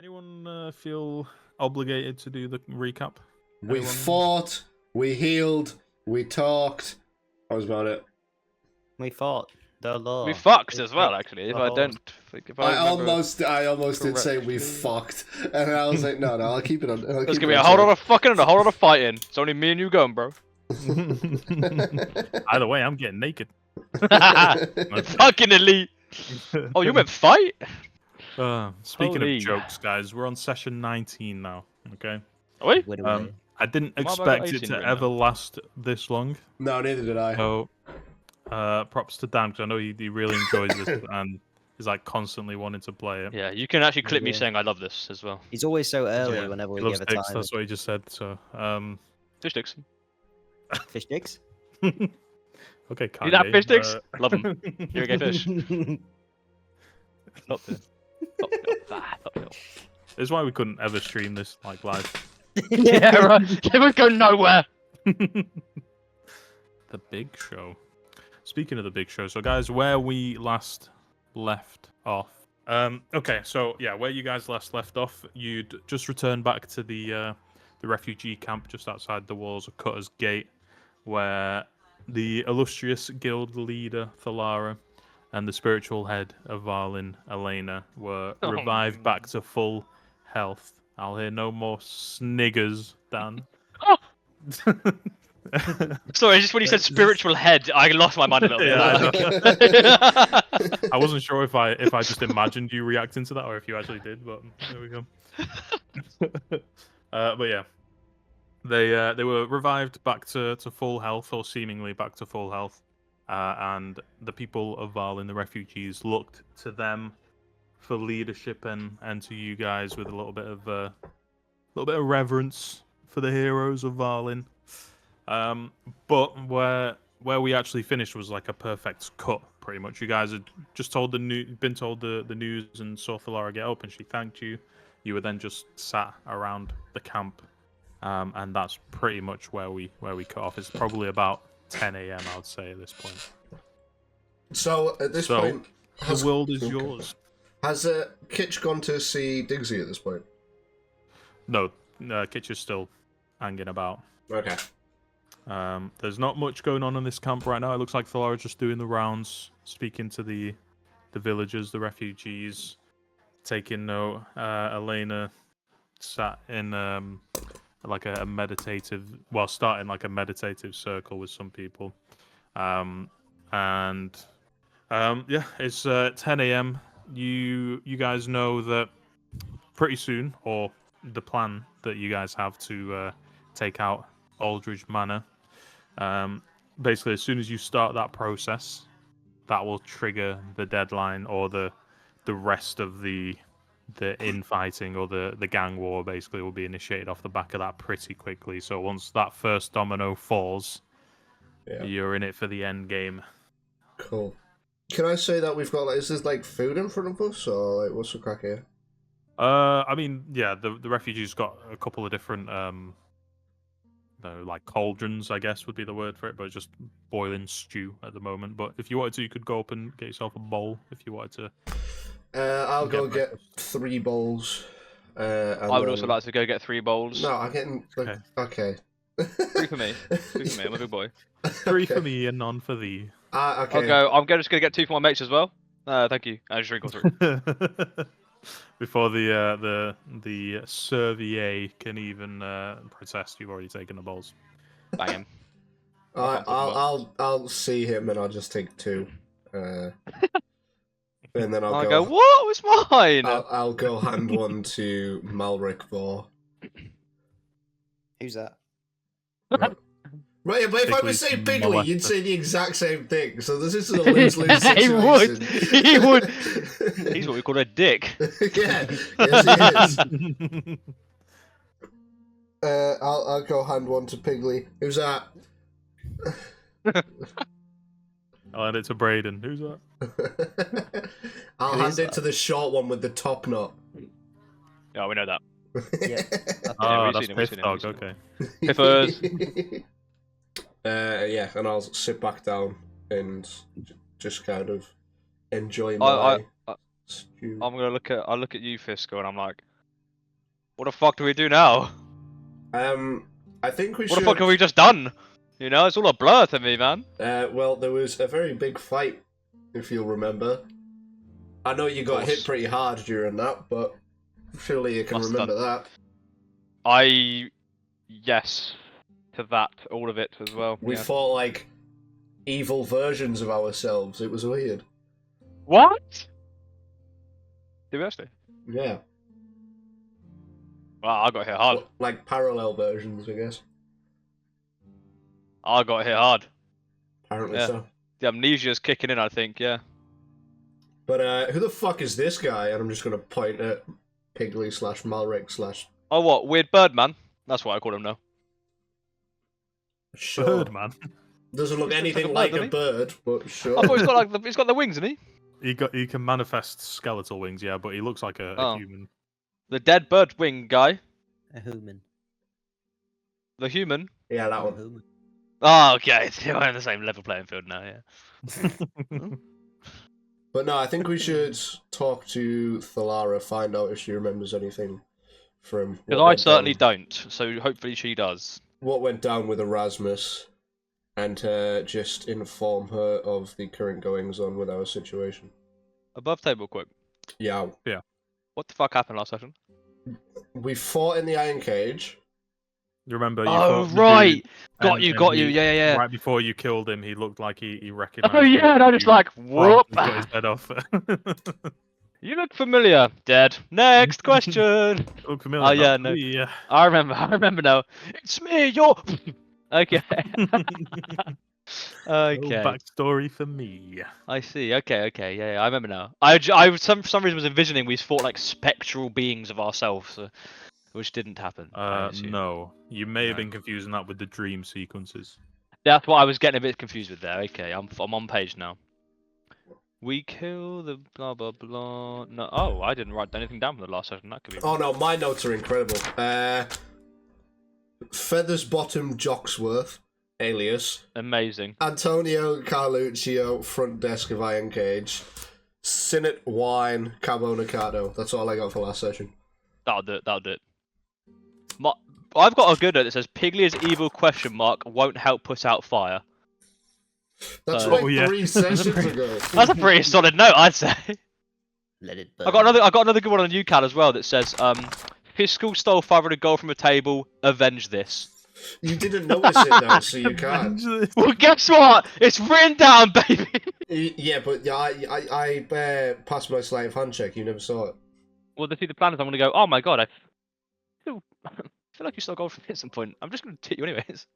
Anyone feel obligated to do the recap? We fought, we healed, we talked. That was about it. We fought the law. We fucked as well, actually. If I don't, I almost did say we fucked, and I was like, no, I'll keep it on. There's gonna be a whole lot of fucking and a whole lot of fighting. It's only me and you going, bro. Either way, I'm getting naked. Fucking elite. Oh, you meant fight? Speaking Holy. of jokes, guys, we're on session 19 now. Okay. Are we? I didn't Why have I got expect it 18 to written ever down? last this long. No, neither did I. So, props to Dan because I know he really enjoys this and is like constantly wanting to play it. Yeah, you can actually clip me saying I love this as well. He's always so early Yeah. whenever we He loves give a dicks, time. that's what he just said. So, Fish sticks. Fish sticks? okay, Kanye. You have fish sticks? Love them. You're a gay fish. Stop this. Stop it. This is why we couldn't ever stream this like live. Yeah, right. It would go nowhere. The big show. Speaking of the big show, so guys, where we last left off. Okay, so yeah, where you guys last left off, you'd just returned back to the refugee camp just outside the walls of Cutter's Gate, where the illustrious guild leader Thalara and the spiritual head of Varlin, Elena, were revived back to full health. I'll hear no more sniggers, Dan. Oh. Sorry, just when you said spiritual head, I lost my mind a little bit. Yeah, I wasn't sure if I just imagined you reacting to that or if you actually did, but there we go. But yeah, they were revived back to full health, or seemingly back to full health, and the people of Varlin, the refugees, looked to them for leadership and to you guys with a little bit of reverence for the heroes of Varlin. But where we actually finished was like a perfect cut, pretty much. You guys had just been told the news and saw Thalara get up, and she thanked you. You were then just sat around the camp, and that's pretty much where we cut off. It's probably about 10 a.m. I would say at this point. So at this point, the world is yours. Has Kitch gone to see Diggsy at this point? No, Kitch is still hanging about. Okay. There's not much going on in this camp right now. It looks like Thalara's just doing the rounds, speaking to the villagers, the refugees, taking note. Elena sat in like a meditative, starting like a meditative circle with some people. Yeah, it's 10 a.m. You guys know that pretty soon, or the plan that you guys have to take out Aldridge Manor. Basically, as soon as you start that process, that will trigger the deadline or the rest of the infighting or the gang war. Basically, will be initiated off the back of that pretty quickly. So once that first domino falls, you're in it for the end game. Cool. Can I say that we've got is this like food in front of us, or like what's the crack here? I mean, yeah, the refugees got a couple of different like cauldrons, I guess would be the word for it, but just boiling stew at the moment. But if you wanted to, you could go up and get yourself a bowl if you wanted to. I'll go get 3 bowls. I would also like to go get 3 bowls. No, I'm getting okay. 3 for me. 3 for me. I'm a big boy. 3 for me and none for thee. Okay. I'm just gonna get 2 for my mates as well. Thank you. I just drink all 3. Before the Servier can even protest, you've already taken the balls. Bang him. I'll see him and I'll just take 2. And then I'll go. What was mine? I'll go hand one to Malric Vor. Who's that? Right, but if I was saying Bigley, you'd say the exact same thing. So this is a lose-lose He situation. would. He would. He's what we call a dick. Yeah, yes he is. I'll go hand one to Pigley. Who's that? I'll hand it to Braden. Who's that? I'll hand it to the short one with the top knot. Yeah, we know that. Yeah. Oh, we've that's seen Piff it, Dog, we've seen okay. Piffers. Yeah, and I'll sit back down and just kind of enjoy my stew. I'll look at you, Fisco, and I'm like, What the fuck do we do now? I think we What should. the fuck have we just done? You know, it's all a blur to me, man. Well, there was a very big fight, if you'll remember. I know you got hit pretty hard during that, but surely you can Must remember that. Yes, to that, all of it as well. We yeah. fought like evil versions of ourselves. It was weird. What? Did we actually? Yeah. Wow, I got hit hard. Like parallel versions, I guess. I got hit hard. Apparently Yeah. so. The amnesia's kicking in, I think, yeah. But who the fuck is this guy? And I'm just gonna point at Piggly / Malric / Oh, what? Weird bird man? That's what I call him now. Sure. Bird man. Doesn't look He looks anything like like a a bird, bird, but sure. I thought he's got the wings, isn't he? He can manifest skeletal wings, yeah, but he looks like a Oh. human. The dead bird wing guy. A human. The human. Yeah, that A one. human. Oh, okay. We're on the same level playing field now, yeah. But no, I think we should talk to Thalara, find out if she remembers anything from. Because I certainly don't, so hopefully she does. What went down with Erasmus, and just inform her of the current goings on with our situation. Above table quick. Yeah. What the fuck happened last session? We fought in the Iron Cage. You remember? Oh, fought the right! dude, Got you, yeah. Right before you killed him, he looked like he recognized. Oh, yeah, and I just like, whoop! Got his head off. You look familiar. Dead. Next question. Look familiar. Oh, yeah, not no. me. I remember now. It's me, you're... Okay. Okay. No backstory for me. I see. Okay. Yeah, I remember now. I for some reason was envisioning we fought like spectral beings of ourselves, which didn't happen. I assume. No. You may have No. been confusing that with the dream sequences. That's what I was getting a bit confused with there. Okay, I'm on page now. We kill the blah blah blah. No, oh, I didn't write anything down from the last session. That could be. Oh no, my notes are incredible. Feathers Bottom Jocksworth, alias. Amazing. Antonio Carluccio, front desk of Iron Cage. Sinnet Wine, Cabo Nacado. That's all I got for last session. That'll do it. I've got a good note that says Piggly's evil question mark won't help put out fire. That's Oh, like yeah. 3 sessions ago. That's a pretty solid note, I'd say. Let it burn. I got another good one on UCAD as well that says Fiscal stole $500 from a table. Avenge this. You didn't notice it though, so you can't. Well, guess what? It's written down, baby. Yeah, but yeah, I passed my sleight of hand check. You never saw it. Well, the plan is I'm gonna go. Oh my god, I feel like you stole gold from me at some point. I'm just gonna hit you anyways.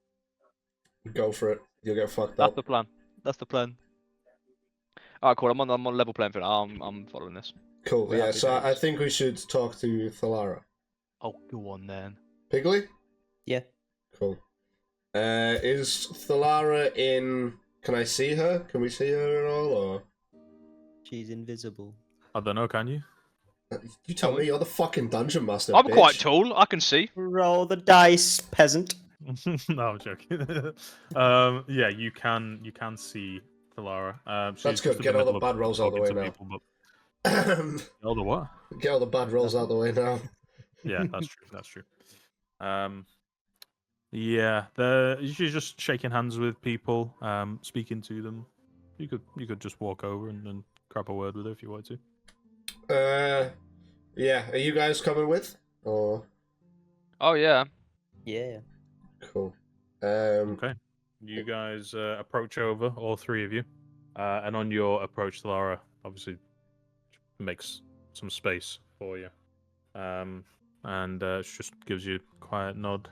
Go for it. You'll get fucked That's up. the plan. That's the plan. Alright, cool. I'm on level playing field. I'm following this. Cool. We're Yeah. happy So I days. think we should talk to Thalara. Oh, go on then. Piggly. Yeah. Cool. Is Thalara in? Can I see her? Can we see her at all? Or She's invisible. I don't know, can you? you tell me. You're the fucking dungeon master. I'm bitch. quite tall. I can see. Roll the dice, peasant. No, I'm joking. Yeah, you can see Thalara. That's good. Get all the bad rolls out of the way now. All the what? Get all the bad rolls out of the way now. Yeah, that's true. Yeah, she's just shaking hands with people, speaking to them. You could just walk over and grab a word with her if you want to. Yeah. Are you guys coming with? Or Oh yeah. Yeah. cool. Okay. You guys approach over, all three of you, and on your approach, Lara obviously makes some space for you, and she just gives you a quiet nod,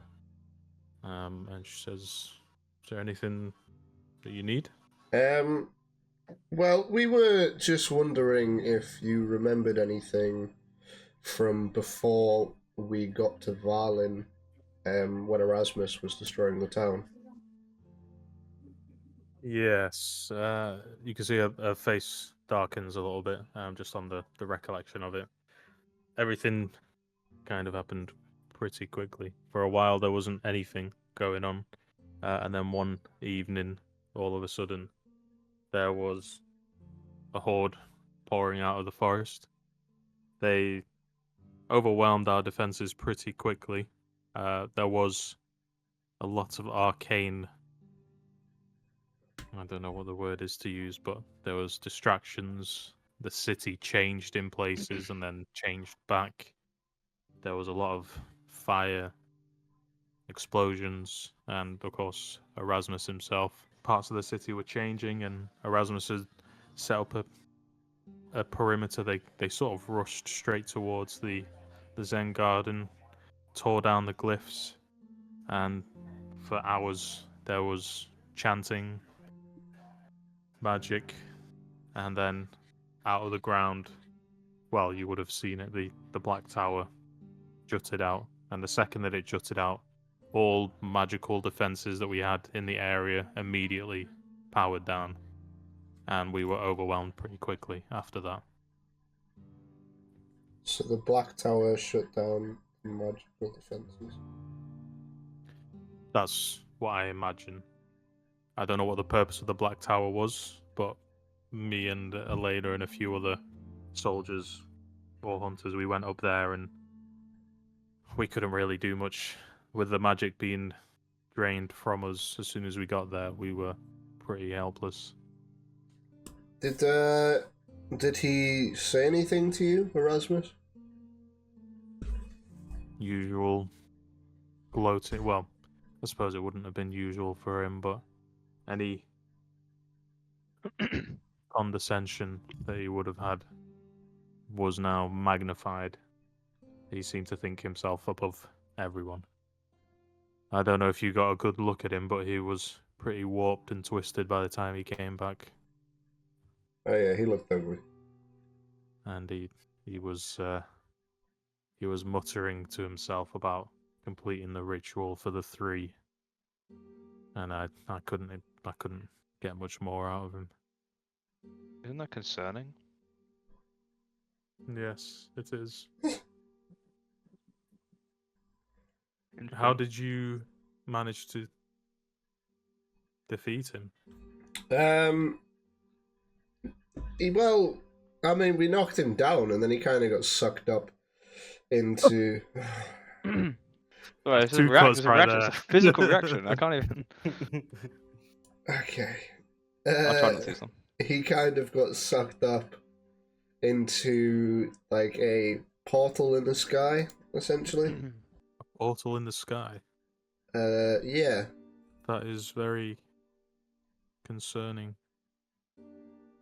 and she says, "Is there anything that you need?" Well, we were just wondering if you remembered anything from before we got to Valin, when Erasmus was destroying the town. Yes, you can see her face darkens a little bit, just on the recollection of it. Everything kind of happened pretty quickly. For a while, there wasn't anything going on, and then one evening, all of a sudden, there was a horde pouring out of the forest. They overwhelmed our defenses pretty quickly. There was a lot of arcane. I don't know what the word is to use, but there was distractions. The city changed in places and then changed back. There was a lot of fire, explosions, and of course Erasmus himself. Parts of the city were changing, and Erasmus had set up a perimeter. They sort of rushed straight towards the Zen garden, tore down the glyphs, and for hours there was chanting, magic, and then out of the ground, well, you would have seen it, the Black Tower jutted out, and the second that it jutted out, all magical defenses that we had in the area immediately powered down, and we were overwhelmed pretty quickly after that. So the Black Tower shut down magical defenses. That's what I imagine. I don't know what the purpose of the Black Tower was, but me and Elena and a few other soldiers or hunters, we went up there and we couldn't really do much with the magic being drained from us. As soon as we got there, we were pretty helpless. Did he say anything to you, Erasmus? Usual gloating. Well, I suppose it wouldn't have been usual for him, but any condescension that he would have had was now magnified. He seemed to think himself above everyone. I don't know if you got a good look at him, but he was pretty warped and twisted by the time he came back. Oh yeah, he looked ugly. And he was muttering to himself about completing the ritual for the 3, and I couldn't get much more out of him. Isn't that concerning? Yes, it is. How did you manage to defeat him? Well, I mean, we knocked him down, and then he kind of got sucked up into. Well, it's Too a close it's a right reaction. there. It's a physical reaction. I can't even. Okay. I'll try not to. Some. He kind of got sucked up into like a portal in the sky, essentially. A portal in the sky. Yeah. That is very concerning.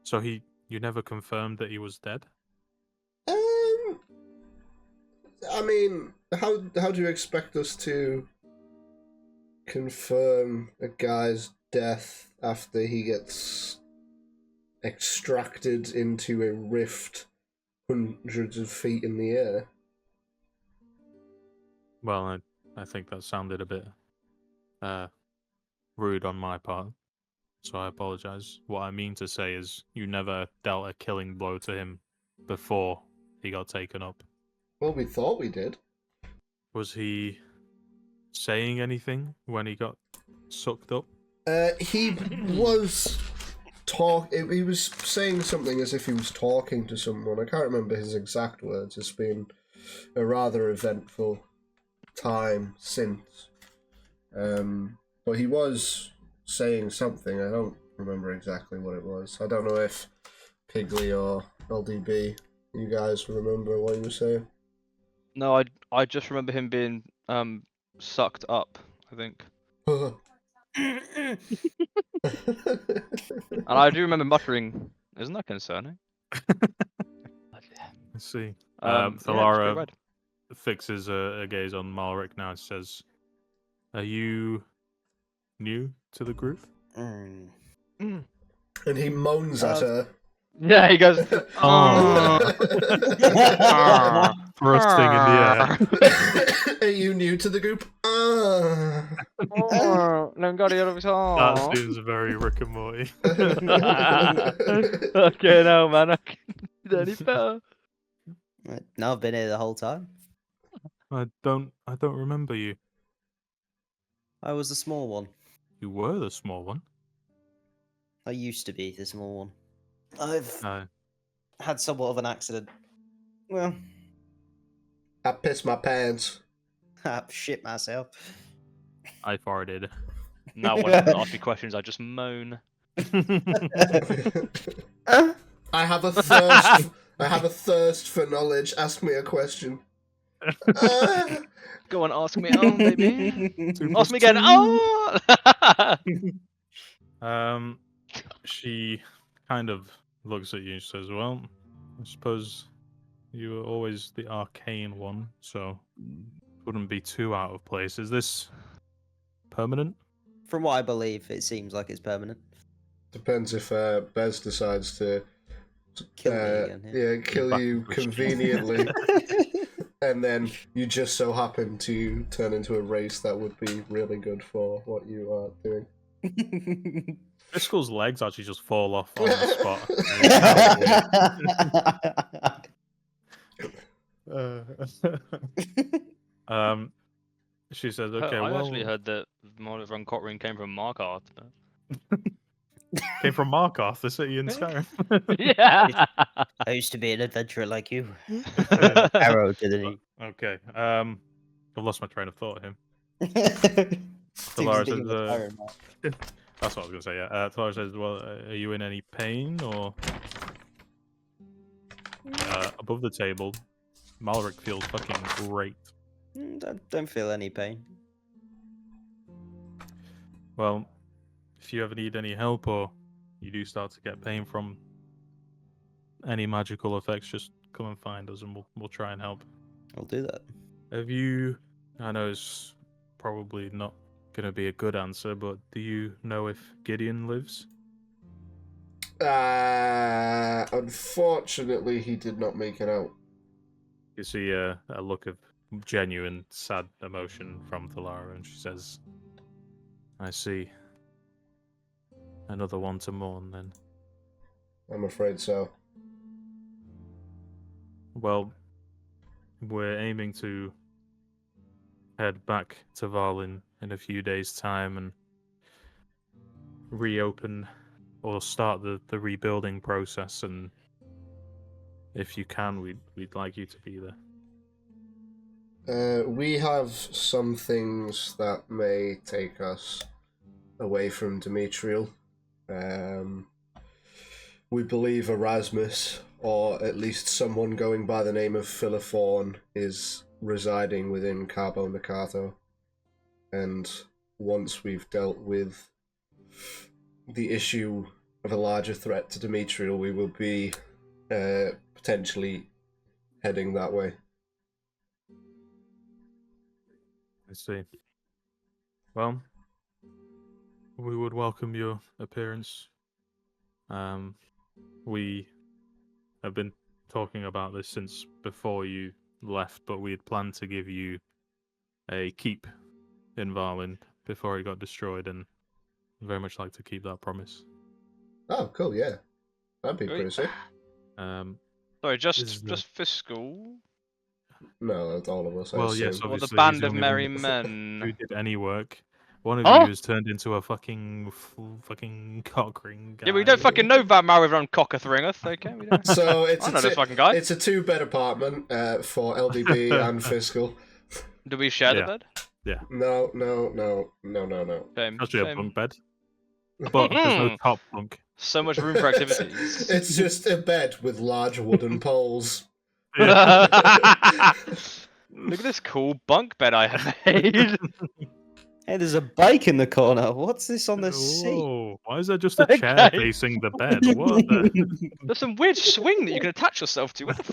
So you never confirmed that he was dead? I mean, how do you expect us to confirm a guy's death after he gets extracted into a rift hundreds of feet in the air? Well, I think that sounded a bit rude on my part, so I apologize. What I mean to say is you never dealt a killing blow to him before he got taken up. Well, we thought we did. Was he saying anything when he got sucked up? He was he was saying something as if he was talking to someone. I can't remember his exact words. It's been a rather eventful time since. But he was saying something. I don't remember exactly what it was. I don't know if Pigley or LDB, you guys remember what he was saying? No, I just remember him being sucked up. I think, and I do remember muttering, "Isn't that concerning?" Let's see. Yeah, just go Thalara red. fixes a gaze on Malric now and says, "Are you new to the group?" And he moans at her. Yeah, he goes. Thrusting in the Are you new to the group? That seems very Rick and Morty. Okay, now man, I can't do any better. No, I've been here the whole time. I don't remember you. I was the small one. You were the small one. I used to be the small one. I've No. had somewhat of an accident. Well, I pissed my pants. Ah, shit myself. I farted. Now when people ask me questions, I just moan. I have a thirst. I have a thirst for knowledge. Ask me a question. Go on, ask me on, baby. 2 Ask plus me again. 2. Oh! She kind of looks at you and says, "Well, I suppose you were always the arcane one, so wouldn't be too out of place. Is this permanent?" From what I believe, it seems like it's permanent. Depends if Bez decides to Kill me again. kill Back you into a sheep. conveniently, and then you just so happen to turn into a race that would be really good for what you are doing. Driscoll's legs actually just fall off on the spot. She says, "Okay, I well, actually heard that Modern Run Cottering came from Markarth. came from Markarth, the city in Skyrim." Yeah. I used to be an adventurer like you. Arrow to the knee. Okay. I've lost my train of thought here. Diggsy Talara digging the says, Iron Man. that's what I was gonna say. Yeah. Talara says, "Well, are you in any pain or?" Above the table, Malric feels fucking great. Don't feel any pain. Well, if you ever need any help or you do start to get pain from any magical effects, just come and find us and we'll try and help. I'll do that. Have you? I know it's probably not gonna be a good answer, but do you know if Gideon lives? Unfortunately, he did not make it out. You see a look of genuine sad emotion from Thalara, and she says, "I see. Another one to mourn, then." I'm afraid so. Well, we're aiming to head back to Varlin in a few days' time and reopen or start the rebuilding process, and if you can, we'd like you to be there. We have some things that may take us away from Demetriel. We believe Erasmus, or at least someone going by the name of Philiphorn, is residing within Cabo Nakato. And once we've dealt with the issue of a larger threat to Demetriel, we will be potentially heading that way. I see. Well, we would welcome your appearance. We have been talking about this since before you left, but we had planned to give you a keep in Varlin before it got destroyed, and very much like to keep that promise. Oh, cool, yeah. That'd be pretty sick. Sorry, Is just fiscal. No, that's all of us, I Well, yes, assume. Or the obviously, band he's the of only one merry who men. did any work. One of Huh? you has turned into a fucking cock ring guy. Yeah, we don't fucking know that Mario on Cockathrringeth, okay? We don't. So I know this fucking guy. it's a 2-bed apartment for LDB and Fiscal. Do we share the Yeah. bed? No. Shame. Actually, a Shame. bunk bed, but there's no top bunk. So much room for activities. It's just a bed with large wooden poles. Look at this cool bunk bed I have made. Hey, there's a bike in the corner. What's this on the seat? Whoa, why is there just a chair Okay. facing the bed? What the? There's some weird swing that you can attach yourself to. What the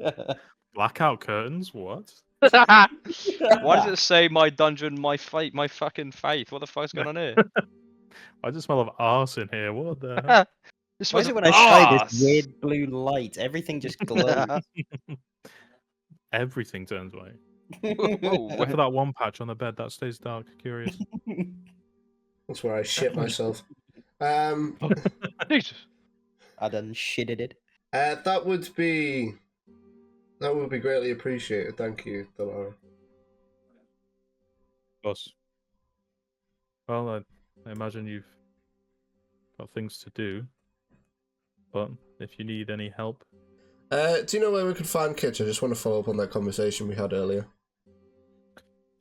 fuck? Blackout curtains? What? Why does it say my dungeon, my fate, my fucking faith? What the fuck's going on here? Why does it smell of arse in here? What the hell? This Why smells is it of when I shine arse. this weird blue light, everything just glows? Everything turns white. Whoa. Except for that one patch on the bed that stays dark. Curious. That's where I shit myself. Jesus. I done shitted it. That would be greatly appreciated. Thank you, Delara. Boss. Well, I imagine you've got things to do. But if you need any help, Do you know where we could find Kitch? I just want to follow up on that conversation we had earlier.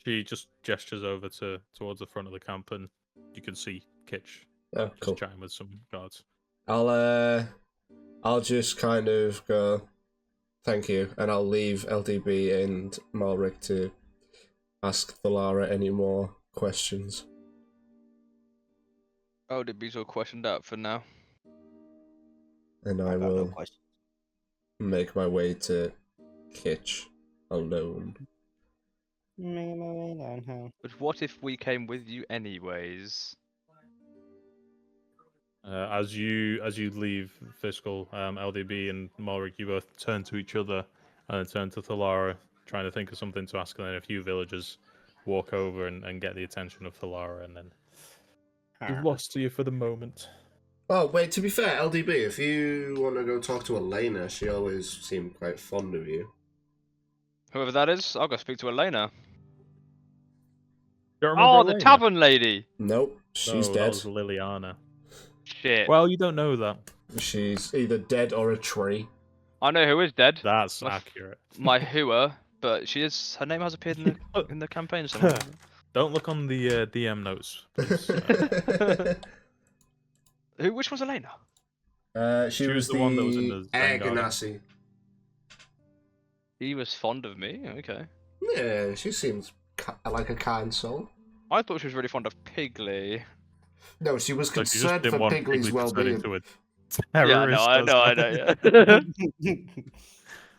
She just gestures over towards the front of the camp, and you can see Kitch Oh, just cool. chatting with some guards. I'll just kind of go, thank you, and I'll leave LDB and Malric to ask Thalara any more questions. Oh, did be so questioned out for now. And I I got no will question. make my way to Kitch alone. But what if we came with you anyways? As you leave Fiscal, LDB and Malric, you both turn to each other and turn to Thalara, trying to think of something to ask, and then a few villagers walk over and get the attention of Thalara, and then we've lost to you for the moment. Oh, wait, to be fair, LDB, if you want to go talk to Elena, she always seemed quite fond of you. Whoever that is, I'll go speak to Elena. Don't remember Oh, the Elena? tavern lady! Nope, she's No, dead. that was Liliana. Shit. Well, you don't know that. She's either dead or a tree. I know who is dead. That's My- accurate. My Hua, but she is. Her name has appeared in the campaign somewhere. Don't look on the DM notes, please. Who? Which one's Elena? She was the one that was in the Zen Garden. Ganassi. He was fond of me. Okay. Yeah, she seems like a kind soul. I thought she was really fond of Piggly. No, she was So you just concerned didn't for want Piggly's Piggly to turn well-being. into a Yeah, I terrorist. know. Yeah.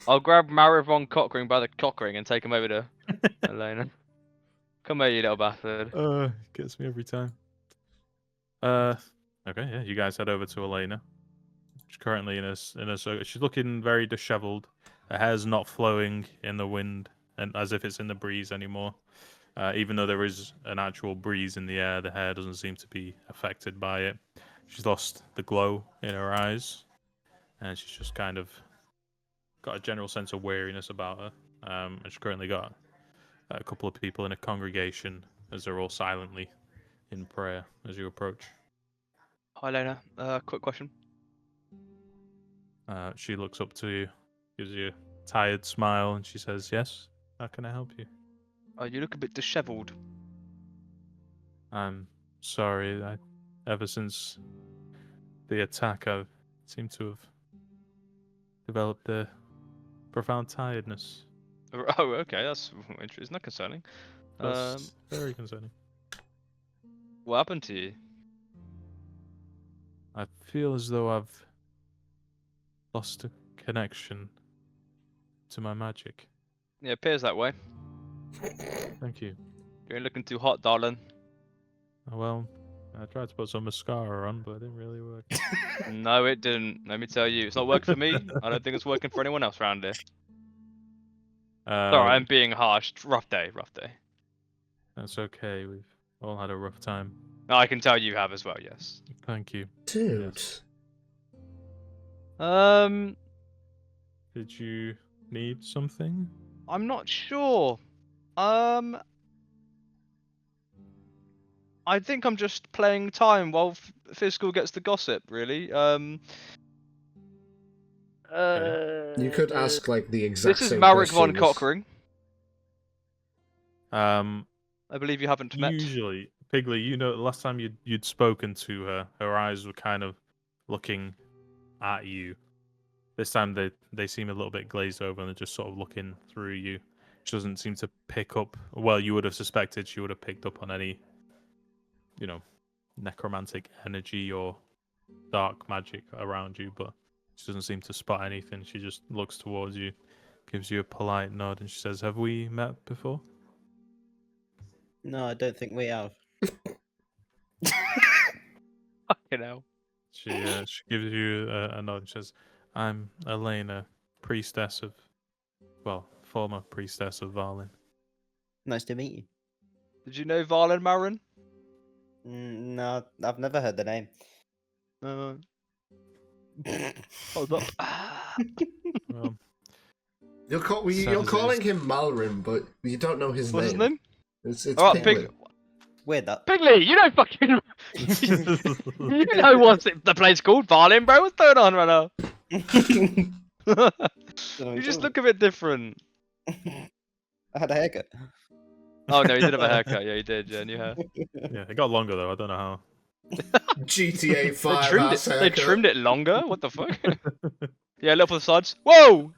I'll grab Marivon Cockring by the cockring and take him over to Elena. Come here, you little bastard. Gets me every time. Okay, yeah, you guys head over to Elena. She's currently in a circle. She's looking very disheveled. Her hair's not flowing in the wind, and as if it's in the breeze anymore. Even though there is an actual breeze in the air, the hair doesn't seem to be affected by it. She's lost the glow in her eyes, and she's just kind of got a general sense of weariness about her. And she's currently got a couple of people in a congregation as they're all silently in prayer as you approach. Hi, Elena. Quick question. She looks up to you, gives you a tired smile, and she says, "Yes, how can I help you?" You look a bit dishevelled. I'm sorry. Ever since the attack, I've seemed to have developed a profound tiredness. Oh, okay. That's interesting. Not concerning. That's very concerning. What happened to you? I feel as though I've lost a connection to my magic. Yeah, appears that way. Thank you. You ain't looking too hot, darling. Well, I tried to put some mascara on, but it didn't really work. No, it didn't. Let me tell you, it's not working for me. I don't think it's working for anyone else around here. Sorry, I'm being harsh. Rough day, rough day. That's okay. We've all had a rough time. No, I can tell you have as well. Yes. Thank you. Dude. Yes. Did you need something? I'm not sure. I think I'm just playing time while Fiscal gets the gossip. Really. You could ask like the exact This is same Marek von questions. Cockring. I believe you haven't met. Usually, Piggly, you know, the last time you'd spoken to her, her eyes were kind of looking at you. This time they seem a little bit glazed over and they're just sort of looking through you. She doesn't seem to pick up. Well, you would have suspected she would have picked up on any, necromantic energy or dark magic around you, but she doesn't seem to spot anything. She just looks towards you, gives you a polite nod, and she says, "Have we met before?" No, I don't think we have. You know. She gives you a nod and says, "I'm Elena, former priestess of Valin." Nice to meet you. Did you know Varlin Marin? No, I've never heard the name. Hold up. Well, You're Sad as it calling is. him Malrin, but you don't know his What's name. his name? It's Alright, Piglet. Weird that. Piggly, you know fucking. You know what's the place called? Varlin, bro. What's going on right now? Don't know what You you're just talking look a bit different. about. I had a haircut. Oh no, he did have a haircut. Yeah, he did. Yeah, new hair. Yeah, it got longer though. I don't know how. GTA They 5 trimmed ass it. They haircut. trimmed it longer. What the fuck? Yeah, look for the sides. Whoa!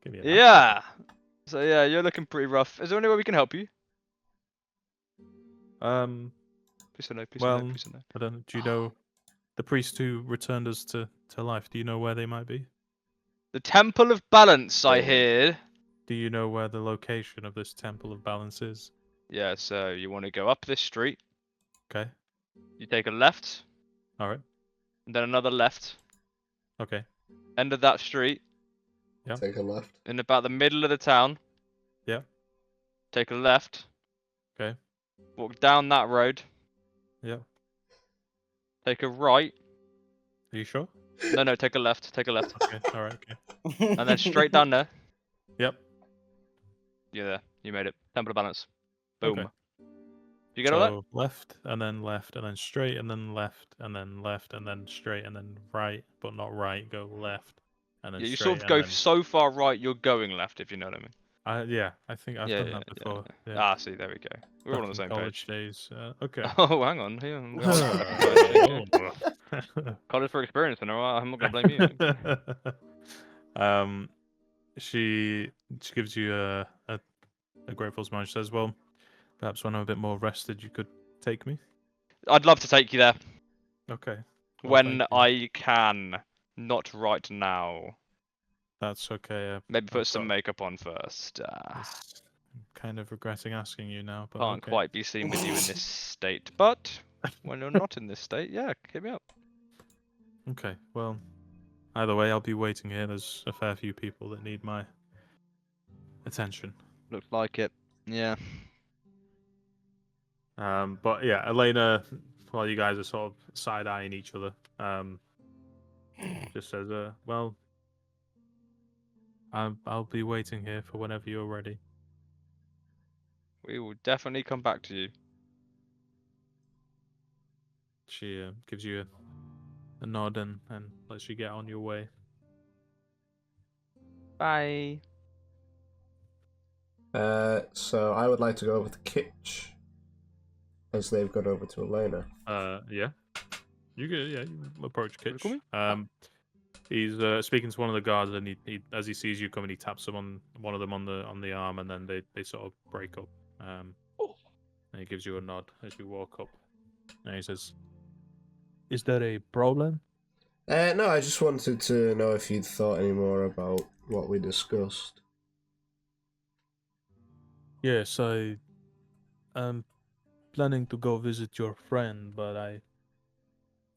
Give me a Yeah. So yeah, you're looking pretty rough. Is there any way we can help you? Please say no. Please say no. Well, Please say no. I don't know. Do you know the priest who returned us to life? Do you know where they might be? The Temple of Balance, I hear. Do you know where the location of this Temple of Balance is? Yeah. So you want to go up this street. Okay. You take a left, All right. and then another left. Okay. End of that street, Yeah. Take a left. in about the middle of the town. Yeah. Take a left. Okay. Walk down that road. Yeah. Take a right. Are you sure? No, take a left. Take a left. Okay. All right. Okay. And then straight down there. Yep. You're there. You made it. Temple of Balance. Boom. Okay. You get all that? So left and then straight and then left and then straight and then right, but not right. Go left and then Yeah, you straight sort of and go then. so far right, you're going left, if you know what I mean. Yeah, I think I've Yeah, done yeah, that before. Yeah. Ah, see, there we go. We're all Back on the in same college page. days. Okay. Oh, hang on. Yeah, we are on the same page. College for experience, and I'm not gonna blame you. um, she gives you a grateful smile. She says, "Well, perhaps when I'm a bit more rested, you could take me." I'd love to take you there Okay. Well, when thank you. I can, not right now. That's okay. Maybe put I've some got- makeup on first. it's- I'm kind of regretting asking you now, but Can't okay. quite be seen with you in this state, but when you're not in this state, yeah, hit me up. Okay. Well, either way, I'll be waiting here. There's a fair few people that need my attention. Looks like it. Yeah. But yeah, Elena, while you guys are sort of side eyeing each other, just says, "Well, I'll be waiting here for whenever you're ready." We will definitely come back to you. She gives you a nod and lets you get on your way. Bye. So I would like to go over to Kitch, as they've gone over to Elena. Yeah. You approach Wanna Kitch. call me? He's speaking to one of the guards, and he as he sees you coming, he taps one of them on the arm, and then they sort of break up. And he gives you a nod as you walk up, and he says, "Is there a problem?" No, I just wanted to know if you'd thought any more about what we discussed. Yes, I am planning to go visit your friend, but I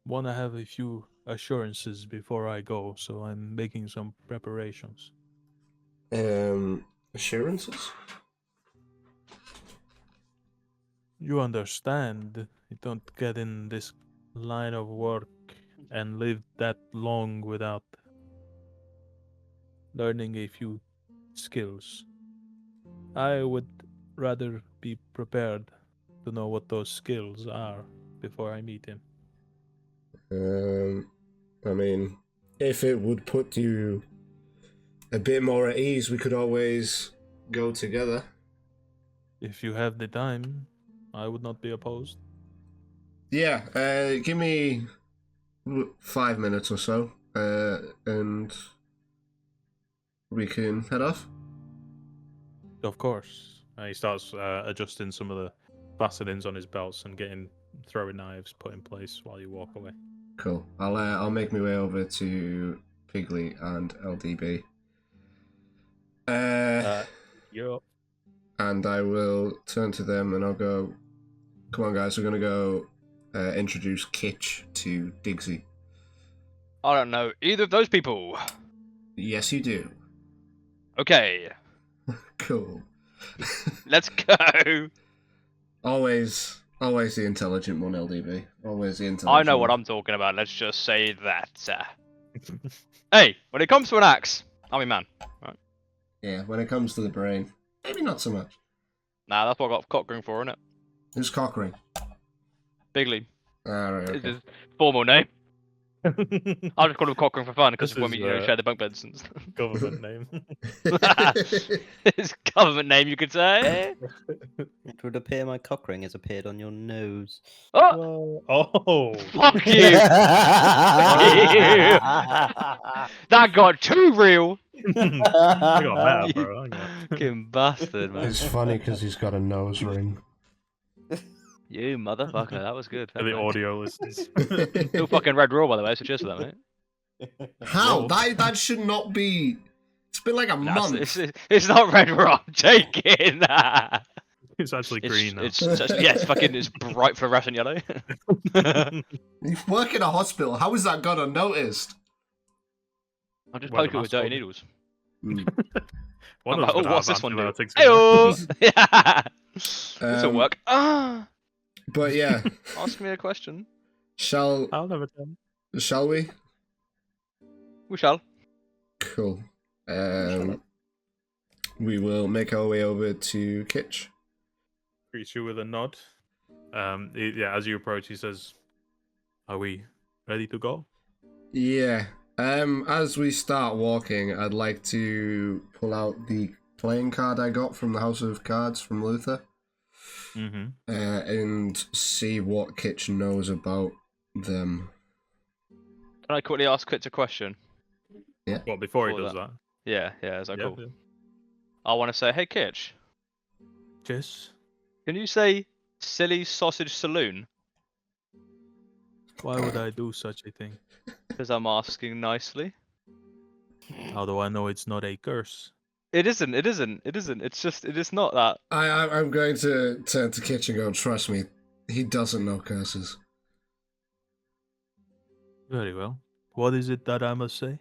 want to have a few assurances before I go, so I'm making some preparations. Assurances? You understand, you don't get in this line of work and live that long without learning a few skills. I would rather be prepared to know what those skills are before I meet him. I mean, if it would put you a bit more at ease, we could always go together. If you have the time, I would not be opposed. Yeah, give me 5 minutes or so, and we can head off. Of course. He starts adjusting some of the fastenings on his belts and getting throwing knives put in place while you walk away. Cool. I'll make my way over to Piggly and LDB. Yup. And I will turn to them and I'll go, "Come on, guys, we're gonna go introduce Kitch to Diggsy." I don't know either of those people. Yes, you do. Okay, Cool. let's go. Always the intelligent one, LDB. Always the intelligent I know what one. I'm talking about. Let's just say that. Hey, when it comes to an axe, I'm your man. Right? Yeah, when it comes to the brain, maybe not so much. Nah, that's what I got Cockring for, innit? Who's Cockring? Bigly. Alright, Is okay. his formal name. I'll just call him Cochrane for fun because This when is, we share the bunk beds. And stuff. government name. His government name, you could say. It would appear my cock ring has appeared on your nose. Oh, Oh. fuck you! That got too real. I got meta, You bro. I got... fucking bastard, man. It's funny because he's got a nose ring. You motherfucker, that was good. For the audio listeners. Still fucking red raw, by the way, so cheers for that, mate. How? Roll. That should not be. It's been like a month. It's not red raw, I'm joking. It's actually green now. It's fucking, it's bright fluorescent yellow. You work in a hospital. How has that gone unnoticed? I'll just Well, poke it the with dirty mask needles. One I'm of like, them's oh, got what's this one doing? antibiotics in it. Heyo! Yeah. This'll Um, work. Ah! But yeah, Ask me a question. shall I'll never tell. we? We shall. Cool. We will make our way over to Kitch. Greets you with a nod. Yeah, as you approach, he says, "Are we ready to go?" Yeah. As we start walking, I'd like to pull out the playing card I got from the House of Cards from Luther, Mm-hmm. and see what Kitch knows about them. Can I quickly ask Kitch a question? Well, before he Before does that. Yeah, is that Yeah, cool? yeah. I want to say, hey Kitch, Yes. can you say silly sausage saloon? Why would I do such a thing? Because I'm asking nicely. How do I know it's not a curse? It isn't. It's just, it is not that. I'm going to turn to Kitch and go, trust me, he doesn't know curses. Very well. What is it that I must say?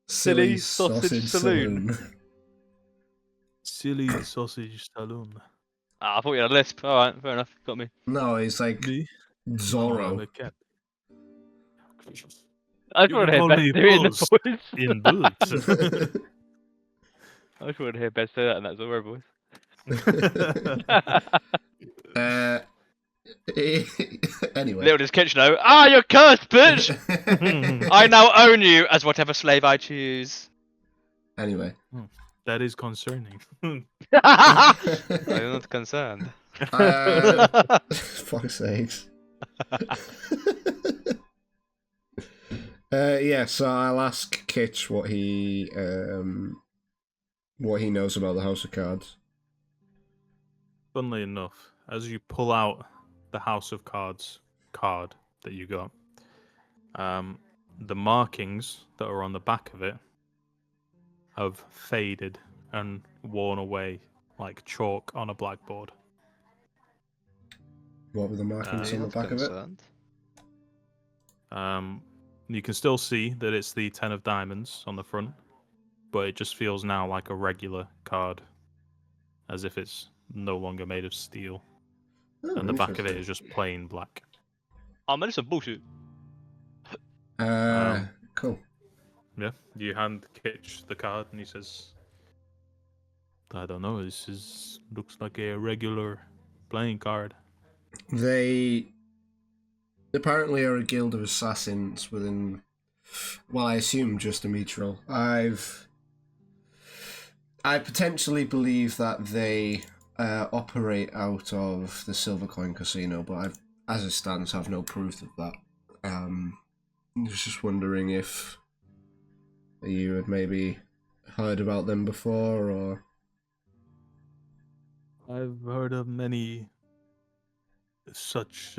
Silly sausage saloon. Silly sausage saloon. Ah, I thought you had a lisp. Alright, fair enough. Got me. No, he's like Me? I'm Zorro. a cat. I just You wanted can to hear call me Beth do it in Bruce. the voice. In boots. I just wanted to hear Beth say that in that Zorro voice. Anyway. Little does Kitch know. Ah, you're cursed, bitch! I now own you as whatever slave I choose. Anyway. That is concerning. I'm not concerned. Fuck's sakes. Yeah, so I'll ask Kitch what he knows about the House of Cards. Funnily enough, as you pull out the House of Cards card that you got, the markings that are on the back of it have faded and worn away like chalk on a blackboard. What were the markings on the back of it? You can still see that it's the 10 of diamonds on the front, but it just feels now like a regular card, as if it's no longer made of steel. Oh, And the back of it interesting. is just plain black. Oh man, it's some bullshit. Cool. Yeah, you hand Kitch the card, and he says, "I don't know. This looks like a regular playing card." They apparently are a guild of assassins within, well, I assume just a Mithril. I potentially believe that they operate out of the Silvercoin Casino, but as it stands, have no proof of that. I was just wondering if you had maybe heard about them before, or... I've heard of many such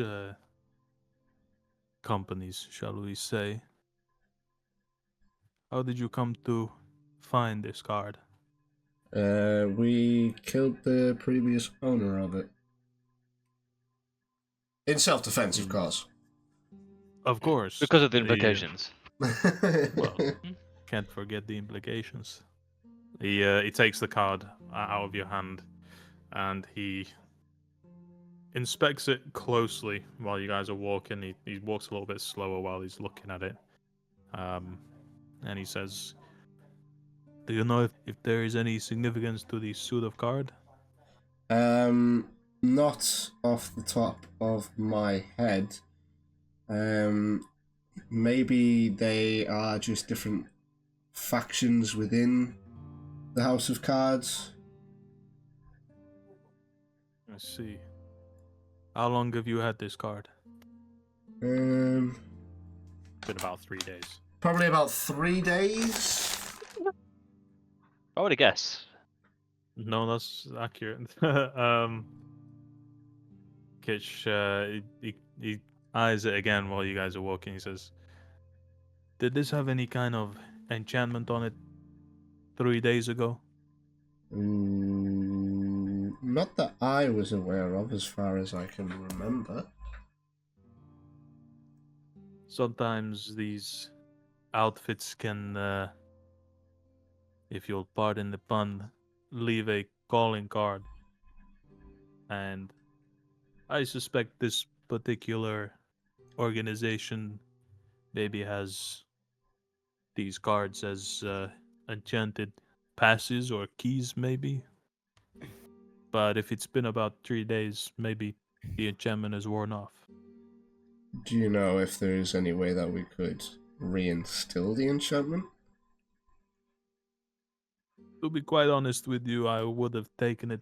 companies, shall we say. How did you come to find this card? We killed the previous owner of it. In self-defense, of course. Of course. Because of the implications. Well, can't forget the implications. He takes the card out of your hand, and he inspects it closely while you guys are walking. He walks a little bit slower while he's looking at it. And he says, "Do you know if there is any significance to the suit of card?" Not off the top of my head. maybe they are just different factions within the House of Cards. I see. How long have you had this card? Um, Been about 3 days. probably about 3 days. I would have guessed. No, that's accurate. Kitch, he eyes it again while you guys are walking. He says, "Did this have any kind of enchantment on it 3 days ago?" Not that I was aware of, as far as I can remember. Sometimes these outfits can, if you'll pardon the pun, leave a calling card. And I suspect this particular organization maybe has these cards as enchanted passes or keys, maybe. But if it's been about 3 days, maybe the enchantment has worn off. Do you know if there is any way that we could reinstill the enchantment? To be quite honest with you, I would have taken it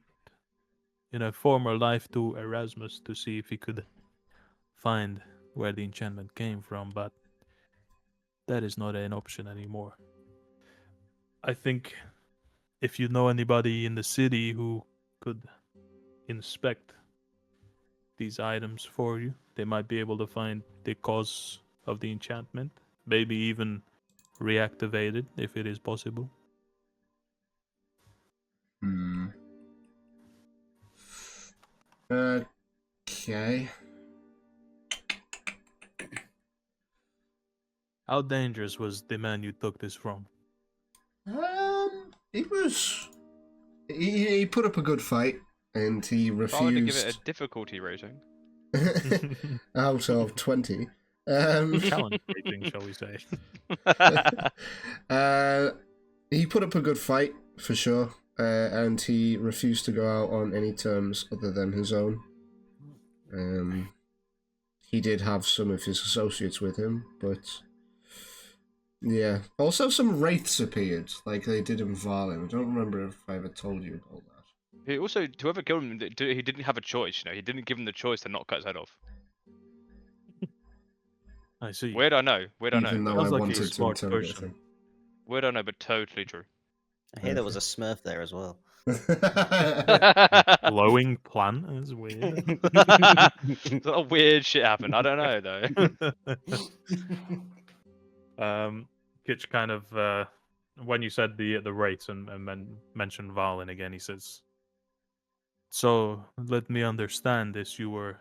in a former life to Erasmus to see if he could find where the enchantment came from, but that is not an option anymore. I think if you know anybody in the city who could inspect these items for you, they might be able to find the cause of the enchantment, maybe even reactivate it if it is possible. Okay. How dangerous was the man you took this from? He was. He put up a good fight, and he If I were to give it refused. a difficulty rating, Out of 20. Challenge rating, shall we say? He put up a good fight for sure, and he refused to go out on any terms other than his own. He did have some of his associates with him, but yeah. Also, some wraiths appeared, like they did in Varlin. I don't remember if I ever told you about that. he also, whoever killed him, he didn't have a choice. You know, he didn't give him the choice to not cut his head off. I see. Weird, I know. Weird, I know. Even though Sounds I like he's a wanted to smart interrogate person. him. Weird, I know, but totally true. I hear there was a Smurf there as well. Glowing plant is weird. A lot of weird shit happened. I don't know though. Kitch kind of when you said the rates and mentioned Valin again, he says, "So let me understand this: you were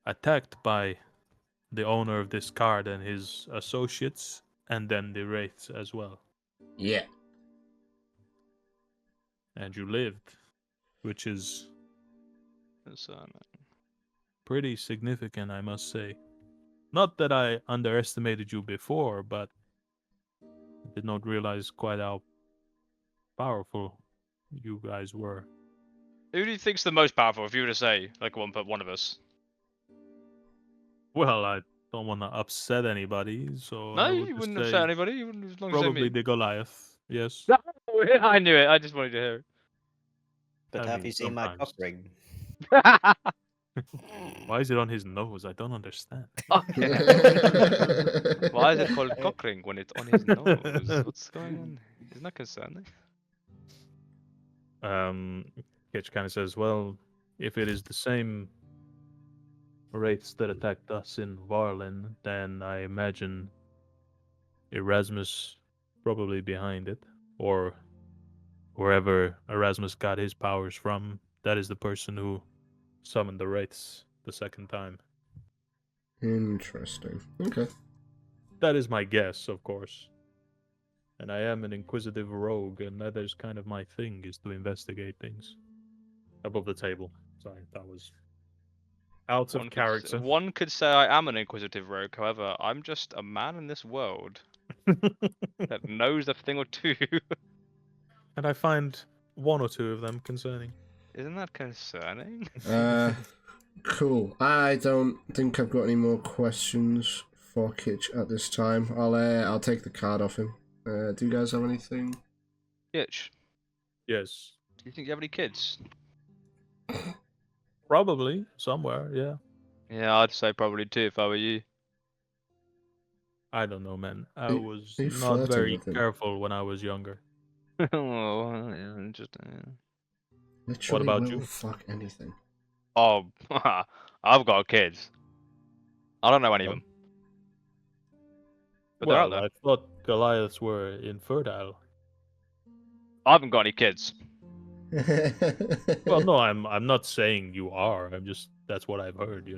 attacked by the owner of this card and his associates, and then the wraiths as well, Yeah. and you lived, which is So, pretty significant, I must say. Not that I underestimated you before, but I did not realize quite how powerful you guys were." who do you think's the most powerful? If you were to say, like, one of us. Well, I don't want to upset anybody, so No, I would you just wouldn't say upset anybody. You wouldn't, as long as you say probably me. the Goliath. Yes. I knew it. I just wanted to hear But I have mean, you seen my sometimes. cock ring? it. Why is it on his nose? I don't understand. Why is it called cock ring when it's on his nose? What's going on? Isn't that concerning? Kitch kind of says, "Well, if it is the same wraiths that attacked us in Varlin, then I imagine Erasmus probably behind it, or wherever Erasmus got his powers from. That is the person who summoned the wraiths the second time. Interesting. Okay. That is my guess, of course. And I am an inquisitive rogue, and that is kind of my thing, is to investigate things." Above the table. Sorry, that was out of character. One could say I am an inquisitive rogue. However, I'm just a man in this world that knows a thing or two. And I find one or two of them concerning. Isn't that concerning? Cool. I don't think I've got any more questions for Kitch at this time. I'll take the card off him. Do you guys have anything? Kitch, Yes. do you think you have any kids? Probably somewhere. Yeah. Yeah, I'd say probably too if I were you. I don't know, man. I Are was you not flirting very with him? careful when I was younger. Oh, yeah, just. Literally about will you? fuck anything. Oh, I've got kids. I don't know any of Oh. them, but they're out Well, there. I thought Goliaths were infertile. I haven't got any kids. Well, no, I'm not saying you are. I'm just that's what I've heard.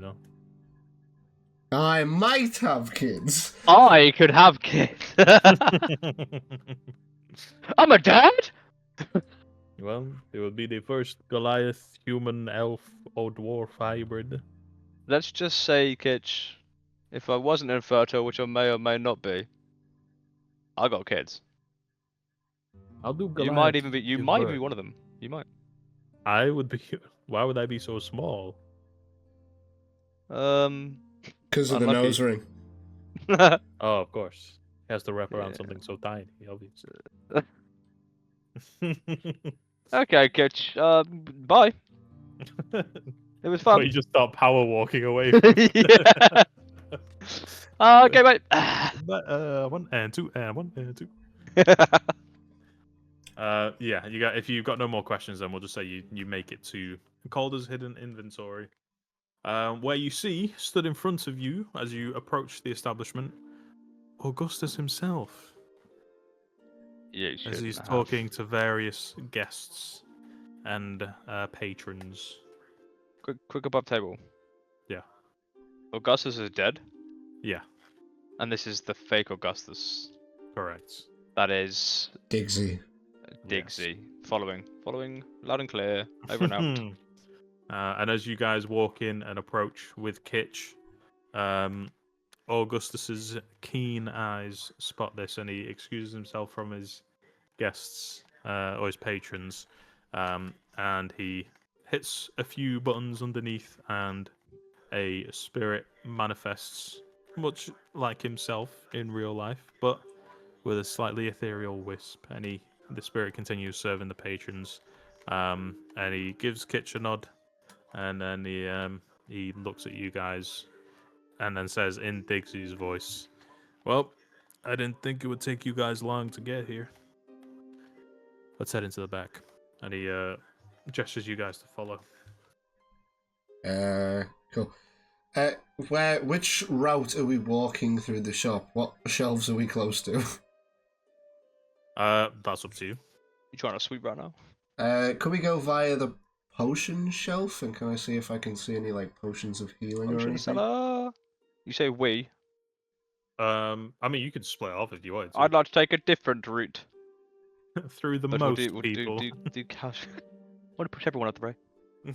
I might have kids. I could have kids. I'm a dad. Well, it would be the first Goliath human elf or dwarf hybrid. Let's just say, Kitch, if I wasn't infertile, which I may or may not be, I got kids. I'll do You Goliath. might even be. You give might be birth. one of them. You might. I would be. Why would I be so small? Because of the Unlucky. nose ring. Oh, of course. He has to wrap around Yeah. something so tiny, obviously. Okay, Kitch. Bye. It was Well, fun. you just start power walking away from Yeah. Okay, mate. But, one and two and one and two. Yeah, you got. If you've got no more questions, then we'll just say you make it to Calder's hidden inventory, where you see stood in front of you as you approach the establishment, Augustus himself, You as shouldn't he's have. talking to various guests and patrons. Quick above table. Yeah. Augustus is dead, Yeah, and this is the fake Augustus. correct. That is Diggsy. Diggsy. Following loud and clear. Over and out. And as you guys walk in and approach with Kitch, Augustus's keen eyes spot this, and he excuses himself from his guests or his patrons, and he hits a few buttons underneath, and a spirit manifests, much like himself in real life, but with a slightly ethereal wisp, and the spirit continues serving the patrons, and he gives Kitch a nod, and then he looks at you guys, and then says in Diggsy's voice, "Well, I didn't think it would take you guys long to get here. Let's head into the back." And he gestures you guys to follow. Cool. Which route are we walking through the shop? What shelves are we close to? That's up to you. You trying to sweep right now? Could we go via the potion shelf? And can I see if I can see any like potions of healing or Ocean anything? seller. You say we. I mean, you could split off if you wanted to. I'd like to take a different route. Through the But most we'll people. do cash. I want to push everyone out the way. Do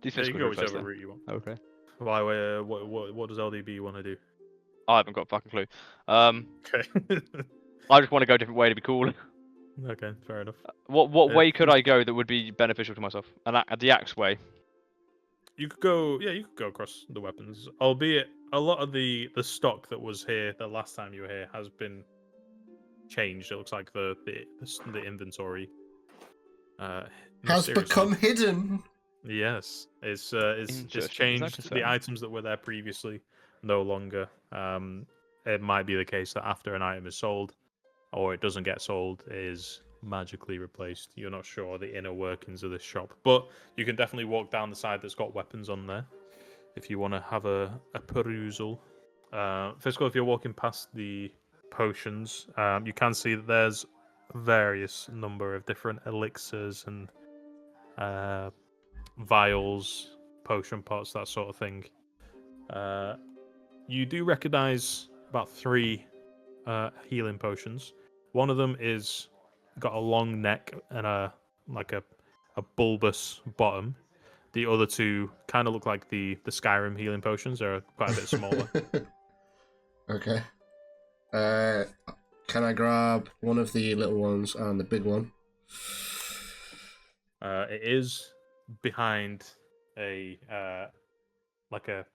Yeah, physical you can go route first, whichever then. route you want. Okay. Why? What does LDB want to do? I haven't got a fucking clue. Okay. I just want to go a different way to be cool. Okay, fair enough. What way could first- I go that would be beneficial to myself? And the axe way. You could go. Yeah, you could go across the weapons. Albeit a lot of the stock that was here the last time you were here has been changed. It looks like the inventory Has mysteriously- become hidden. Yes, it's Interesting. Is that changed. The concerning? items that were there previously no longer. It might be the case that after an item is sold, or it doesn't get sold, it is magically replaced. You're not sure the inner workings of this shop, but you can definitely walk down the side that's got weapons on there if you want to have a perusal. Physical, if you're walking past the potions, you can see that there's various number of different elixirs and vials, potion pots, that sort of thing. You do recognize about 3 healing potions. One of them is got a long neck and a bulbous bottom. The other 2 kind of look like the Skyrim healing potions. They're quite a bit smaller. Okay. Can I grab one of the little ones and the big one? It is behind a like a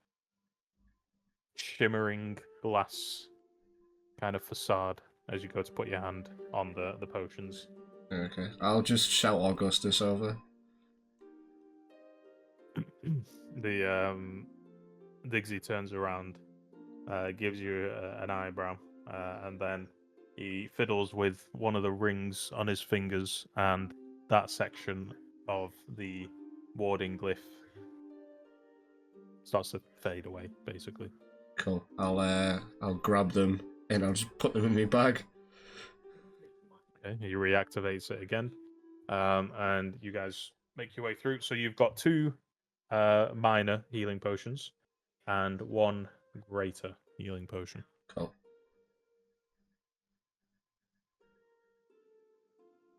shimmering glass kind of facade as you go to put your hand on the potions. Okay, I'll just shout Augustus over. The Diggsy turns around, gives you an eyebrow, and then he fiddles with one of the rings on his fingers, and that section of the warding glyph starts to fade away, basically. Cool. I'll grab them and I'll just put them in my bag. Okay, he reactivates it again, and you guys make your way through. So you've got 2 minor healing potions and 1 greater healing potion. Cool.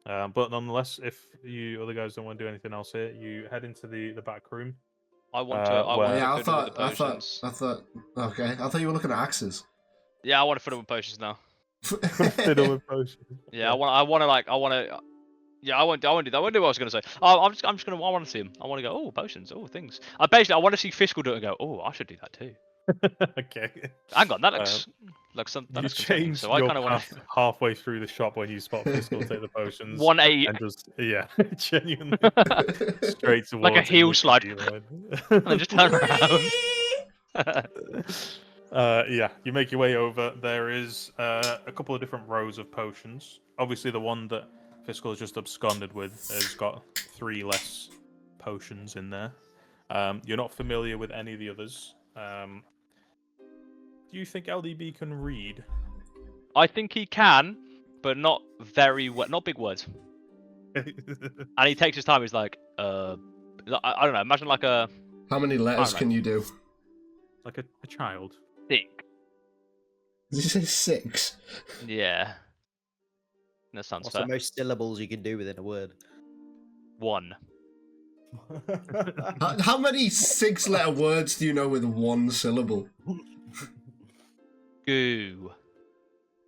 But nonetheless, if you other guys don't want to do anything else here, you head into the back room. I want to. I want where- Yeah, to fiddle with the potions. I thought. Okay, I thought you were looking at axes. Yeah, I want to fiddle with potions now. Fiddle with potions. Yeah, I want to. Yeah, I won't do that. I won't do what I was gonna say. I'm just gonna. I want to see him. I want to go. Oh, potions. Oh, things. I want to see Fiscal do it and go. Oh, I should do that too. Okay. Hang on, that looks like something. That You looks concerning. change So I your kind of want path halfway through the shop when you spot Fiscal take the potions. 180, And just genuinely straight towards like a it, heel looking slide, at you, and then just turn around. yeah, you make your way over. There is a couple of different rows of potions. Obviously, the one that Fiscal has just absconded with has got 3 less potions in there. You're not familiar with any of the others. Do you think LDB can read? I think he can, but not very well. Not big words. And he takes his time. He's like, I don't know. Imagine like a How many letters know. can you do? Like a child. thick. Did you say 6? Yeah. That sounds What's fair. the most syllables you can do within a word? 1. How many 6-letter words do you know with 1 syllable? Goo.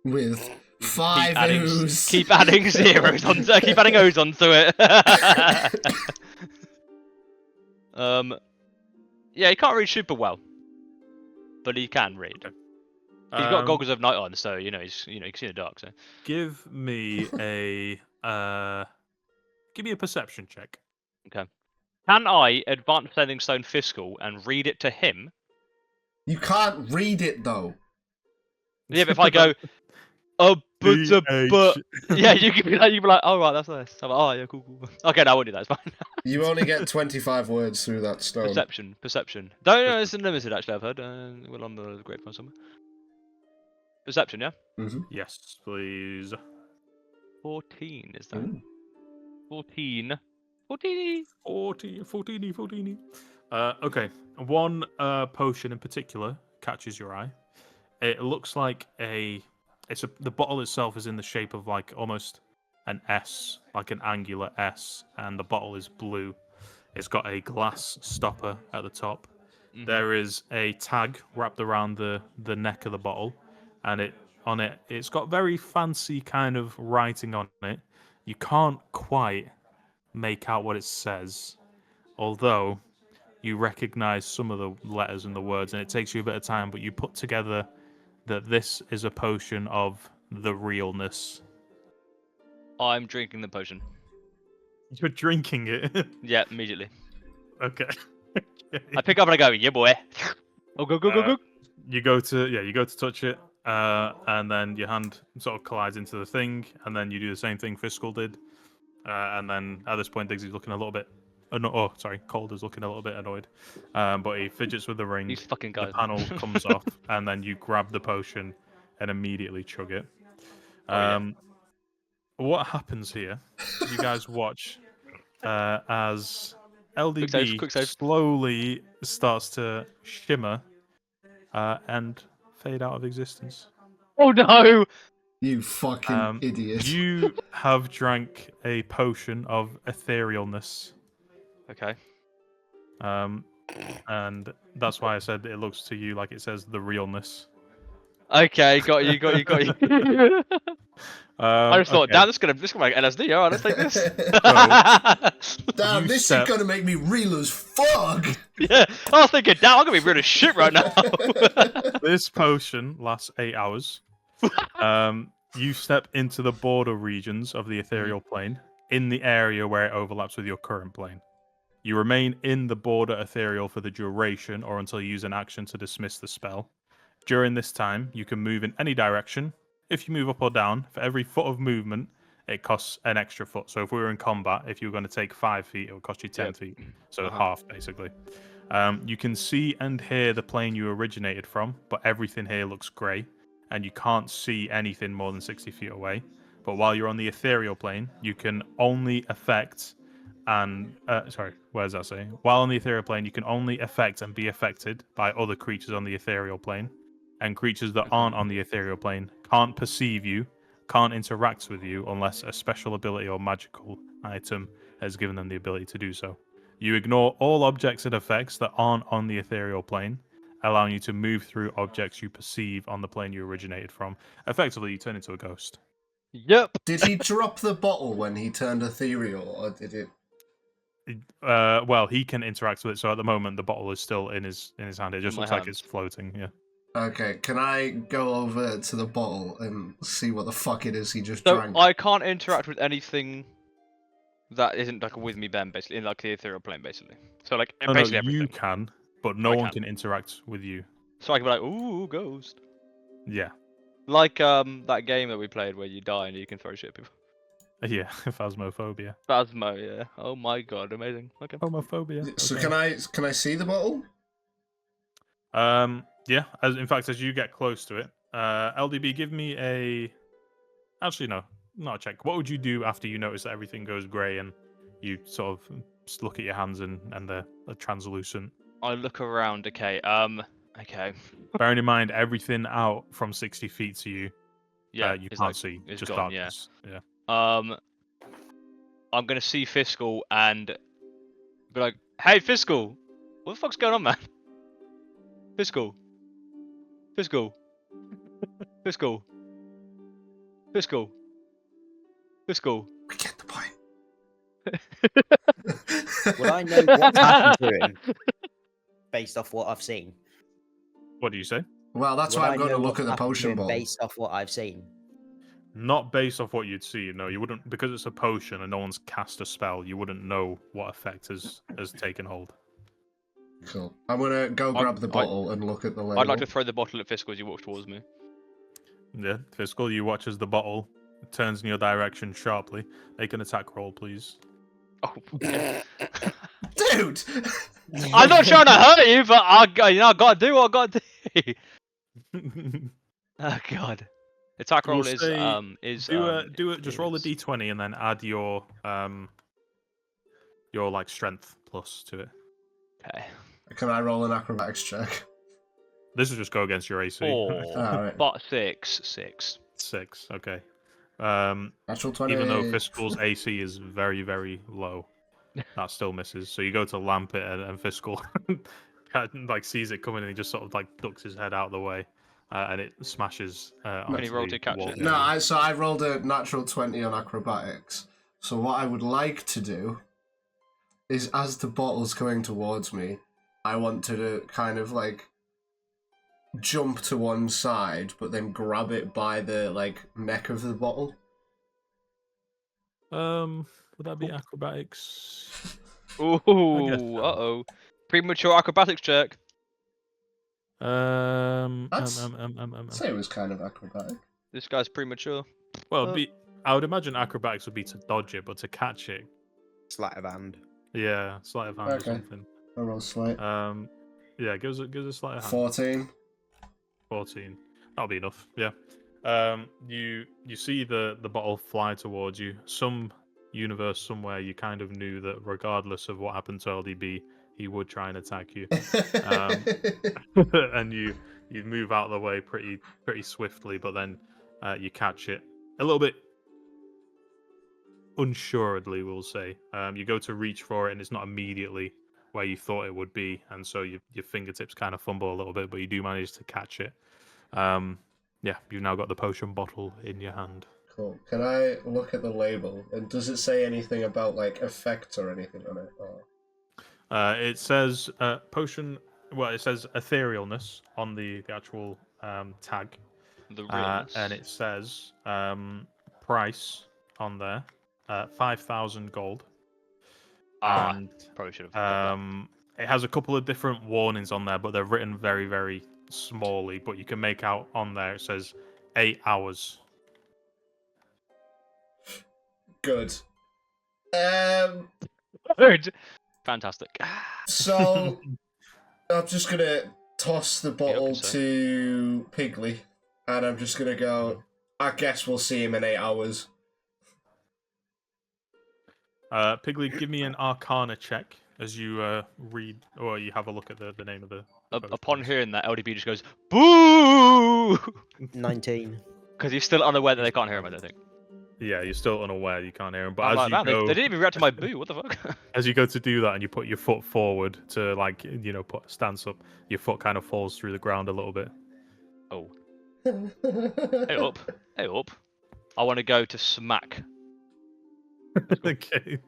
With 5 adding, O's. keep adding zeros onto. Keep adding O's onto it. Yeah, he can't read super well, but he can read. He's got goggles of night on, so you can see in the dark. So Give me a perception check. okay. Can I advance sending stone Fiscal and read it to him? You can't read it though. Yeah, but if I go, but yeah, you can be like, oh right, that's nice. I'm like, oh yeah, cool. Okay, no, I won't do that. It's fine. You only get 25 words through that stone. Perception. No, it's unlimited actually. I've heard. We're on the grapevine somewhere. Perception, yeah. Mm-hmm. Yes, please. 14 is that? Ooh. 14. 14. Okay. One potion in particular catches your eye. It looks like the bottle itself is in the shape of like almost an S, like an angular S, and the bottle is blue. It's got a glass stopper at the top. Mhm. There is a tag wrapped around the neck of the bottle, and it's got very fancy kind of writing on it. You can't quite make out what it says, although you recognize some of the letters and the words, and it takes you a bit of time, but you put together that this is a potion of the realness. I'm drinking the potion. You're drinking it? Yeah, immediately. Okay. I pick up and I go, yeah, boy. Oh, go. You go to touch it, and then your hand sort of collides into the thing, and then you do the same thing Fiscal did, and then at this point Diggsy's looking a little bit. Calder's looking a little bit annoyed, but he fidgets with the ring. These fucking guys. The panel comes off, and then you grab the potion and immediately chug it. What happens here? You guys watch as LDB Quick save. slowly starts to shimmer and fade out of existence. Oh no! You fucking idiot. You have drank a potion of etherealness. Okay. And that's why I said it looks to you like it says the realness. Okay, got you. I just thought, okay. damn, this is gonna make LSD. All right, let's take this. Damn, You this step- is gonna make me real as fuck. Yeah, I was thinking, damn, I'm gonna be real as shit right now. This potion lasts 8 hours. You step into the border regions of the ethereal plane in the area where it overlaps with your current plane. You remain in the border ethereal for the duration or until you use an action to dismiss the spell. During this time, you can move in any direction. If you move up or down, for every foot of movement, it costs an extra foot. So if we were in combat, if you were going to take 5 feet, it would cost you 10 Yep. feet. So Uh-huh. half, basically. You can see and hear the plane you originated from, but everything here looks grey, and you can't see anything more than 60 feet away. But while you're on the ethereal plane, you can only affect and sorry, where does that say? While on the ethereal plane, you can only affect and be affected by other creatures on the ethereal plane, and creatures that aren't on the ethereal plane can't perceive you, can't interact with you unless a special ability or magical item has given them the ability to do so. You ignore all objects and effects that aren't on the ethereal plane, allowing you to move through objects you perceive on the plane you originated from. Effectively, you turn into a ghost. Yep. Did he drop the bottle when he turned ethereal, or did it? Well, he can interact with it. So at the moment, the bottle is still in his hand. It just my looks like hand. it's floating. Yeah. Okay, can I go over to the bottle and see what the fuck it is he just So drank? I can't interact with anything that isn't like a with me Ben, basically, in like the ethereal plane, basically. So like No, basically you everything. can, but no I one can. can interact with you. So I can be like, ooh, ghost. Yeah. Like that game that we played where you die and you can throw shit at people. Yeah. Phasmophobia. Phasmo, yeah. Oh my god, amazing. Okay. Homophobia. So okay. can I see the bottle? Yeah. In fact, as you get close to it, LDB, give me a. Actually, no, not a check. What would you do after you notice that everything goes grey and you sort of just look at your hands and they're translucent? I look around. Okay. Okay. Bearing in mind everything out from 60 feet to you, Yeah. you It's can't like see. it's Just gone. Yeah. darkness. Yeah. I'm gonna see Fiscal and be like, "Hey, Fiscal, what the fuck's going on, man? Fiscal, Fiscal, Fiscal, Fiscal, Fiscal." We get the point. Would I know what's happened to him based off what I've seen? What do you say? Well, that's Would why I I'm going to know look what's at the happened to potion him bottle. based off what I've seen? Not based off what you'd see. No, you wouldn't, because it's a potion and no one's cast a spell. You wouldn't know what effect has taken hold. Cool. I'm gonna go grab the I- bottle and look at the label. I'd like to throw the bottle at Fiscal as he walks towards me. Yeah, Fiscal, you watch as the bottle turns in your direction sharply. Make an attack roll, please. Oh, yeah. Dude! I'm not trying to hurt you, but I gotta do what I gotta do. Oh god. Attack roll We'll is say do it. Just roll a is- d20 and then add your like strength plus to it. Okay. Can I roll an acrobatics check? This will just go against your AC. 4, Alright. but 6. 6. Okay. Natural 20. Even though Fiscal's AC is very, very low, that still misses. So you go to lamp it, and Fiscal like sees it coming, and he just sort of like ducks his head out of the way, and it smashes. Can he roll to catch wall it? No, I rolled a natural 20 on acrobatics. So what I would like to do is, as the bottle's going towards me, I want to kind of like jump to one side, but then grab it by the like neck of the bottle. Would that be acrobatics? Ooh, guess so. uh-oh. Premature acrobatics check. I'd say it was kind of acrobatic. This guy's premature. Well, I would imagine acrobatics would be to dodge it, but to catch it, Sleight of hand. yeah, sleight of hand or Okay. something. I roll slight. Yeah, give us a sleight of hand. 14. 14. That'll be enough. Yeah. You see the bottle fly towards you. Some universe somewhere you kind of knew that regardless of what happened to LDB, he would try and attack you. And you move out of the way pretty swiftly, but then you catch it a little bit unsuredly, we'll say. You go to reach for it, and it's not immediately where you thought it would be, and so your fingertips kind of fumble a little bit, but you do manage to catch it. Yeah, you've now got the potion bottle in your hand. Cool. Can I look at the label? And does it say anything about like effects or anything on it? Or... It says potion. Well, it says etherealness on the actual tag, The realness. and it says price on there, 5,000 gold. And Probably should have. it has a couple of different warnings on there, but they're written very, very smallly. But you can make out on there it says 8 hours. Good. Fantastic. So I'm just gonna toss the bottle can say. to Piggly, and I'm just gonna go. I guess we'll see him in 8 hours. Piggly, give me an Arcana check as you read or you have a look at the name of the. Upon hearing that, LDB just goes boo 19. because he's still unaware that they can't hear him. I don't think. Yeah, you're still unaware, you can't hear him. But I'm as like, you man, go, they didn't even react to my boo. What the fuck? as you go to do that and you put your foot forward to put a stance up, your foot kind of falls through the ground a little bit. Oh, hey up, hey up. I want to go to smack. Okay.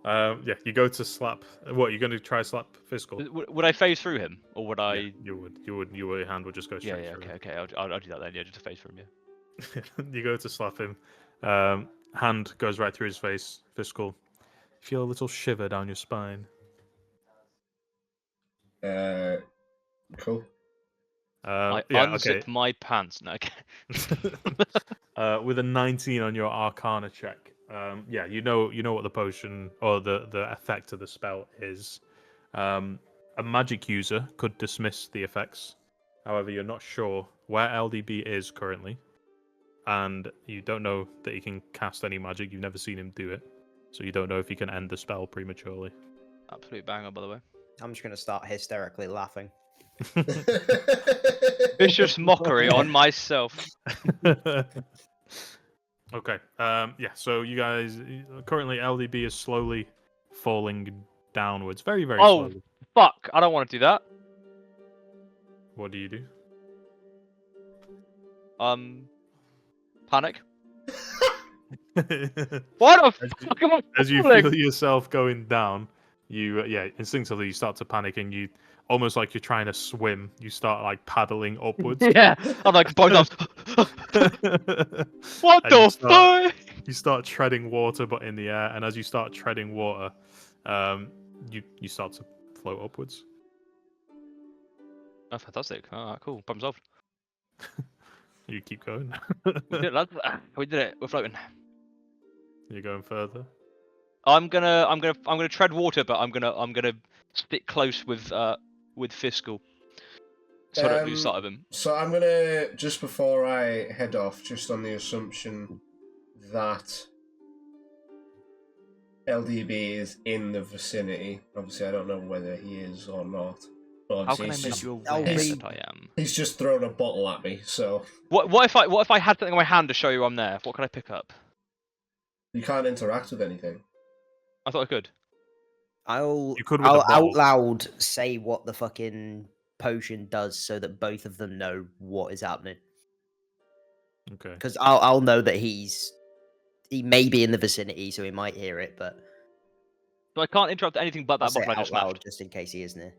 Yeah, you go to slap. What, you're going to try slap Fiscal? Would I phase through him, or would I? Yeah, you would. Your hand would just go Yeah, straight yeah, through. okay. I'll do that then. Yeah, just a phase through him. Yeah. You go to slap him. Hand goes right through his face. Fiscal. Feel a little shiver down your spine. Cool. I yeah, unzip okay. my pants. No, okay. With a 19 on your Arcana check, yeah, you know what the potion or the effect of the spell is. A magic user could dismiss the effects. However, you're not sure where LDB is currently, and you don't know that he can cast any magic. You've never seen him do it, so you don't know if he can end the spell prematurely. Absolute banger, by the way. I'm just gonna start hysterically laughing. Vicious mockery on myself. Okay. Yeah. So you guys currently LDB is slowly falling downwards, very very Oh, slowly. fuck! I don't want to do that. What do you do? Panic. What the fuck am I As you falling? feel yourself going down, you instinctively you start to panic, and you almost like you're trying to swim. You start like paddling upwards. Yeah, I'm like both arms. What And the fuck? You start treading water, but in the air. And as you start treading water, you start to float upwards. Oh, fantastic! Alright, cool. Problem solved. You keep going. We did it, lads. We did it. We're floating. You're going further. I'm gonna tread water, but I'm gonna stick close with Fiscal, so I don't lose sight of him. So I'm gonna, just before I head off, just on the assumption that LDB is in the vicinity. Obviously, I don't know whether he is or not. But How can I he's make just, you I'll aware be- that I am? he's just thrown a bottle at me, so What if I had something in my hand to show you I'm there? What could I pick up? you can't interact with anything. I thought I could. I'll You could with a I'll bottle. out loud say what the fucking potion does so that both of them know what is happening. Okay. Because I'll know that he may be in the vicinity, so he might hear it, but So I can't interrupt anything but I'll that say bottle it I out just loud smashed. just in case he is near.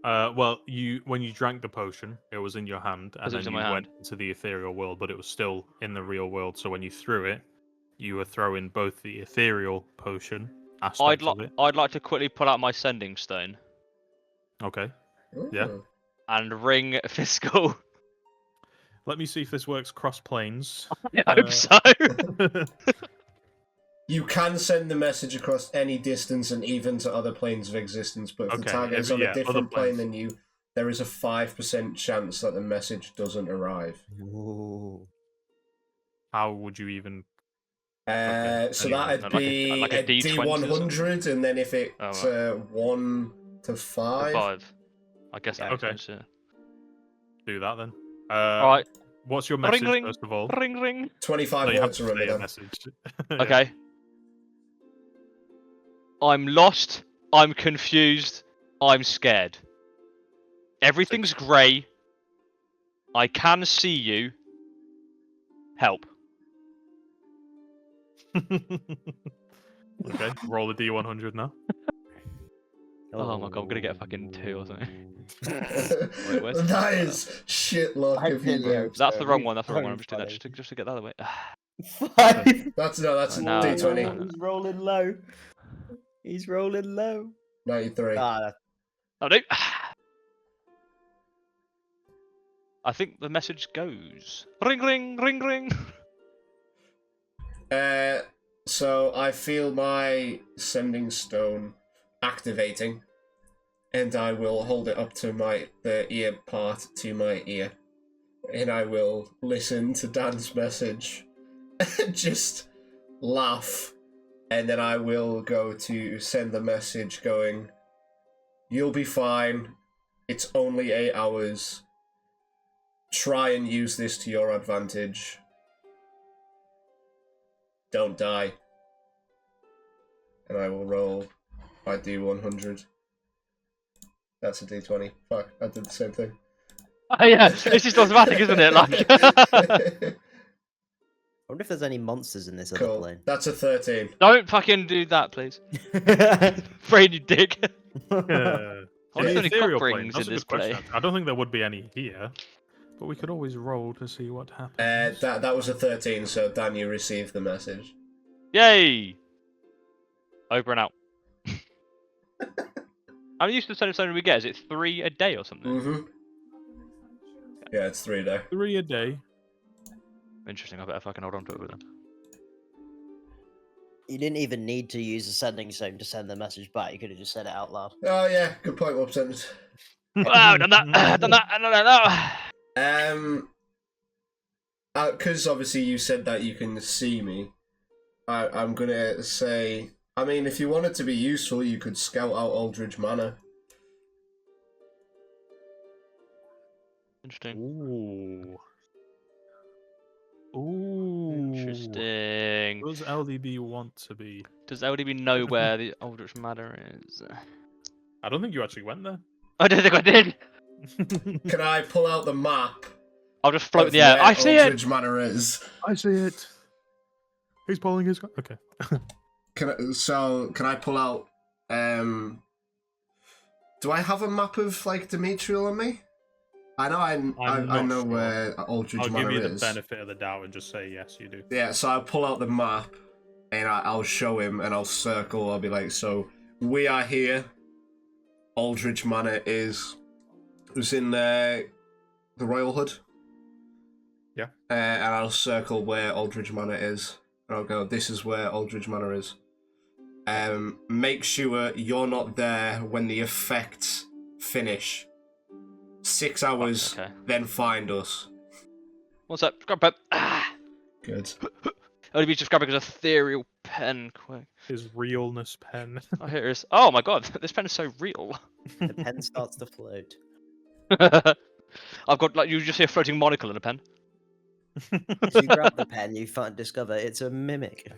Well, when you drank the potion, it was in your hand, and Because it was then in you my went hand. into the ethereal world, but it was still in the real world. So when you threw it, you were throwing both the ethereal potion aspect of it. I'd like to quickly pull out my sending stone Okay. Yeah. Ooh. and ring Fiscal. Let me see if this works cross planes. I hope so. You can send the message across any distance and even to other planes of existence, but if the Okay, target is on yeah, a other different plane planes. than you, there is a 5% chance that the message doesn't arrive. Ooh. How would you even? So anyway, that'd like a- be like a a D20 or D100, and then if it's Oh, 1 to 5, 5. I guess that Yeah. makes Okay. sense. Yeah. Do that then. All right. What's your message Ring, first of all? ring, ring. 25 No, you have words to to remember say a then. message. Okay. I'm lost. I'm confused. I'm scared. Everything's grey. I can see you. Help. Okay, roll a d100 now. Oh my god, I'm gonna get a fucking 2 or something. Wait, where's That the- is shit luck I if you really do. hope That's so. the wrong He's one. That's the wrong one. so I'm just doing that funny. just to get that out of the way. 5. That's a No, D20. no. He's rolling low. He's rolling low. 93. Ah, Oh no. I think the message goes. Ring, ring, ring, ring. So I feel my sending stone activating, and I will hold it up to the ear part to my ear, and I will listen to Dan's message, just laugh, and then I will go to send the message going, "You'll be fine. It's only 8 hours. Try and use this to your advantage. Don't die." And I will roll my D100. That's a D20. Fuck, I did the same thing. Oh yeah, it's just automatic, isn't it? Like. I wonder if there's any monsters in this other Cool. plane. That's a 13. Don't fucking do that, please. Afraid you dick. On What's the the only ethereal cock plane, rings that's in a this good question. play? I don't think there would be any here, but we could always roll to see what happens. That was a 13, so Dan, you received the message. Yay! Over and out. I'm used to the sending we get. Is it 3 a day or something? Mm-hmm. Yeah, it's 3 there. 3 a day. Interesting. I better fucking hold on to it then. You didn't even need to use the sending stone to send the message back. You could have just said it out loud. Oh yeah, good point, well presented. Wow, done that, done that, done that. Because obviously you said that you can see me, I'm gonna say, I mean, if you wanted to be useful, you could scout out Aldridge Manor. Interesting. Ooh. Ooh. Interesting. Does LDB want to be? Does LDB know where the Aldrich Manor is? I don't think you actually went there. I don't think I did. Can I pull out the map I'll just float in of the air. where I see it. Aldridge Manor is? I see it. He's pulling his. Okay. Can I pull out? Do I have a map of like Demetriel on me? I know I not know sure. where Aldridge I'll Manor give you is. the benefit of the doubt and just say yes, you do. Yeah, so I'll pull out the map and I'll show him and I'll circle. I'll be like, so we are here. Aldridge Manor is in the Royal Hood. Yeah. And I'll circle where Aldridge Manor is. And I'll go, this is where Aldridge Manor is. Make sure you're not there when the effects finish. 6 hours, okay. then find us. What's up? Grab pen. Ah. Good. LDB just grabbing his ethereal pen. Quick. His realness pen. Oh, here it is. Oh my god, this pen is so real. The pen starts to float. I've got like you just see a floating monocle in a pen. As you grab the pen, you discover it's a mimic.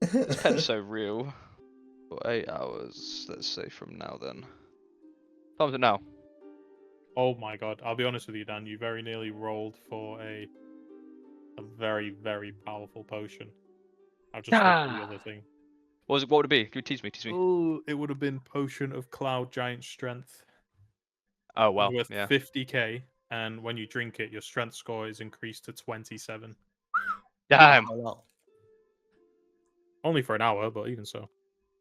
This pen's so real. For 8 hours, let's say from now then. Time's it now? Oh my god! I'll be honest with you, Dan. You very nearly rolled for a very, very powerful potion. I've just looked at the other thing. What would it be? Can you tease me? Tease me. Oh, it would have been Potion of Cloud Giant Strength. Oh well, Worth yeah. 50k, and when you drink it, your strength score is increased to 27. Damn. Oh, well. Only for an hour, but even so.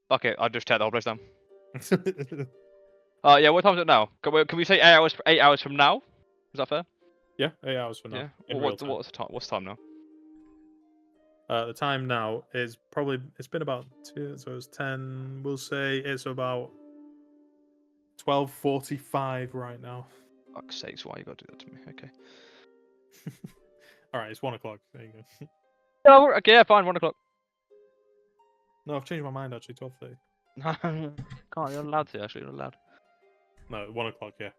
Fuck it, I'll just tear the whole place down. Yeah, what time is it now? Can we say 8 hours from now? Is that fair? Yeah, 8 hours from now. Yeah. In real What's time. the time? What's the time now? The time now is probably, it's been about 2, so it's 10. We'll say it's about 12:45 right now. Fuck's sakes, why you gotta do that to me? Okay. All right, it's 1 o'clock. There you go. No, okay, yeah, fine, 1 o'clock. No, I've changed my mind actually. 12:30. Can't, you're not allowed to, actually, you're not allowed. No, 1 o'clock. Yeah.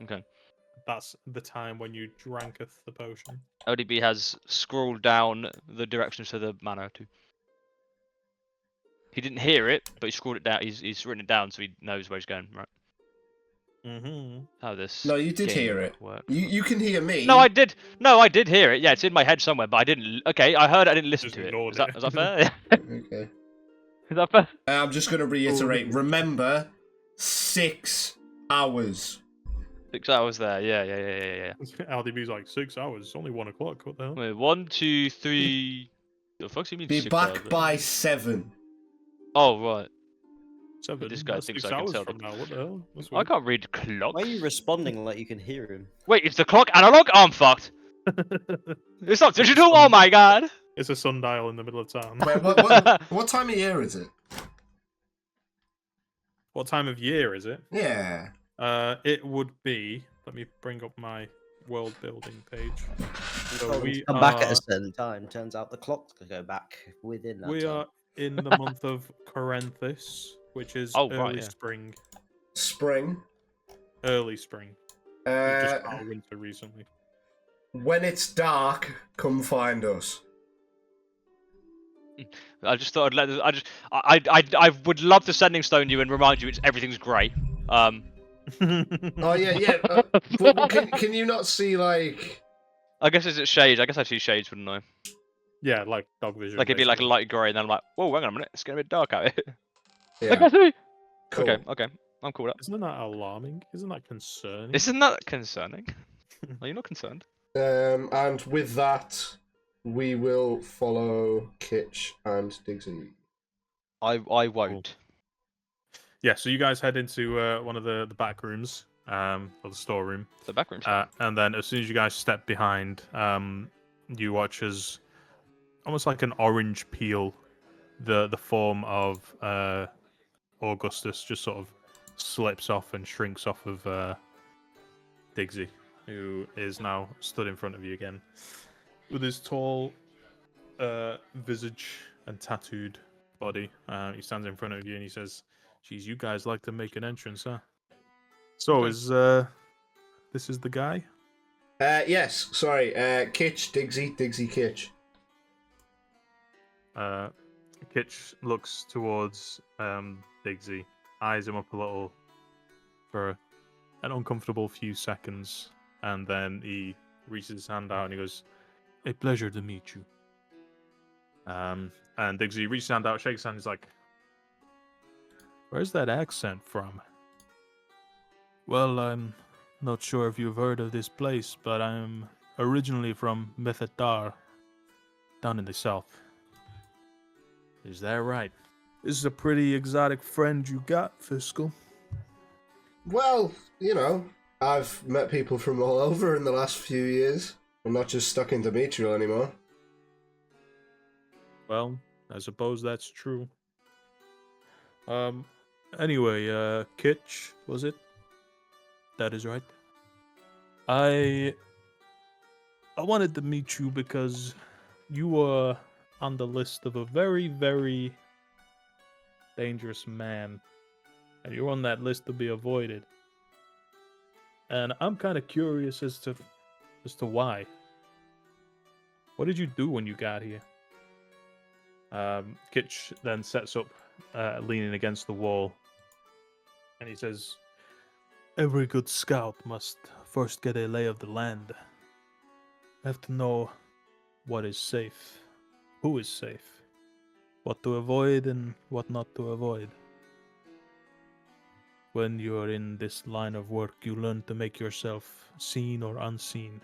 Okay. That's the time when you dranketh the potion. LDB has scrolled down the directions to the manor too. He didn't hear it, but he scrolled it down. He's written it down so he knows where he's going, right? Mm-hmm. how this. No, you did game hear it. works. You can hear me. No, I did. No, I did hear it. Yeah, it's in my head somewhere, but I didn't. Okay, I heard it. I didn't listen Just to it. ignored Is that it. fair? Okay. Is that fair? I'm just going to reiterate. Remember, 6 hours. 6 hours there. Yeah. LDB's like 6 hours. It's only 1 o'clock. What the hell? Wait, 1, 2, 3. The fuck do you mean Be 6 hours? back by 7. Oh right. 7. This guy That's thinks 6 I can hours tell from the. now. What the hell? That's I weird. can't read clock. Why are you responding like you can hear him? Wait, is the clock analog? Oh, I'm fucked. It's not digital. Oh my god. It's a sundial in the middle of town. Wait, what time of year is it? What time of year is it? Yeah. It would be. Let me bring up my world building page. So Told him we to come back at are. a certain time. Turns out the clock could go back within that We time. are in the month of Corinthus, which is Oh, right, early yeah. spring. Spring. Early spring. We just got winter recently. When it's dark, come find us. I just thought I'd let. I would love to sending stone you and remind you everything's grey. Oh yeah. Can you not see like? I guess it's shades. I guess I see shades, wouldn't I? Yeah, like dog vision. Like it'd be like basically. light grey, and then I'm like, whoa, hang on a minute, it's getting a bit dark out here. Yeah. Okay, see? Cool. Okay, I'm cool with that. Isn't that alarming? Isn't that concerning? Isn't that concerning? Are you not concerned? And with that, we will follow Kitch and Diggsy. I won't. Yeah, so you guys head into one of the back rooms, or the storeroom. The back room. And then as soon as you guys step behind, you watch as almost like an orange peel, the form of Augustus just sort of slips off and shrinks off of Diggsy, who is now stood in front of you again, with his tall visage and tattooed body. He stands in front of you and he says, "Geez, you guys like to make an entrance, huh? So is this is the guy?" Yes. Sorry. Kitch, Diggsy, Kitch. Kitch looks towards Diggsy, eyes him up a little for an uncomfortable few seconds, and then he reaches his hand out and he goes, "A pleasure to meet you." And Diggsy reaches his hand out, shakes his hand, he's like, "Where's that accent from?" "Well, I'm not sure if you've heard of this place, but I'm originally from Methatar, down in the south." "Is that right? This is a pretty exotic friend you got, Fiscal." Well, you know, I've met people from all over in the last few years. I'm not just stuck in Demetriel anymore. Well, I suppose that's true. Anyway, Kitch, was it? That is right. I wanted to meet you because you were on the list of a very, very dangerous man. And you're on that list to be avoided. And I'm kind of curious as to why. What did you do when you got here? Kitch then sets up, leaning against the wall, and he says, "Every good scout must first get a lay of the land. Have to know what is safe, who is safe, what to avoid and what not to avoid. When you're in this line of work, you learn to make yourself seen or unseen,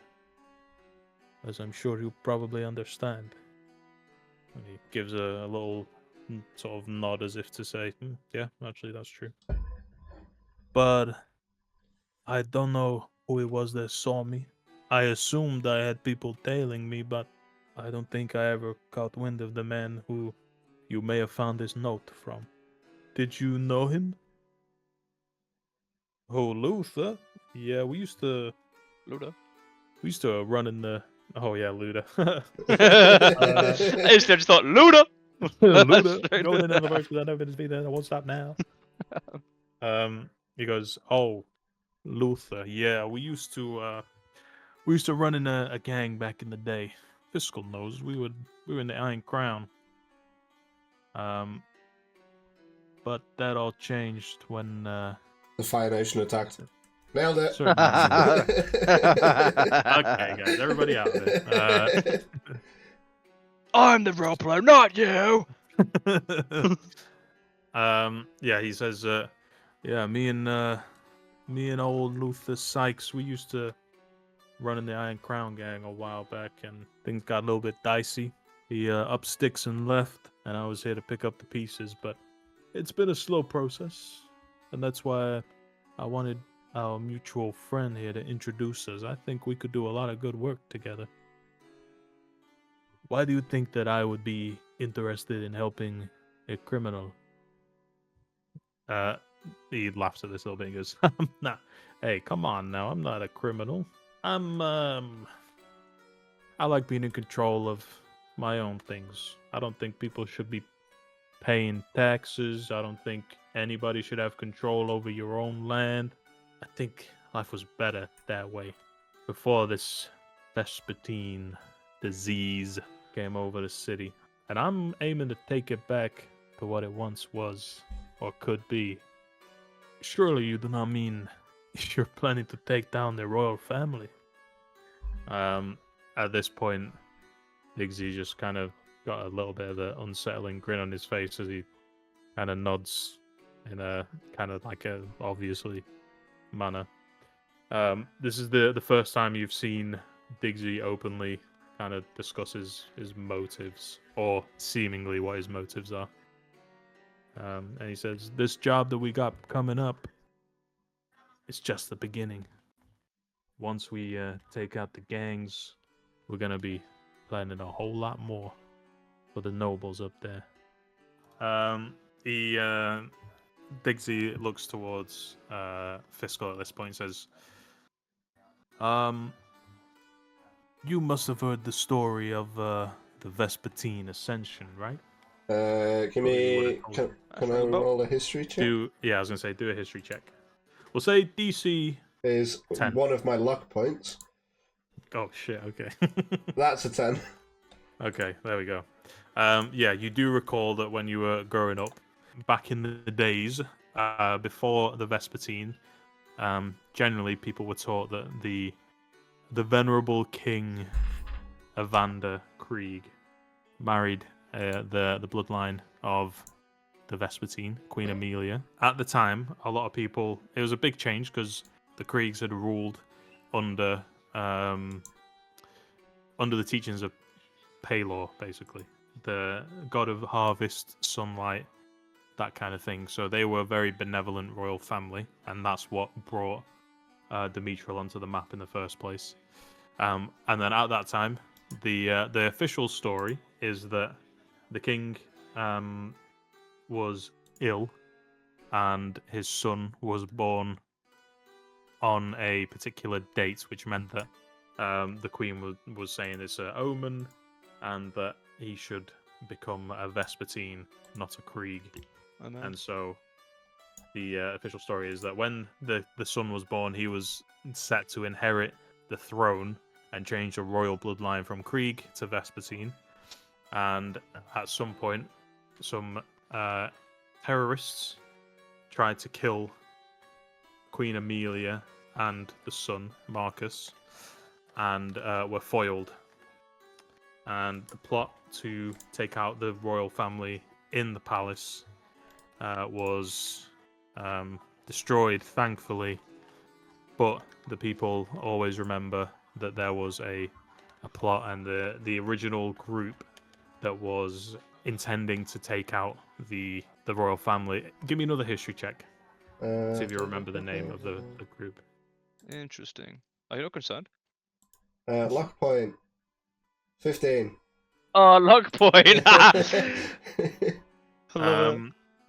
as I'm sure you probably understand." And he gives a little sort of nod as if to say, "Yeah, actually, that's true." "But I don't know who it was that saw me. I assumed I had people tailing me, but I don't think I ever caught wind of the man who you may have found this note from. Did you know him?" "Oh, Luther? Yeah, we used to run in the..." Oh yeah, Luda. I just thought Luda. Luda, Straight going in up. on the first, but I never been speeding. I won't stop now. He goes, "Oh, Luther, yeah, we used to run in a gang back in the day. Fiscal knows we were in the Iron Crown. But that all changed when The Fire Nation attacked. Nailed it. Certainly. Okay, guys, everybody out there. I'm the role player, not you. Yeah, he says, yeah, me and old Luther Sykes, we used to run in the Iron Crown gang a while back, and things got a little bit dicey. He up sticks and left, and I was here to pick up the pieces, but it's been a slow process, and that's why I wanted our mutual friend here to introduce us. I think we could do a lot of good work together. Why do you think that I would be interested in helping a criminal? He laughs at this a little bit and goes, I'm not. Hey, come on now. I'm not a criminal. I like being in control of my own things. I don't think people should be paying taxes. I don't think anybody should have control over your own land. I think life was better that way before this Vespertine disease came over the city. And I'm aiming to take it back to what it once was or could be. Surely you do not mean you're planning to take down the royal family? At this point, Diggsy just kind of got a little bit of the unsettling grin on his face as he kind of nods in a kind of like a obviously manner. This is the first time you've seen Diggsy openly kind of discuss his motives, or seemingly what his motives are. And he says, this job that we got coming up, it's just the beginning. Once we take out the gangs, we're going to be planning a whole lot more for the nobles up there. Diggsy looks towards Fiscal at this point and says, you must have heard the story of the Vespertine Ascension, right? Can I roll a history check? I was going to say, do a history check. We'll say DC is 10. One of my luck points. Oh, shit, okay. That's a 10. Okay, there we go. Yeah, you do recall that when you were growing up, back in the days before the Vespertine, generally people were taught that the venerable King Evander Krieg married the bloodline of the Vespertine, Queen Amelia. At the time, a lot of people, it was a big change because the Kriegs had ruled under the teachings of Palor, basically, the god of harvest, sunlight, that kind of thing. So they were a very benevolent royal family, and that's what brought Demetriel onto the map in the first place. And then at that time, the official story is that the king was ill, and his son was born on a particular date, which meant that the queen was saying it's an omen, and that he should become a Vespertine, not a Krieg. And so the official story is that when the son was born, he was set to inherit the throne and change the royal bloodline from Krieg to Vespertine. And at some point, some terrorists tried to kill Queen Amelia and the son, Marcus, and were foiled. And the plot to take out the royal family in the palace was destroyed, thankfully. But the people always remember that there was a plot, and the original group that was intending to take out the royal family. Give me another history check. See if you remember the name of the group. Interesting. Are you not concerned? Luck point 15. Oh, luck point.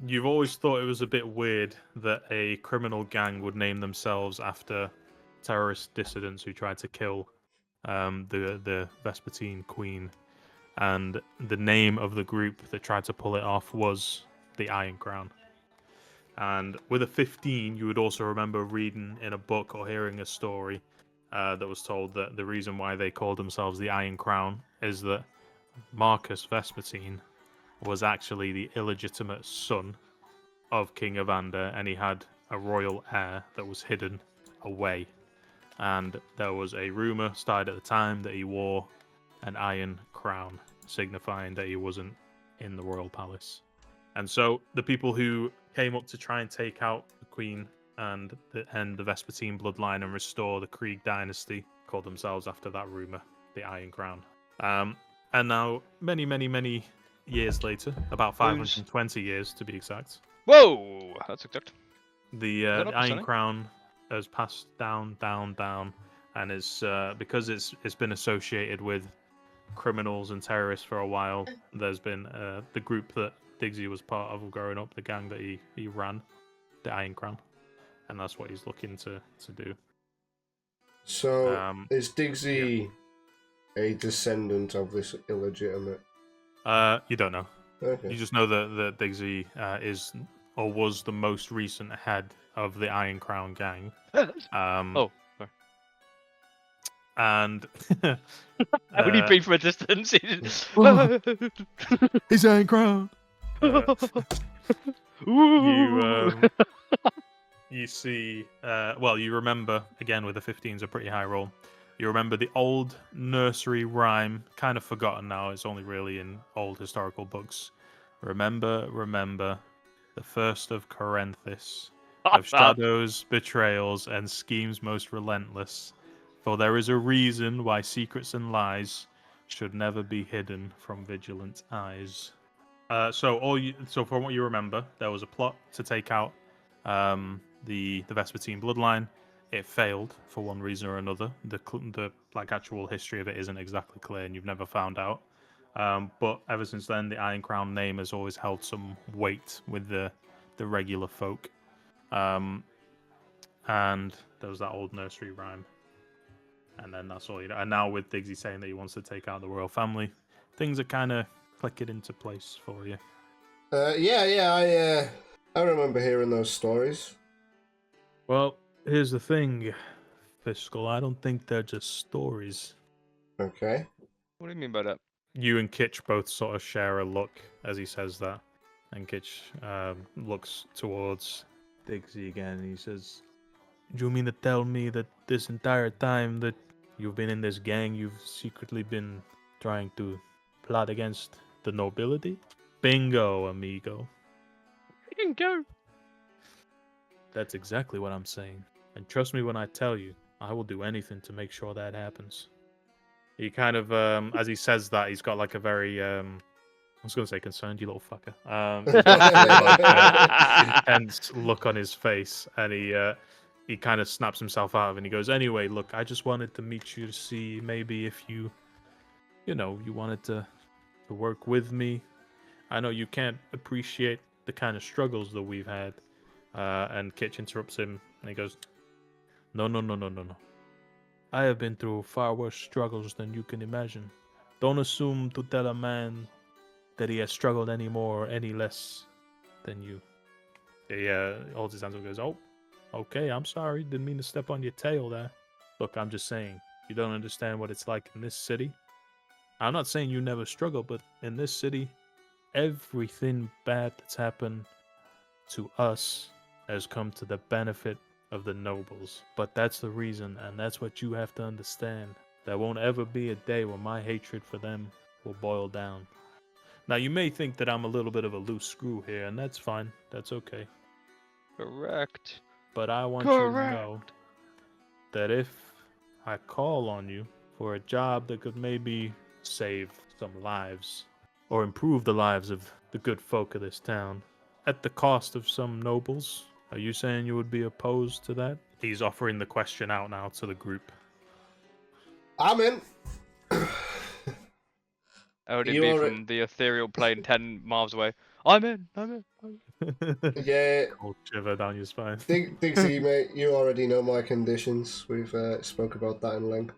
You've always thought it was a bit weird that a criminal gang would name themselves after terrorist dissidents who tried to kill the Vespertine queen, and the name of the group that tried to pull it off was the Iron Crown. And with a 15, you would also remember reading in a book or hearing a story that was told that the reason why they called themselves the Iron Crown is that Marcus Vespertine was actually the illegitimate son of King Evander, and he had a royal heir that was hidden away. And there was a rumor started at the time that he wore an iron crown, signifying that he wasn't in the royal palace. And so the people who came up to try and take out the queen and end the Vespertine bloodline and restore the Krieg dynasty called themselves after that rumor, the Iron Crown. And now, many years later, about 520 years to be exact, Whoa, that's exact. the that up, Iron Sonny? Crown has passed down, and is because it's been associated with criminals and terrorists for a while. There's been the group that Diggsy was part of growing up, the gang that he ran, the Iron Crown, and that's what he's looking to do. So, is Yeah. Diggsy a descendant of this illegitimate? You don't know. Okay. You just know that Diggsy is or was the most recent head of the Iron Crown gang. Oh, sorry. And How would he be from a distance? his Iron Crown. You see, well, you remember again with the 15's a pretty high roll. You remember the old nursery rhyme, kind of forgotten now. It's only really in old historical books. Remember, the first of Corinthus, of shadows, betrayals, and schemes most relentless. For there is a reason why secrets and lies should never be hidden from vigilant eyes. So from what you remember, there was a plot to take out the Vespertine bloodline. It failed for one reason or another. The like actual history of it isn't exactly clear, and you've never found out. But ever since then, the Iron Crown name has always held some weight with the regular folk. And there was that old nursery rhyme. And then that's all you know. And now with Diggsy saying that he wants to take out the royal family, things are kind of clicking into place for you. Yeah, I remember hearing those stories. Well, here's the thing, Fiscal. I don't think they're just stories. Okay. What do you mean by that? You and Kitch both sort of share a look as he says that. And Kitch looks towards Diggsy again and he says, "Do you mean to tell me that this entire time that you've been in this gang, you've secretly been trying to plot against the nobility?" Bingo, amigo. Bingo. That's exactly what I'm saying. And trust me when I tell you, I will do anything to make sure that happens. He kind of, as he says that, he's got like a very, I was going to say concerned, you little fucker. He's got a very, like, intense look on his face, and he kind of snaps himself out of it, and he goes, "Anyway, look, I just wanted to meet you to see maybe if you wanted to work with me. I know you can't appreciate the kind of struggles that we've had." And Kitch interrupts him, and he goes, No. I have been through far worse struggles than you can imagine. Don't assume to tell a man that he has struggled any more or any less than you." He holds his hands up and goes, "Oh, okay, I'm sorry. Didn't mean to step on your tail there. Look, I'm just saying, you don't understand what it's like in this city. I'm not saying you never struggle, but in this city, everything bad that's happened to us has come to the benefit of the nobles. But that's the reason, and that's what you have to understand. There won't ever be a day when my hatred for them will boil down. Now, you may think that I'm a little bit of a loose screw here, and that's fine. That's okay. Correct. But I want you to know that if I call on you for a job that could maybe save some lives, or improve the lives of the good folk of this town, at the cost of some nobles, are you saying you would be opposed to that? He's offering the question out now to the group. I'm in. How would it You be alre- from the ethereal plane 10 miles away? I'm in. Yeah, Cold shiver down your spine. Diggsy, mate, you already know my conditions. We've spoke about that in length.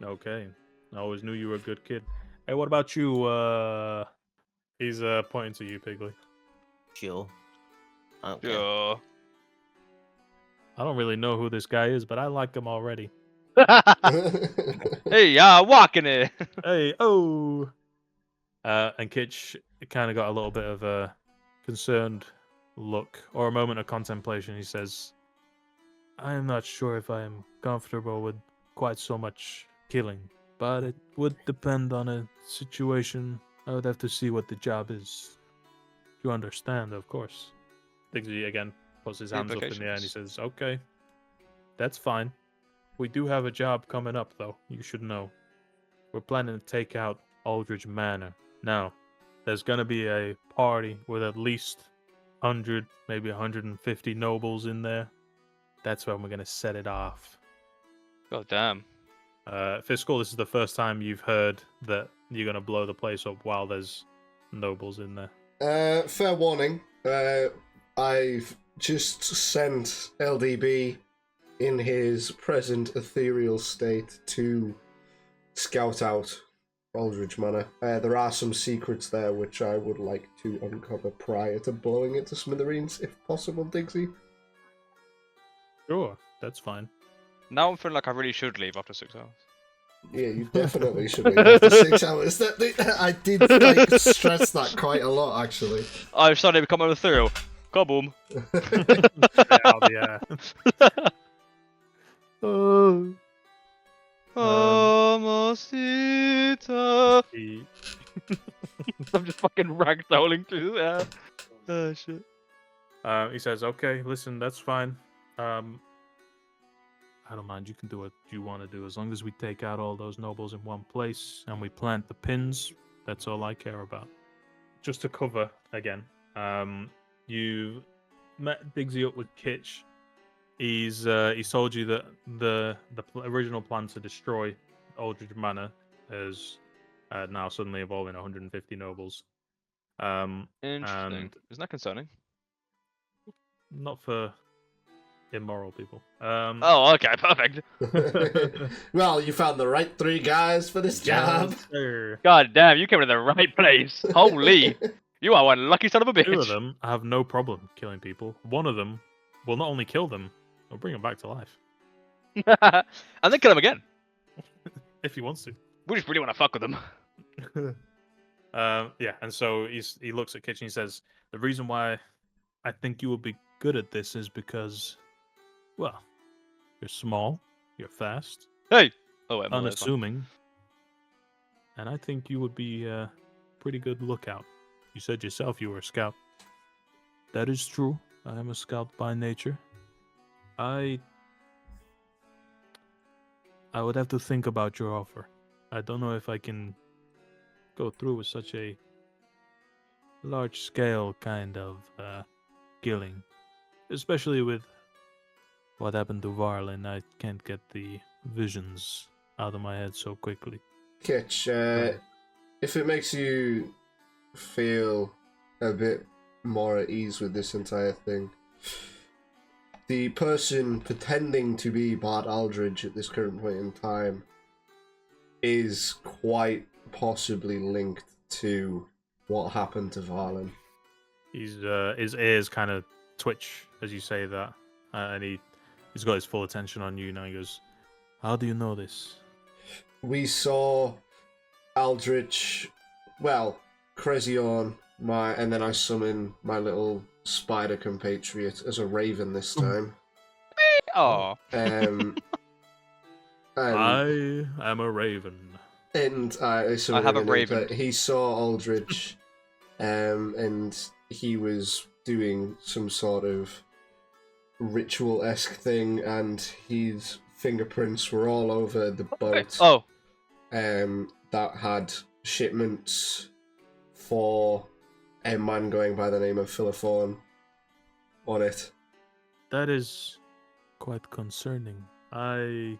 Okay. I always knew you were a good kid. Hey, what about you? He's pointing to you, Piggly. Sure. I don't care. Sure. I don't really know who this guy is, but I like him already. Hey, walking it. Hey, oh! And Kitch kind of got a little bit of a concerned look, or a moment of contemplation. He says, I am not sure if I am comfortable with quite so much killing, but it would depend on a situation. I would have to see what the job is. You understand, of course. Diggsy again puts his hands up in the air and he Implications. says, "Okay, that's fine. We do have a job coming up, though. You should know. We're planning to take out Aldridge Manor. Now, there's gonna be a party with at least 100, maybe 150 nobles in there. That's when we're gonna set it off." God damn. Fiscal, this is the first time you've heard that you're gonna blow the place up while there's nobles in there. Fair warning. I've just sent LDB in his present ethereal state to scout out Aldridge Manor. There are some secrets there which I would like to uncover prior to blowing it to smithereens, if possible, Diggsy. Sure, that's fine. Now I'm feeling like I really should leave after 6 hours. Yeah, you definitely should leave after 6 hours. I did stress that quite a lot, actually. I've suddenly become an ethereal. Kaboom. Yeah. Oh. Mamacita. I'm just fucking ragdolling through the air. Oh shit. He says, "Okay, listen, that's fine. I don't mind. You can do what you want to do as long as we take out all those nobles in one place and we plant the pins. That's all I care about." Just to cover again, you met Diggsy up with Kitch. He's told you that the original plan to destroy Aldridge Manor is now suddenly involving 150 nobles. Interesting. And Isn't that concerning? not for immoral people. Oh, okay, perfect. Well, you found the right 3 guys for this job. Yes, sir. God damn, you came to the right place. Holy. You are one lucky son of a bitch. 2 of them have no problem killing people. 1 of them will not only kill them, will bring them back to life And then kill him again. if he wants to. We just really want to fuck with him. Yeah, and so he looks at Kitch and he says, "The reason why I think you will be good at this is because, well, you're small, you're fast, Hey. Oh wait, I'm unassuming, and I think you would be a pretty good lookout. You said yourself you were a scout. That is true. I am a scout by nature. I would have to think about your offer. I don't know if I can go through with such a large-scale kind of killing, especially with what happened to Varlin. I can't get the visions out of my head so quickly." Kitch, if it makes you feel a bit more at ease with this entire thing, the person pretending to be Bart Aldridge at this current point in time is quite possibly linked to what happened to Varlin. His ears kind of twitch as you say that, and he's got his full attention on you now. He goes, "How do you know this?" We saw Aldrich, well, Crezion, and then I summon my little spider compatriot as a raven this time. Oh. I am a raven. And I have a raven. He saw Aldrich, and he was doing some sort of ritual-esque thing, and his fingerprints were all over the boat. Oh. That had shipments for a man going by the name of Philophorn on it. That is quite concerning. I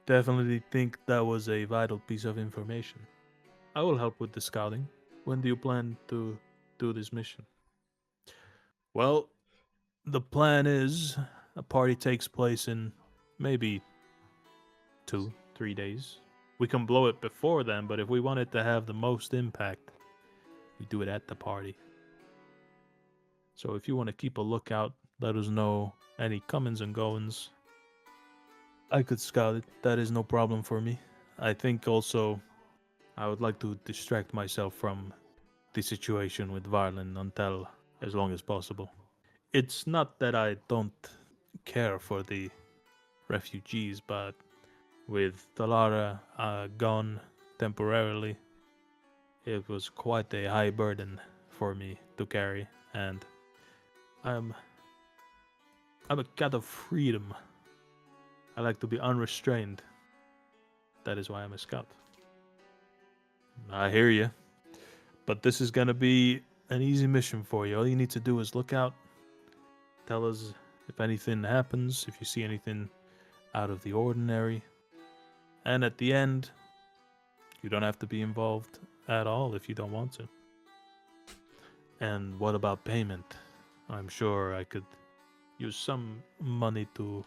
definitely think that was a vital piece of information. I will help with the scouting. When do you plan to do this mission? Well, the plan is a party takes place in maybe 2-3 days. We can blow it before then, but if we want it to have the most impact, we do it at the party. So if you want to keep a lookout, let us know any comings and goings. I could scout it. That is no problem for me. I think also I would like to distract myself from the situation with Varlin until as long as possible. It's not that I don't care for the refugees, but with Talara gone temporarily, it was quite a high burden for me to carry, and I'm a cat of freedom. I like to be unrestrained. That is why I'm a scout. I hear you, but this is gonna be an easy mission for you. All you need to do is look out. Tell us if anything happens, if you see anything out of the ordinary, and at the end, you don't have to be involved at all if you don't want to. And what about payment? I'm sure I could use some money to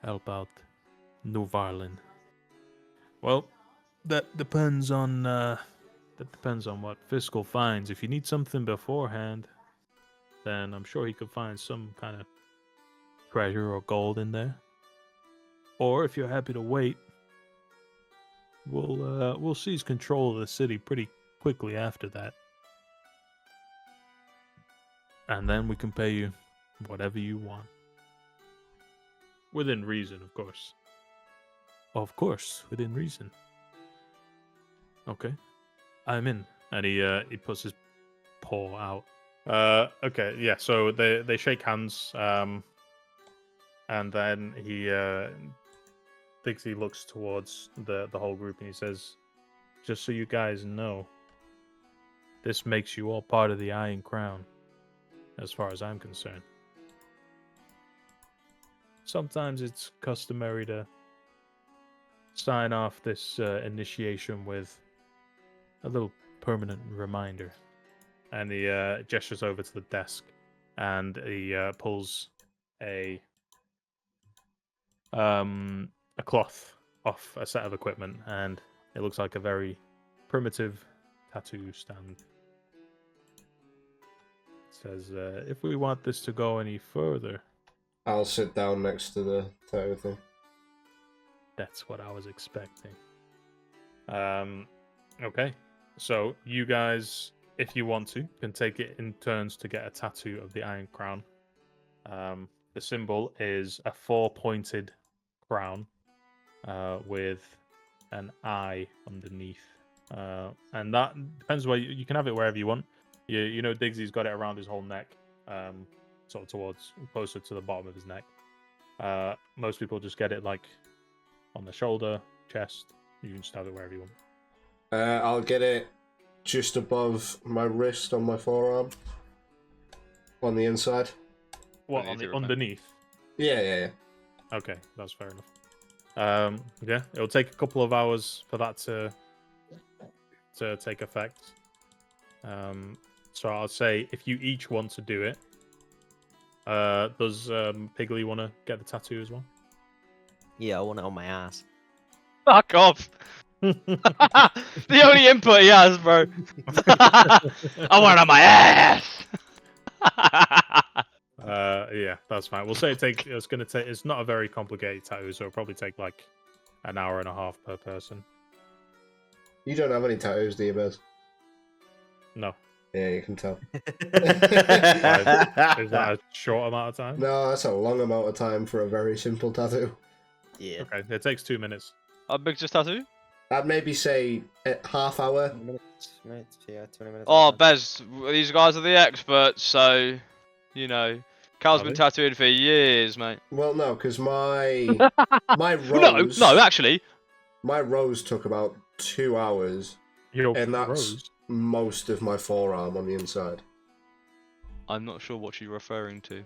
help out New Varlin. Well, that depends on what Fiscal finds. If you need something beforehand, then I'm sure he could find some kind of treasure or gold in there. Or if you're happy to wait, we'll seize control of the city pretty quickly after that. And then we can pay you whatever you want. Within reason, of course. Of course, within reason. Okay. I'm in. And he puts his paw out. Okay, yeah, so they shake hands, and then Diggsy looks towards the whole group and he says, just so you guys know, this makes you all part of the Iron Crown, as far as I'm concerned. Sometimes it's customary to sign off this initiation with a little permanent reminder. And he gestures over to the desk, and he pulls a cloth off a set of equipment, and it looks like a very primitive tattoo stand. It says, if we want this to go any further... I'll sit down next to the tattoo thing. That's what I was expecting. Okay. So you guys, if you want to, can take it in turns to get a tattoo of the Iron Crown. The symbol is a 4-pointed crown with an eye underneath. And that depends where you can have it wherever you want. You know, Diggsy's got it around his whole neck, sort of towards closer to the bottom of his neck. Most people just get it like on the shoulder, chest. You can just have it wherever you want. I'll get it just above my wrist on my forearm, on the inside. What, on the underneath? Yeah. Okay, that's fair enough. Yeah, it'll take a couple of hours for that to take effect. So I'll say if you each want to do it, does Piggly want to get the tattoo as well? Yeah, I want it on my ass. Fuck off! The only input he has, bro. I want it on my ass. Yeah, that's fine. We'll say it's not a very complicated tattoo, so it'll probably take like an hour and a half per person. You don't have any tattoos, do you, Bez? No. Yeah, you can tell. Is that a short amount of time? No, that's a long amount of time for a very simple tattoo. Yeah. Okay, it takes 2 minutes. How big's this tattoo? I'd maybe say a half hour. Minutes, yeah, 20 minutes. Oh, Bez, these guys are the experts, so, you know, Cal's Are been they? tattooing for years, mate. Well, no, because my rose. No, actually. My rose took about 2 hours, Your and that's rose. most of my forearm on the inside. I'm not sure what you're referring to.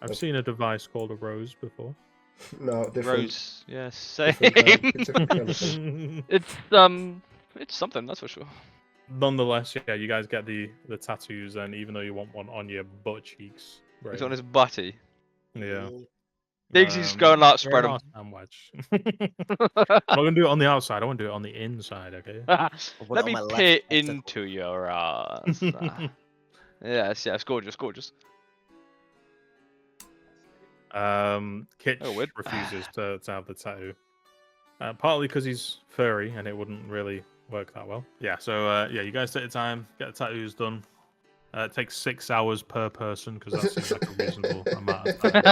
I've seen a device called a rose before. No, different. Rose, yes, same. different kind. It's a kind of thing. It's something, that's for sure. Nonetheless, yeah, you guys get the tattoos, and even though you want one on your butt cheeks, right? It's on his butty. Yeah. Diggsy's going like spread them. them. Sandwich. I'm not gonna do it on the outside. I want to do it on the inside. Okay. Let me peer into your ass. Yes, gorgeous, gorgeous. Kitch weird. refuses to have the tattoo. Partly because he's furry and it wouldn't really work that well. Yeah, so yeah, you guys take your time, get the tattoos done. It takes 6 hours per person because that seems like a reasonable amount of time.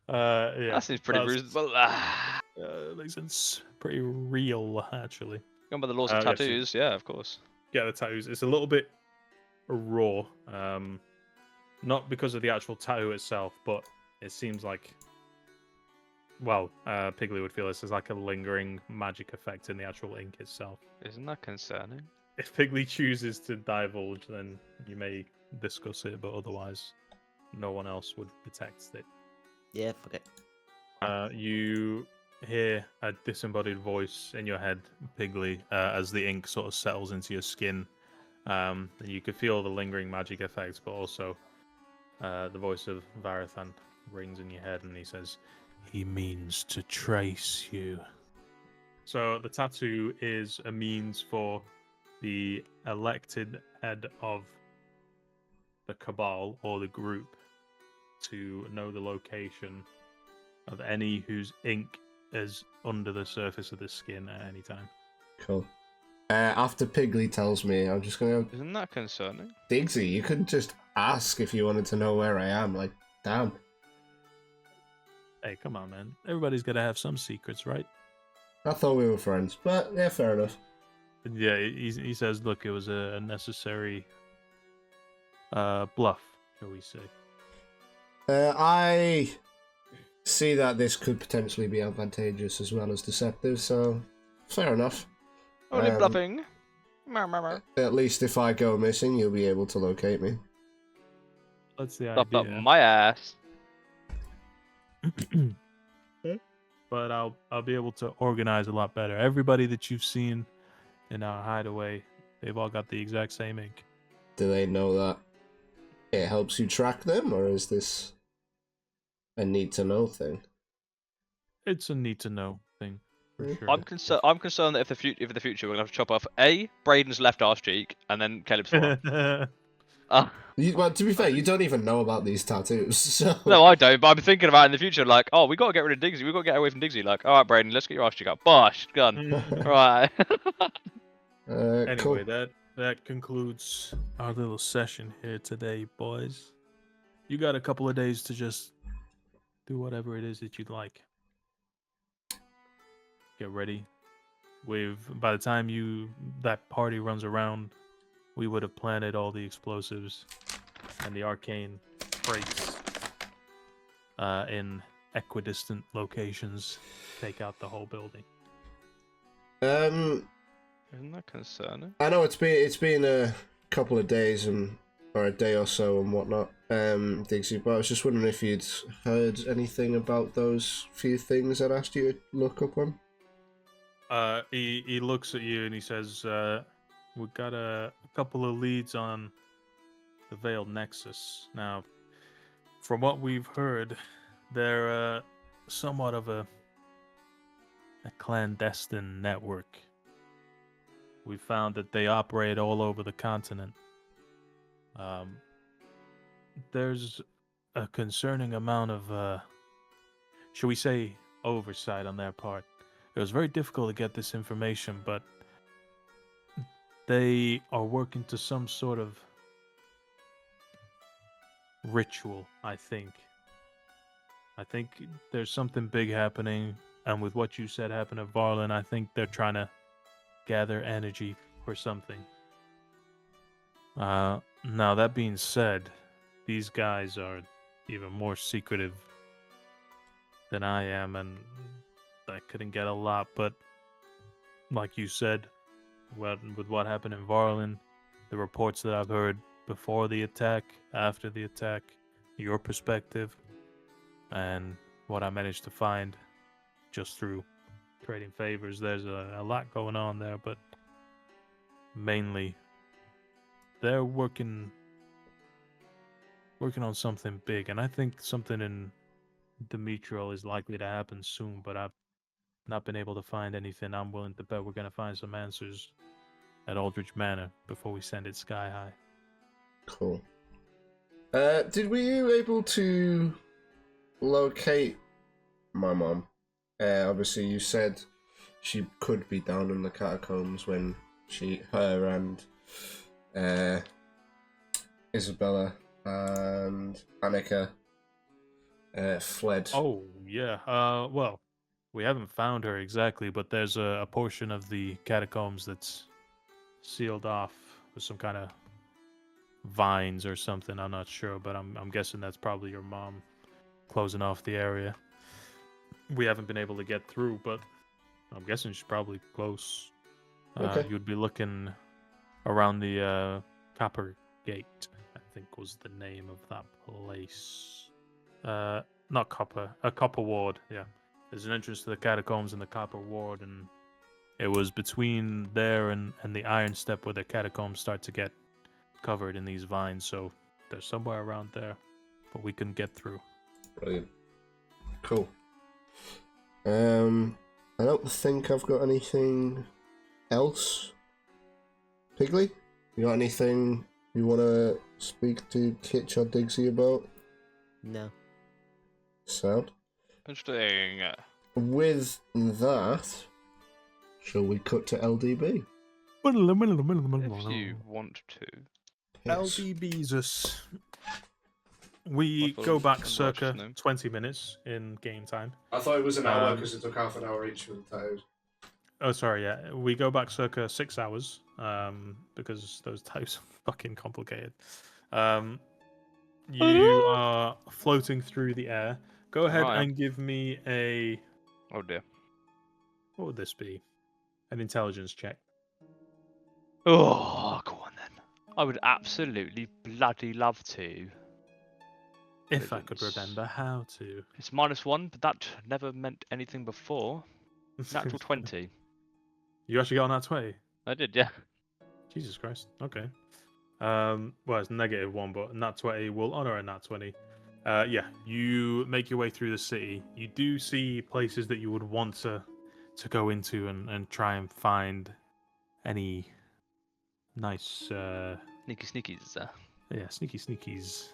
Yeah, That seems pretty that's- reasonable. Makes sense. Pretty real, actually. Going by the laws of Yeah, so tattoos, yeah, of course. the tattoos. It's a little bit raw, not because of the actual tattoo itself, but it seems like, well, Piggly would feel this is like a lingering magic effect in the actual ink itself. Isn't that concerning? If Piggly chooses to divulge, then you may discuss it, but otherwise, no one else would detect it. Yeah, fuck it. You hear a disembodied voice in your head, Piggly, as the ink sort of settles into your skin. And you could feel the lingering magic effects, but also the voice of Varathan rings in your head, and he says, "He means to trace you." So the tattoo is a means for the elected head of the Cabal or the group to know the location of any whose ink is under the surface of the skin at any time. Cool. After Piggly tells me, I'm just gonna go, Isn't that concerning? Diggsy, you could just ask if you wanted to know where I am. Like, damn. Hey, come on, man. Everybody's got to have some secrets, right? I thought we were friends, but yeah, fair enough. Yeah, he says, look, it was a necessary bluff, shall we say. I see that this could potentially be advantageous as well as deceptive, so fair enough. Only bluffing. Mer, mer, mer. At least if I go missing, you'll be able to locate me. That's the Stuff up idea. my ass. But I'll be able to organize a lot better. Everybody that you've seen in our hideaway, they've all got the exact same ink. Do they know that it helps you track them, or is this a need to know thing? It's a need to know thing. For sure. I'm concerned that if the future we're gonna have to chop off Braden's left arse cheek and then Caleb's forearm. Well, to be fair, you don't even know about these tattoos, so... No, I don't. But I'm thinking about it in the future, like, oh, we gotta get rid of Diggsy. We gotta get away from Diggsy. Like, all right, Braden, let's get your arse cheek out. Bosh, gun. Right. Anyway, cool. that concludes our little session here today, boys. You got a couple of days to just do whatever it is that you'd like. Get ready. By the time that party runs around, we would have planted all the explosives and the arcane crates in equidistant locations. Take out the whole building. Isn't that concerning? I know it's been a couple of days or a day or so and whatnot, Diggsy, but I was just wondering if you'd heard anything about those few things I'd asked you to look up on. He looks at you and he says, "We've got a couple of leads on the Veiled Nexus. Now, from what we've heard, they're somewhat of a clandestine network. We found that they operate all over the continent. There's a concerning amount of, shall we say, oversight on their part. It was very difficult to get this information, but they are working to some sort of ritual, I think. I think there's something big happening, and with what you said happened at Varlin, I think they're trying to gather energy for something. Now, that being said, these guys are even more secretive than I am, and I couldn't get a lot, but like you said, with what happened in Varlin, the reports that I've heard before the attack, after the attack, your perspective, and what I managed to find just through trading favors, there's a lot going on there, but mainly they're working on something big, and I think something in Demetriel is likely to happen soon, but I've not been able to find anything. I'm willing to bet we're going to find some answers at Aldridge Manor before we send it sky high. Cool. Were you able to locate my mom? Obviously, you said she could be down in the catacombs when her and Isabella and Annika fled. Oh yeah. Well, we haven't found her exactly, but there's a portion of the catacombs that's sealed off with some kind of vines or something. I'm not sure, but I'm guessing that's probably your mom closing off the area. We haven't been able to get through, but I'm guessing she's probably close. Okay. You'd be looking around the Copper Gate, I think was the name of that place. Not Copper, a Copper Ward. Yeah, there's an entrance to the catacombs in the Copper Ward, and it was between there and the Iron Step where the catacombs start to get covered in these vines. So they're somewhere around there, but we couldn't get through. Brilliant. Cool. I don't think I've got anything else. Piggly, you got anything you want to speak to Kitch or Diggsy about? No. Sound. Interesting. With that, shall we cut to LDB? If you want to. Yes. LDBesus. We What go was back Roger's circa name? 20 minutes in game time. I thought it was an hour Um, because it took half an hour each for the tires. Oh, sorry, yeah. We go back circa 6 hours because those types are fucking complicated. You are floating through the air. Go ahead I am. and give me a... Oh dear. What would this be? An intelligence check. Oh, go on then. I would absolutely bloody love to. If I could Brilliance. remember how to. It's -1, but that never meant anything before. Natural 20. You actually got on that 20? I did, yeah. Jesus Christ. Okay. Well, it's -1, but nat 20 will honor a nat 20. Yeah, you make your way through the city. You do see places that you would want to go into and try and find any nice, Sneaky sneakies. yeah, sneaky sneakies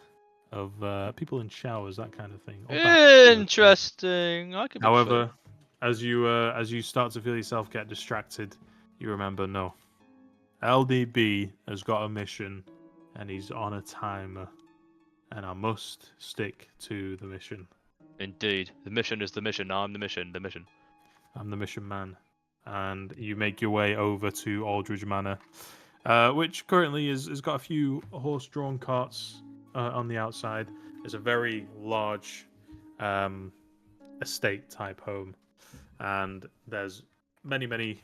of people in showers, that kind of thing. or baths. Interesting. I could be However, as you start to feel yourself get distracted, you remember no. LDB has got a mission, and he's on a timer, and I must stick to the mission. Indeed. The mission is the mission. I'm the mission. The mission. I'm the mission man, and you make your way over to Aldridge Manor, which currently has got a few horse-drawn carts on the outside. It's a very large estate-type home, and there's many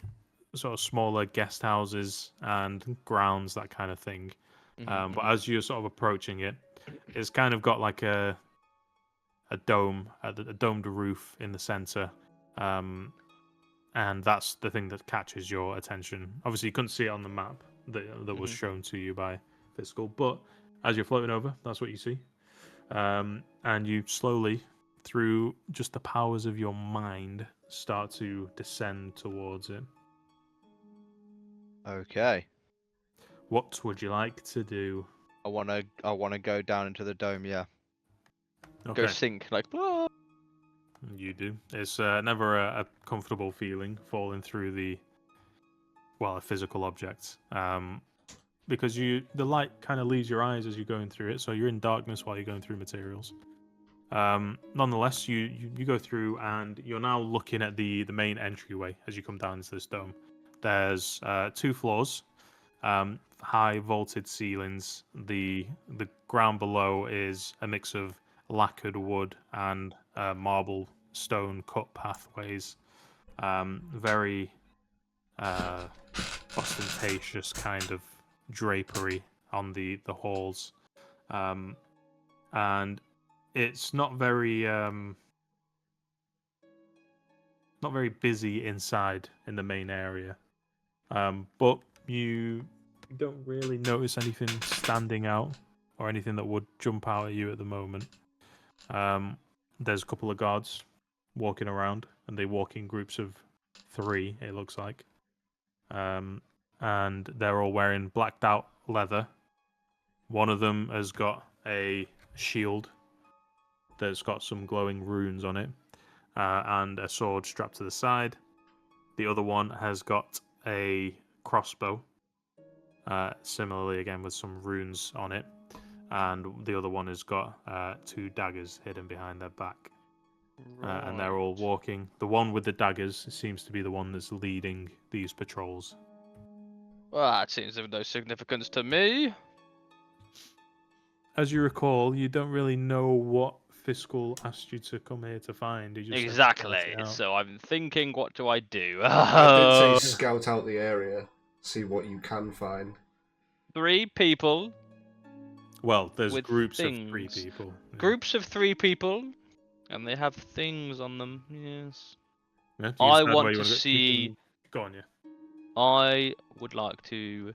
sort of smaller guest houses and grounds, that kind of thing. But as you're sort of approaching it, it's kind of got like a dome, a domed roof in the center. And that's the thing that catches your attention. Obviously, you couldn't see it on the map that was shown to you by Fiscal, but as you're floating over, that's what you see. And you slowly, through just the powers of your mind, start to descend towards it. Okay. What would you like to do? I wanna go down into the dome, yeah. Okay. Go sink like. "Ah." You do. It's never a comfortable feeling falling through a physical object. Because the light kind of leaves your eyes as you're going through it, so you're in darkness while you're going through materials. Nonetheless, you go through, and you're now looking at the main entryway as you come down into this dome. There's 2 floors, high vaulted ceilings. The ground below is a mix of lacquered wood and marble stone cut pathways. Very ostentatious kind of drapery on the halls, and it's not very busy inside in the main area, but you don't really notice anything standing out or anything that would jump out at you at the moment. There's a couple of guards walking around, and they walk in groups of 3, it looks like. And they're all wearing blacked out leather. One of them has got a shield that's got some glowing runes on it, and a sword strapped to the side. The other one has got a crossbow, similarly again with some runes on it, and the other one has got 2 daggers hidden behind their back. And they're all walking. The one with the daggers seems to be the one that's leading these patrols. Well, that seems of no significance to me. As you recall, you don't really know what Fiscal asked you to come here to find. He just said scout Exactly. it out. So I'm thinking, what do I do? I did say scout out the area, see what you can find. 3 people. Well, there's With groups of 3 things. people. Yeah. Groups of 3 people, and they have things on them. Yes. Yeah, do you I decide where want you to wanna go? see. You can... Go on, yeah. I would like to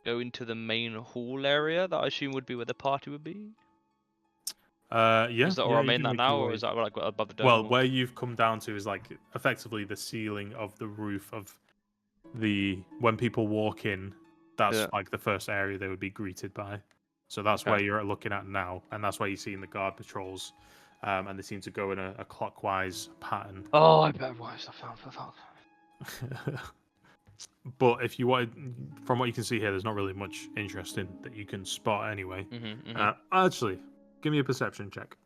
go into the main hall area that I assume would be where the party would be. Yeah. Is that yeah, where I'm you in can that make now, your or way. is that like above the dome? Well, or- where you've come down to is like effectively the ceiling of the roof of the. When people walk in, that's Yeah. like the first area they would be greeted by. So that's Okay. where you're looking at now, and that's where you're seeing the guard patrols, and they seem to go in a clockwise pattern. Oh, I better watch the film for fuck. But if you wanted, from what you can see here, there's not really much interesting that you can spot anyway. Actually, give me a perception check.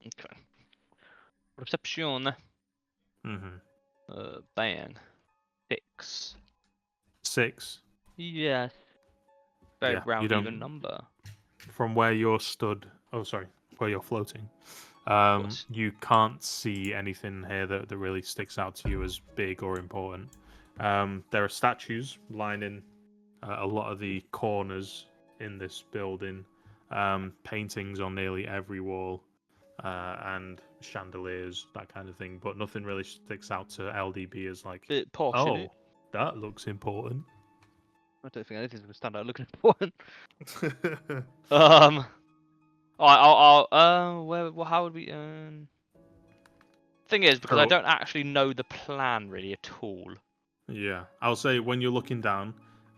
Okay. Perception. Ban. 6. 6. Yes. Very Yeah, you round even don't. number. From where you're stood, oh sorry, where you're floating, course. you can't see anything here that really sticks out to you as big or important. There are statues lining a lot of the corners in this building, paintings on nearly every wall, and chandeliers, that kind of thing, but nothing really sticks out to LDB as like, Bit posh, oh, innit? that looks important. I don't think anything's gonna stand out looking important. Well, how would we? Thing is, because I So- don't actually know the plan really at all. Yeah, I'll say when you're looking down,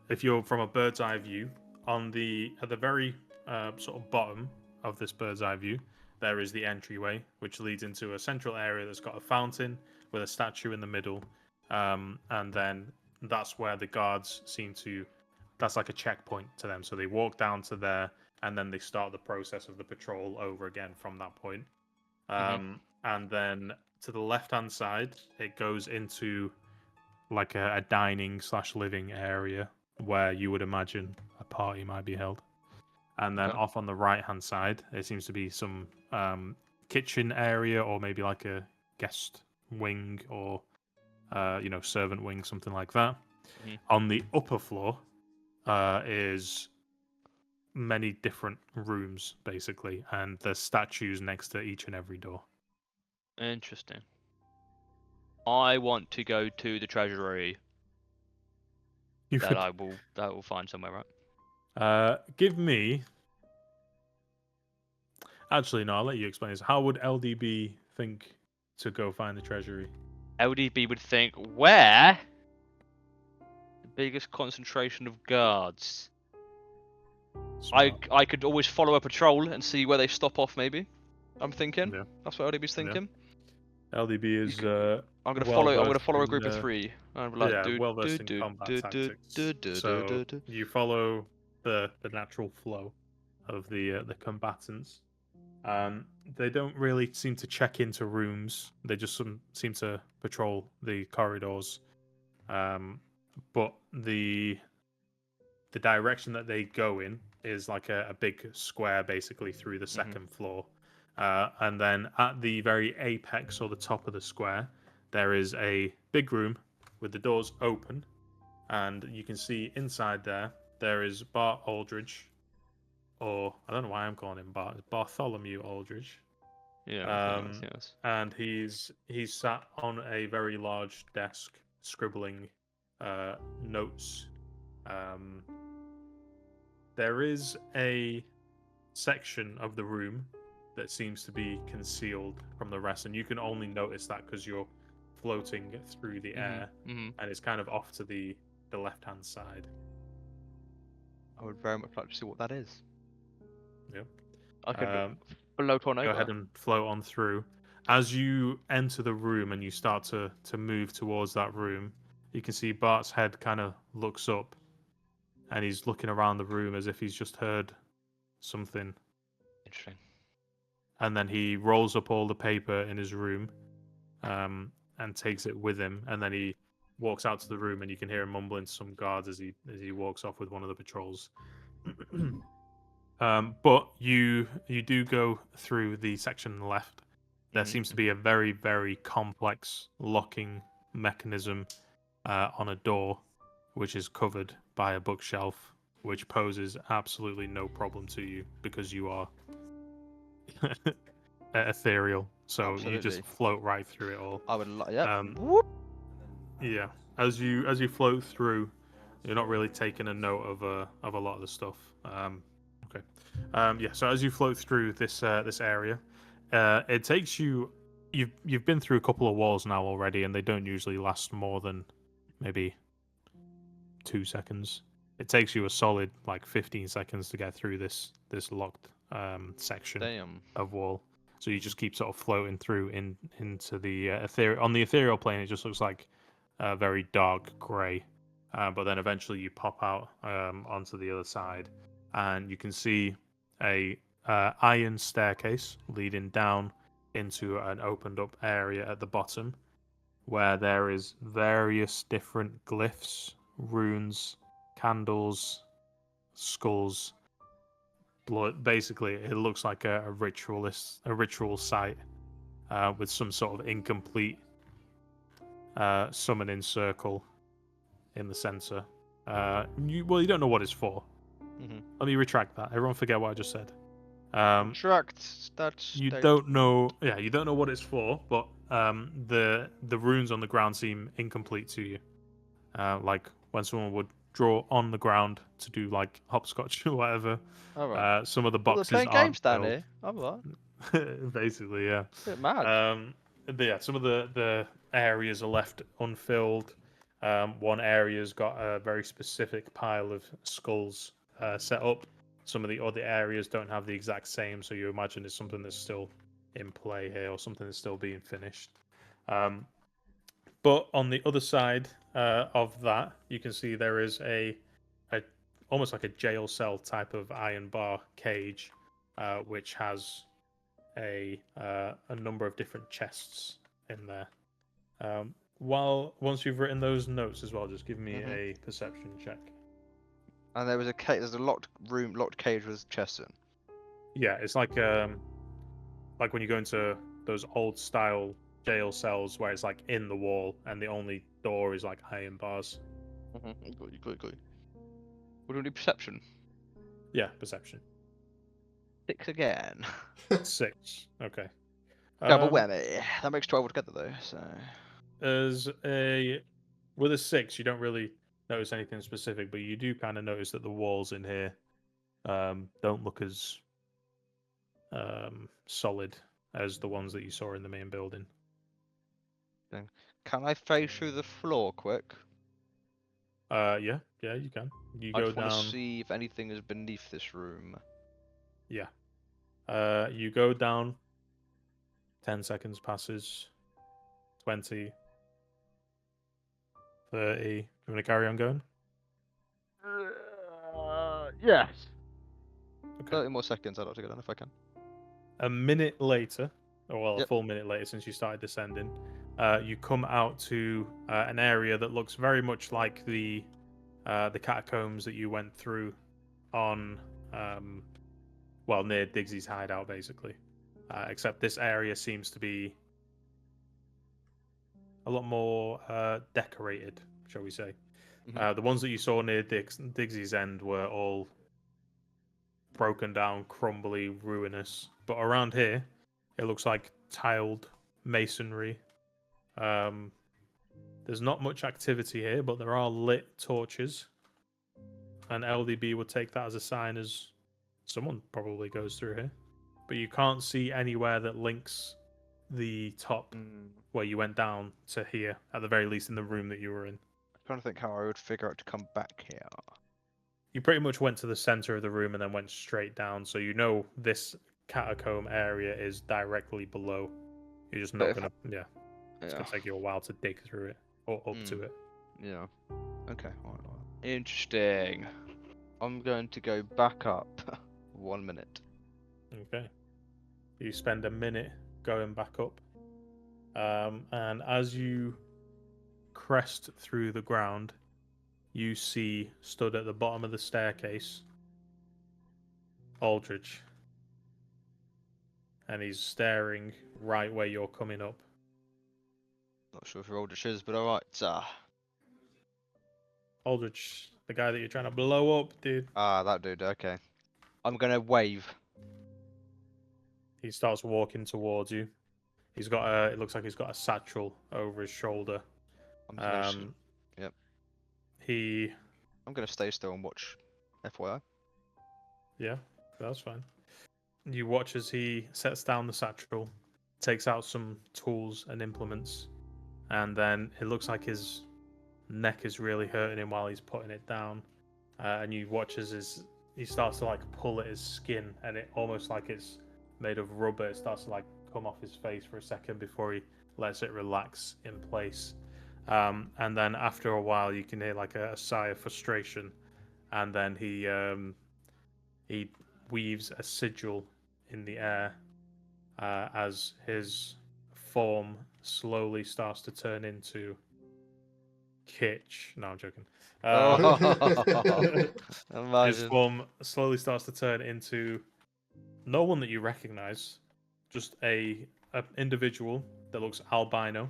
if you're from a bird's eye view, at the very sort of bottom of this bird's eye view, there is the entryway, which leads into a central area that's got a fountain with a statue in the middle, and then that's where the guards seem to. That's like a checkpoint to them, so they walk down to there, and then they start the process of the patrol over again from that point. And then to the left-hand side, it goes into like a dining/living area where you would imagine a party might be held. And then Okay. off on the right-hand side, there seems to be some kitchen area, or maybe like a guest wing, or servant wing, something like that. On the upper floor is many different rooms, basically, and there's statues next to each and every door. Interesting. I want to go to the treasury You that could I will find somewhere, right? give me. Actually, no, I'll let you explain this. How would LDB think to go find the treasury? LDB would think, where? The biggest concentration of guards. Smart. I could always follow a patrol and see where they stop off. Maybe. I'm thinking. Yeah. That's what LDB's thinking. LDB is I'm gonna well-versed follow a in, group of 3. I'm like, yeah, well versed in combat tactics. So you follow the natural flow of the combatants. They don't really seem to check into rooms. They just seem to patrol the corridors. But the direction that they go in is like a big square, basically through the second floor. And then at the very apex or the top of the square, there is a big room with the doors open, and you can see inside there is Bart Aldridge, or I don't know why I'm calling him Bart. It's Bartholomew Aldridge. Yeah. Yes. And he's sat on a very large desk scribbling notes. There is a section of the room that seems to be concealed from the rest, and you can only notice that because you're floating through the air, and it's kind of off to the left-hand side. I would very much like to see what that is. Yep. I could float on over. Go ahead and float on through. As you enter the room and you start to move towards that room, you can see Bart's head kind of looks up, and he's looking around the room as if he's just heard something. Interesting. And then he rolls up all the paper in his room, and takes it with him. And then he walks out to the room, and you can hear him mumbling to some guards as he walks off with one of the patrols. But you do go through the section on the left. There seems to be a very, very complex locking mechanism on a door, which is covered by a bookshelf, which poses absolutely no problem to you because you are ethereal. So you just Absolutely. float right through it all. I would like. Yep. Um, Yeah, as you float through, you're not really taking a note of a lot of the stuff. Okay. Yeah. So as you float through this area, it takes you. You've been through a couple of walls now already, and they don't usually last more than maybe 2 seconds. It takes you a solid like 15 seconds to get through this locked section Damn. of wall. So you just keep sort of floating through into the ethereal. On the ethereal plane, it just looks like very dark grey. But then eventually you pop out onto the other side, and you can see a iron staircase leading down into an opened up area at the bottom, where there is various different glyphs, runes, candles, skulls, blood. Basically, it looks like a ritual site with some sort of incomplete summoning circle in the center. You don't know what it's for. Mhm. Let me retract that. Everyone forget what I just said. Contract. That's. You don't know. Yeah, you don't know what it's for, but the runes on the ground seem incomplete to you. Like when someone would draw on the ground to do like hopscotch or whatever. All right. Some of the Well, they're boxes playing aren't games down filled. here. I'm right. Basically, yeah. Bit mad. But yeah, some of the areas are left unfilled. One area's got a very specific pile of skulls set up. Some of the other areas don't have the exact same, so you imagine it's something that's still in play here or something that's still being finished. But on the other side of that, you can see there is a almost like a jail cell type of iron bar cage, which has a number of different chests in there. Once you've written those notes as well, just give me a perception check. And there was a cage. There's a locked room, locked cage with chests in. Yeah, it's like when you go into those old style jail cells where it's like in the wall and the only door is like iron bars. Good. What do we do? Perception. Yeah, perception. 6 again. 6. Okay. Double whammy. That makes 12 altogether though. So. With a 6, you don't really notice anything specific, but you do kind of notice that the walls in here don't look as solid as the ones that you saw in the main building. Can I phase through the floor quick? Yeah, you can. You I go just want to down. see if anything is beneath this room. Yeah. You go down. 10 seconds passes. 20. 30. You want to carry on going? Yes. Okay. 30 more seconds. I'd like to go down if I can. A minute later, or well, a Yep. full minute later since you started descending, you come out to an area that looks very much like the catacombs that you went through on, near Diggsy's hideout, basically. Except this area seems to be a lot more decorated, shall we say. The ones that you saw near Diggsy's end were all broken down, crumbly, ruinous. But around here, it looks like tiled masonry. There's not much activity here, but there are lit torches. And LDB would take that as a sign as someone probably goes through here. But you can't see anywhere that links the top where you went down to here, at the very least in the room that you were in. I'm trying to think how I would figure out to come back here. You pretty much went to the center of the room and then went straight down, so you know this catacomb area is directly below. You're just not gonna, it's gonna take you a while to dig through it or up to it. Yeah. Okay. Alright. Interesting. I'm going to go back up. 1 minute. Okay. You spend a minute going back up. And as you crest through the ground, you see stood at the bottom of the staircase Aldridge. And he's staring right where you're coming up. Not sure if you're older shiz, but alright. Aldridge, the guy that you're trying to blow up, dude. That dude. Okay. I'm gonna wave. He starts walking towards you. He's got a. It looks like he's got a satchel over his shoulder. I'm just gonna. Yep. He. I'm gonna stay still and watch. FYI. Yeah, that's fine. You watch as he sets down the satchel, takes out some tools and implements, and then it looks like his neck is really hurting him while he's putting it down. And you watch as he starts to like pull at his skin, and it almost like it's made of rubber. It starts to like come off his face for a second before he lets it relax in place. And then after a while, you can hear like a sigh of frustration, and then he weaves a sigil in the air as his form slowly starts to turn into Kitch. No, I'm joking. Oh, His imagine. form slowly starts to turn into no one that you recognize, just a individual that looks albino,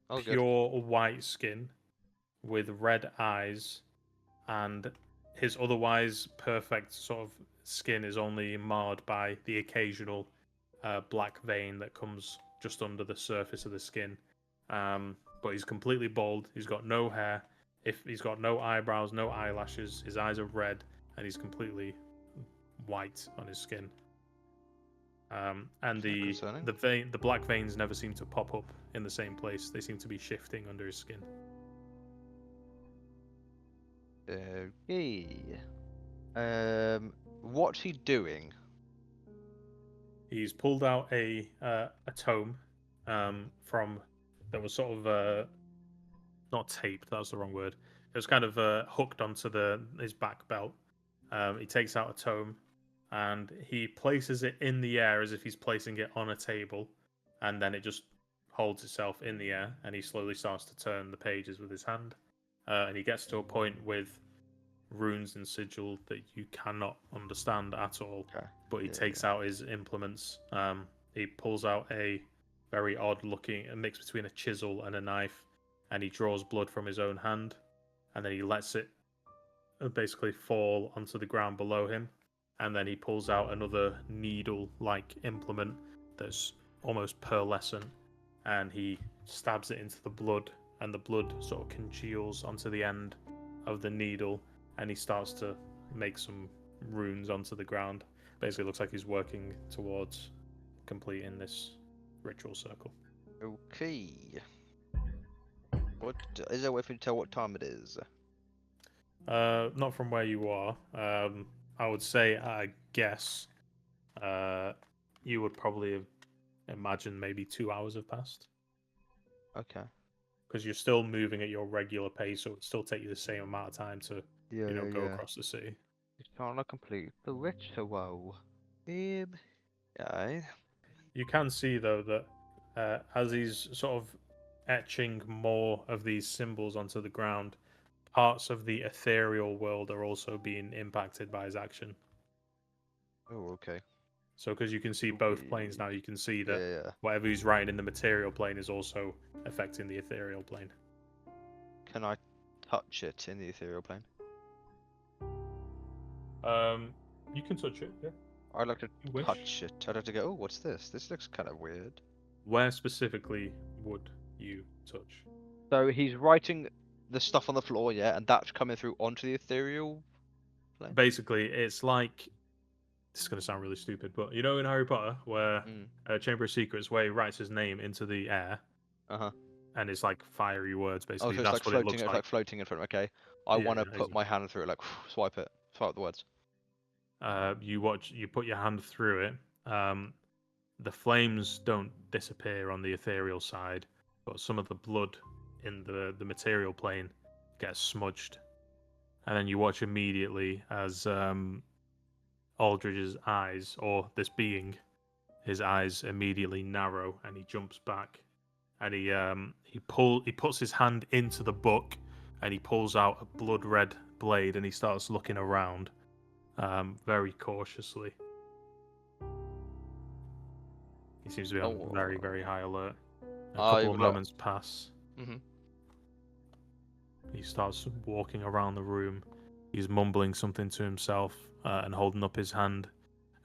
Oh, good. pure white skin with red eyes, and his otherwise perfect sort of skin is only marred by the occasional black vein that comes just under the surface of the skin. But he's completely bald. He's got no hair. If he's got no eyebrows, no eyelashes, his eyes are red, and he's completely white on his skin. And Concerning. the black veins never seem to pop up in the same place. They seem to be shifting under his skin. Okay. What's he doing? He's pulled out a tome from that was sort of not taped. That was the wrong word. It was kind of hooked onto his back belt. He takes out a tome and he places it in the air as if he's placing it on a table, and then it just holds itself in the air. And he slowly starts to turn the pages with his hand, and he gets to a point with runes and sigil that you cannot understand at all. Okay. But he takes out his implements. He pulls out a very odd looking a mix between a chisel and a knife, and he draws blood from his own hand, and then he lets it basically fall onto the ground below him, and then he pulls out another needle-like implement that's almost pearlescent, and he stabs it into the blood, and the blood sort of congeals onto the end of the needle, and he starts to make some runes onto the ground. Basically, looks like he's working towards completing this ritual circle. Okay. What is there a way for you to tell what time it is? Not from where you are. I would say, I guess, you would probably imagine maybe 2 hours have passed. Okay. Because you're still moving at your regular pace, so it would still take you the same amount of time to, go across the city. He's trying to complete the ritual. Yeah. You can see though that as he's sort of etching more of these symbols onto the ground, parts of the ethereal world are also being impacted by his action. Oh, okay. So, because you can see both planes now, you can see that Yeah. whatever he's writing in the material plane is also affecting the ethereal plane. Can I touch it in the ethereal plane? You can touch it, yeah. I'd like to You wish. touch it. I'd like to go, oh, what's this? This looks kind of weird. Where specifically would you touch? So he's writing the stuff on the floor, yeah, and that's coming through onto the ethereal plane? Basically, it's like, this is going to sound really stupid, but you know in Harry Potter where Chamber of Secrets, where he writes his name into the air, and it's like fiery words, basically. Oh, so That's it's like what floating. it looks It's like floating in front of. Okay, I Yeah, want to yeah, put exactly. my hand through it, like swipe the words. You put your hand through it. The flames don't disappear on the ethereal side, but some of the blood in the material plane gets smudged, and then you watch immediately as Aldridge's eyes, or this being, his eyes immediately narrow, and he jumps back, and he puts his hand into the book, and he pulls out a blood red blade, and he starts looking around, very cautiously. He seems to be on very, very high alert. A couple of moments pass. Mhm. He starts walking around the room. He's mumbling something to himself and holding up his hand.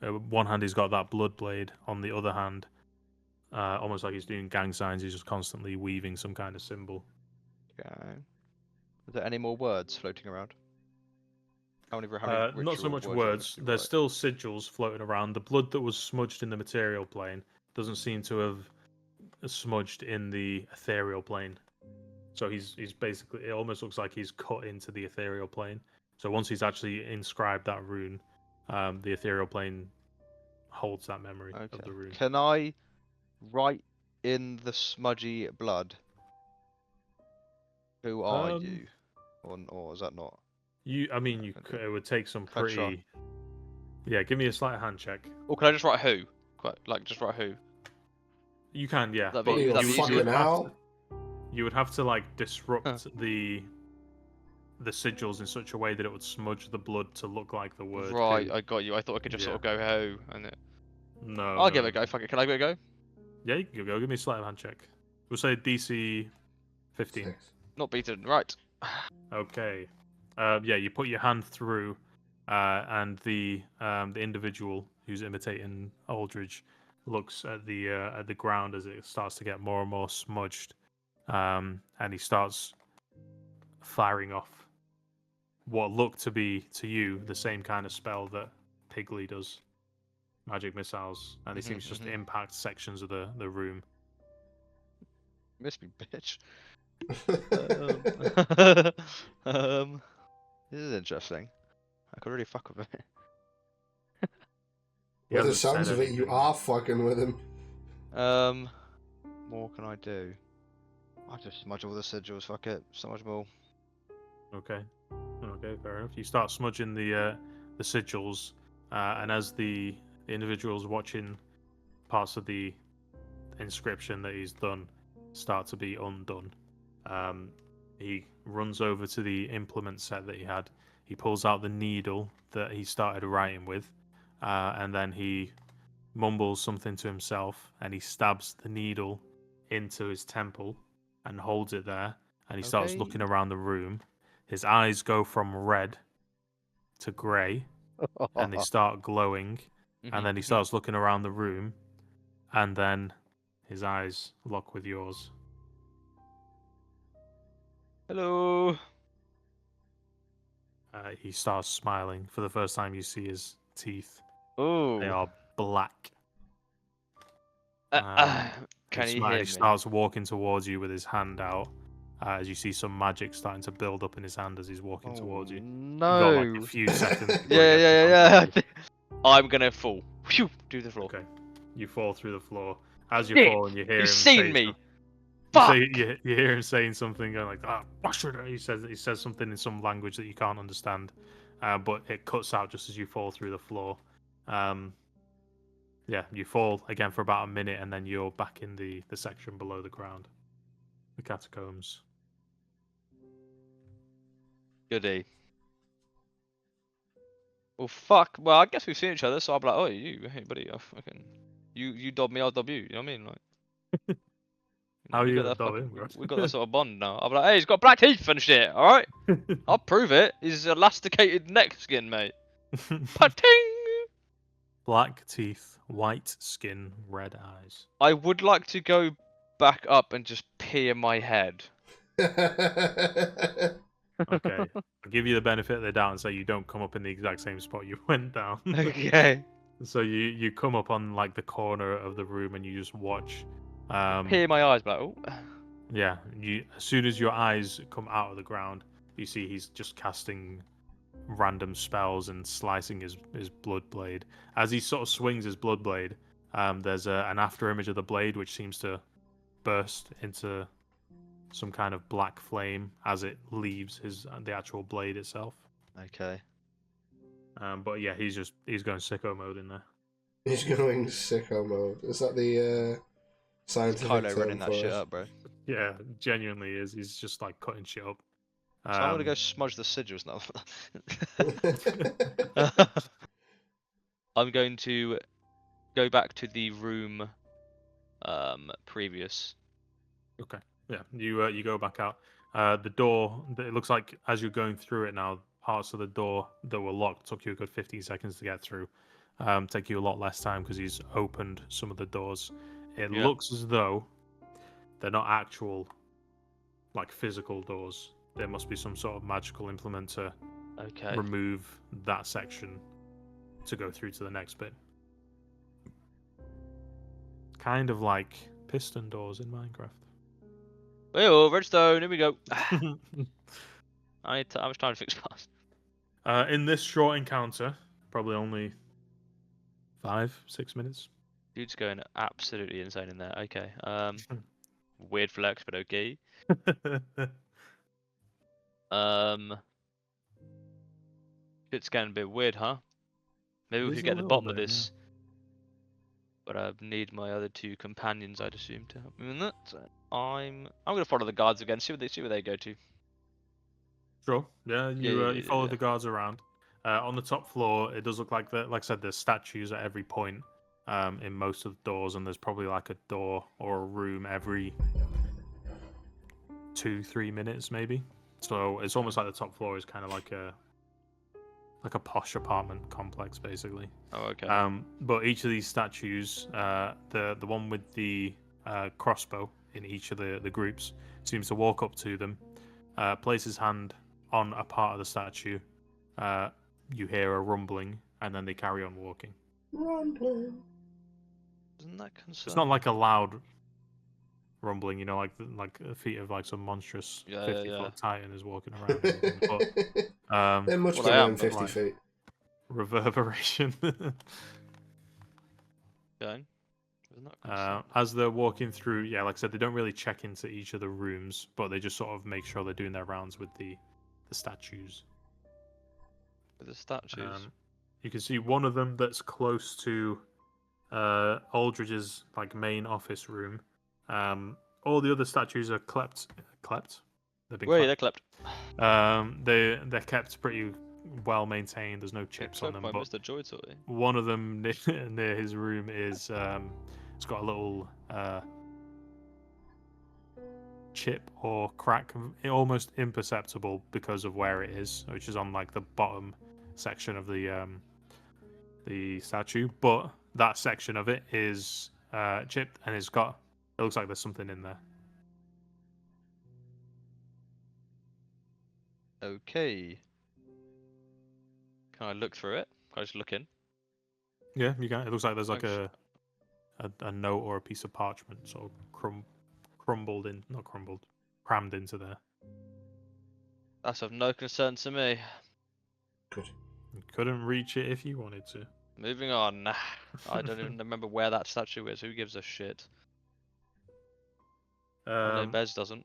One hand he's got that blood blade. On the other hand, almost like he's doing gang signs, he's just constantly weaving some kind of symbol. Okay. Are there any more words floating around? How many Not so ritual much words words. There's still sigils floating around. The blood that was smudged in the material plane doesn't seem to have smudged in the ethereal plane. So he's basically, it almost looks like he's cut into the ethereal plane. So once he's actually inscribed that rune, the ethereal plane holds that memory of the rune. Can I write in the smudgy blood? Who are you? Or is that not? I mean, it would take some Can I try? pretty. Yeah, give me a slight hand check. Or can I just write who? Like just write who? You can, yeah. That'd But be- You that'd be you fucking would have hell. to, you would have to like disrupt the sigils in such a way that it would smudge the blood to look like the word. Right, who. I got you. I thought I could just sort of go ho and it. No. I'll give it a go. Fuck it. Can I give it a go? Yeah, you can go. Give me a sleight of hand check. We'll say DC 15. 6. Not beaten. Right. Okay. Yeah, you put your hand through, and the individual who's imitating Aldridge looks at the ground as it starts to get more and more smudged, and he starts firing off what looked to be to you the same kind of spell that Pigley does, magic missiles, and he seems just to impact sections of the room. Miss me, bitch. This is interesting. I could really fuck with it. He By the hasn't said sounds of it, you anything. are fucking with him. More can I do? I just smudge all the sigils. Fuck it. So much more. Okay, fair enough. You start smudging the sigils, and as the individuals watching parts of the inscription that he's done start to be undone, he runs over to the implement set that he had. He pulls out the needle that he started writing with, and then he mumbles something to himself, and he stabs the needle into his temple and holds it there, and he starts Okay. looking around the room. His eyes go from red to grey, and they start glowing, and then he starts looking around the room, and then his eyes lock with yours. Hello. He starts smiling. For the first time, you see his teeth. Oh. They are black. Can you He hear me? starts walking towards you with his hand out, as you see some magic starting to build up in his hand as he's walking towards you. No. You've got like a few seconds. before he Yeah, gets yeah, to yeah, contact yeah. I'm gonna fall. Phew, do the you. floor. Okay. You fall through the floor. As you Shit, fall, and you hear him You've seen say me. some- Fuck. you hear him saying something, going like, "Ah, he says something in some language that you can't understand, but it cuts out just as you fall through the floor. Yeah, you fall again for about a minute, and then you're back in the section below the ground, the catacombs. Goody. Well, fuck. Well, I guess we've seen each other, so I'll be like, oh, hey, buddy, I fucking, you dob me, I'll dob you. You know what I mean? Like, How are we you got gonna that dob fucking- him, bro? we got that sort of bond now. I'll be like, hey, he's got black teeth and shit. All right, I'll prove it. He's elasticated neck skin, mate. Pating. Black teeth, white skin, red eyes. I would like to go back up and just pee in my head. Okay, I'll give you the benefit of the doubt and say you don't come up in the exact same spot you went down. Okay. So you come up on like the corner of the room and you just watch. Pee in my eyes, but oh. Yeah, as soon as your eyes come out of the ground, you see he's just casting random spells and slicing his blood blade. As he sort of swings his blood blade, there's an after image of the blade which seems to burst into some kind of black flame as it leaves the actual blade itself. Okay. But yeah, he's going sicko mode in there. He's going sicko mode. Is that the It's scientific Kylo term running that for shit it? up, bro. Yeah, genuinely is. He's just like cutting shit up. So I'm gonna go smudge the sigils now. I'm going to go back to the room previous. Okay. Yeah, you go back out. The door. It looks like as you're going through it now, parts of the door that were locked took you a good 15 seconds to get through. Take you a lot less time because he's opened some of the doors. It Yeah. looks as though they're not actual, like physical doors. There must be some sort of magical implement to Okay. remove that section to go through to the next bit. Kind of like piston doors in Minecraft. Oh, redstone. Here we go. I need how much time to fix fast? In this short encounter, probably only 5-6 minutes. Dude's going absolutely insane in there. Okay. Weird flex, but okay. It's getting a bit weird, huh? Maybe we It is could a get to the little bottom of bit, yeah. this. But I need my other two companions, I'd assume, to help me with that. So I'm gonna follow the guards again. See where they go to. Sure. Yeah, you follow Yeah. the guards around. On the top floor, it does look like like I said, there's statues at every point in most of the doors, and there's probably like a door or a room every 2-3 minutes, maybe. So it's almost like the top floor is kind of like a posh apartment complex, basically. Oh, okay. But each of these statues, the one with the crossbow in each of the groups, seems to walk up to them, place his hand on a part of the statue. You hear a rumbling, and then they carry on walking. Rumbling. Isn't that concern? It's not like a loud rumbling, like the feet of like some monstrous Yeah, 50-foot titan is walking around. or anything, but They're much Well, bigger I than am, but 50 like- feet. reverberation. Okay. Isn't that concern? As they're walking through, yeah, like I said, they don't really check into each of the rooms, but they just sort of make sure they're doing their rounds with the statues. With the statues. You can see one of them that's close to Aldridge's like main office room. All the other statues are clept. They've been Wait, clept. they're clept. They're kept pretty well maintained. There's no chips on them. by But Mr. Joy Toy. one of them near his room is it's got a little chip or crack, almost imperceptible because of where it is, which is on like the bottom section of the statue. But that section of it is chipped, and it looks like there's something in there. Okay. Can I look through it? Can I just look in? Yeah, you can. It looks like there's like Oh, a note or a piece of parchment sort of crammed into there. That's of no concern to me. Good. You couldn't reach it if you wanted to. Moving on. I don't even remember where that statue is. Who gives a shit? I know Bez doesn't.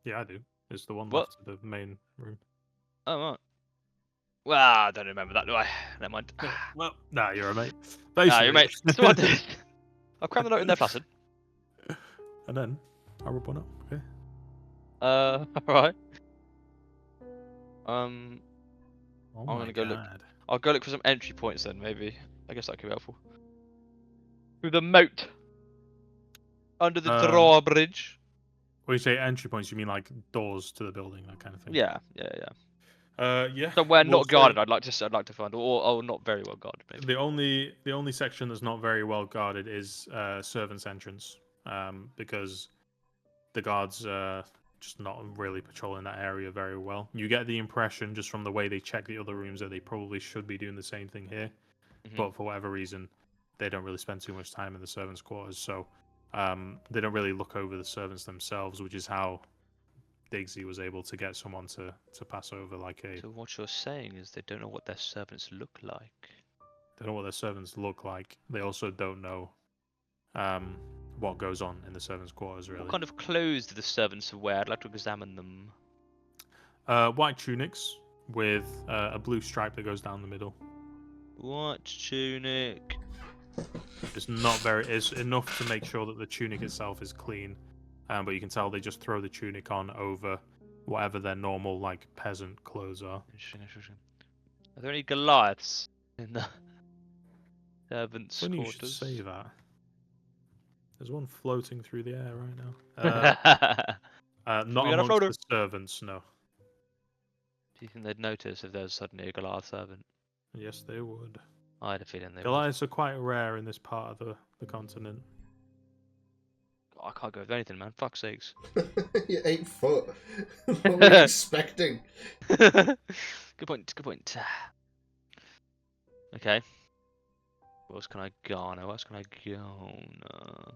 Yeah, I do. It's the one What? left of the main room. Oh, right. Well, I don't remember that, do I? Never mind. Well, nah, you're a mate. Nah, you're mate. Basically. So what did I'll cram the note in there, Placid. And then I'll rub one up. Okay. Alright. Oh I'm my gonna go look. God. I'll go look for some entry points then, maybe. I guess that could be helpful. Through the moat. Under the drawbridge. When you say entry points, you mean like doors to the building, that kind of thing? Yeah. Yeah. Somewhere we'll not say guarded. I'd like to find, or not very well guarded. Maybe. The only section that's not very well guarded is servants' entrance, because the guards just not really patrolling that area very well. You get the impression just from the way they check the other rooms that they probably should be doing the same thing here, but for whatever reason, they don't really spend too much time in the servants' quarters. So they don't really look over the servants themselves, which is how Diggsy was able to get someone to pass over like a. So what you're saying is they don't know what their servants look like. They don't know what their servants look like. They also don't know what goes on in the servants' quarters, really. What kind of clothes do the servants wear? I'd like to examine them. White tunics with a blue stripe that goes down the middle. White tunic. It's not very. It's enough to make sure that the tunic itself is clean, but you can tell they just throw the tunic on over whatever their normal like peasant clothes are. Interesting, interesting. Are there any Goliaths in the servants' Funny you should quarters? say that. There's one floating through the air right now. Not We got a amongst floater. the servants, no. Do you think they'd notice if there was suddenly a Goliath servant? Yes, they would. I had a feeling they would. Goliaths are quite rare in this part of the continent. Oh, I can't go with anything, man. Fuck's sakes. You're 8 foot. What were you expecting? Good point, good point. Okay. What else can I garner? What else can I garner?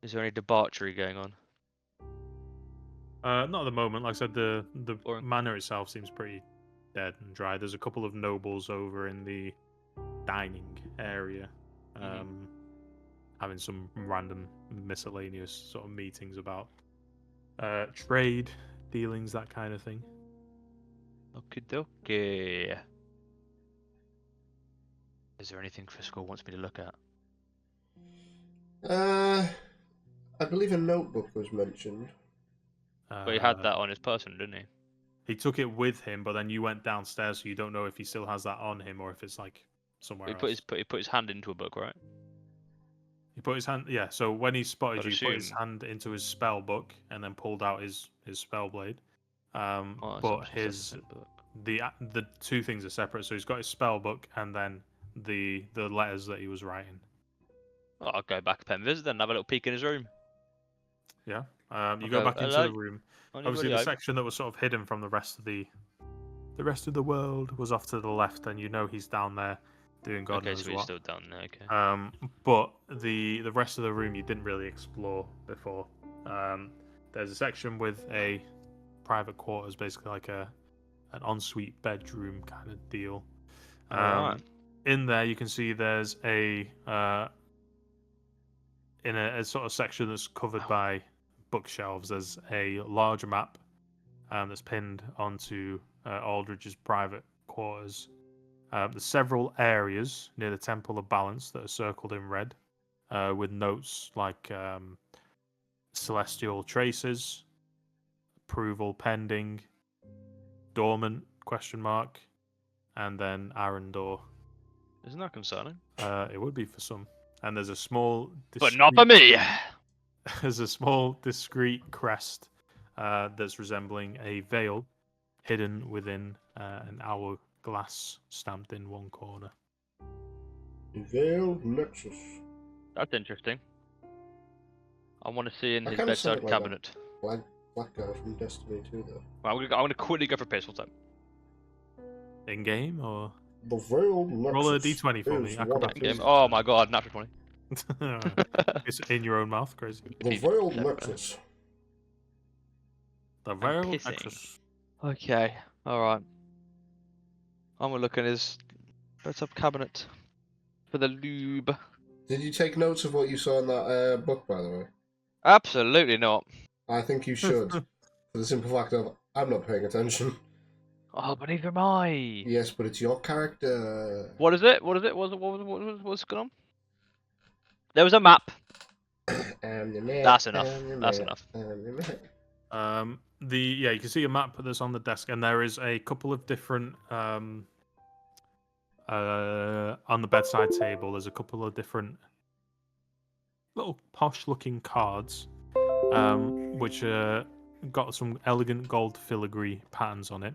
Is there any debauchery going on? Not at the moment. Like I said, the Boring. manor itself seems pretty dead and dry. There's a couple of nobles over in the dining area, having some random miscellaneous sort of meetings about trade dealings, that kind of thing. Okie dokie. Is there anything Fiscal wants me to look at? I believe a notebook was mentioned. But he had that on his person, didn't he? He took it with him, but then you went downstairs, so you don't know if he still has that on him or if it's like somewhere He else. put his hand into a book, right? He put his hand. Yeah. So when he spotted I'd you, he put his assume. hand into his spell book and then pulled out his spell blade. Oh, that's But obviously his separate book. the two things are separate. So he's got his spell book and then the letters that he was writing. Oh, I'll go back and visit then, have a little peek in his room. Yeah. You I'll go go, back into "Hello, the room. on your Obviously, the radio." section that was sort of hidden from the rest of the world was off to the left, and you know he's down there doing God Okay, knows so he's what. still down there. Okay. But the rest of the room you didn't really explore before. There's a section with a private quarters, basically like an ensuite bedroom kind of deal. Alright. In there, you can see there's a in a sort of section that's covered by bookshelves. There's a large map that's pinned onto Aldridge's private quarters. There's several areas near the Temple of Balance that are circled in red, with notes like celestial traces, approval pending, dormant ? And then Arendor. Isn't that concerning? It would be for some. And there's a small, But not for me! There's a small, discreet crest that's resembling a veil hidden within an hourglass stamped in one corner. Veiled Nexus. That's interesting. I want to see in I his kinda saw bedside it like that. cabinet. Black guy from Destiny 2, though. Well, I'm gonna quickly go for piss. What's up? In game or The Veiled Nexus. roll a d20 for me? is Acrobatics. one of Game. these. Oh my god, natural 20. It's in your own mouth, crazy. The Veiled Nexus. The veil pissing. Nexus. Okay, alright. I'm gonna look in his bedside cabinet for the lube. Did you take notes of what you saw in that book, by the way? Absolutely not. I think you should. For the simple fact of, I'm not paying attention. Oh, but neither am I. Yes, but it's your character. What is it? What is it? What's going on? There was a map. That's enough. That's enough. You can see a map that's on the desk, and there is a couple of different on the bedside table. There's a couple of different little posh-looking cards, which got some elegant gold filigree patterns on it.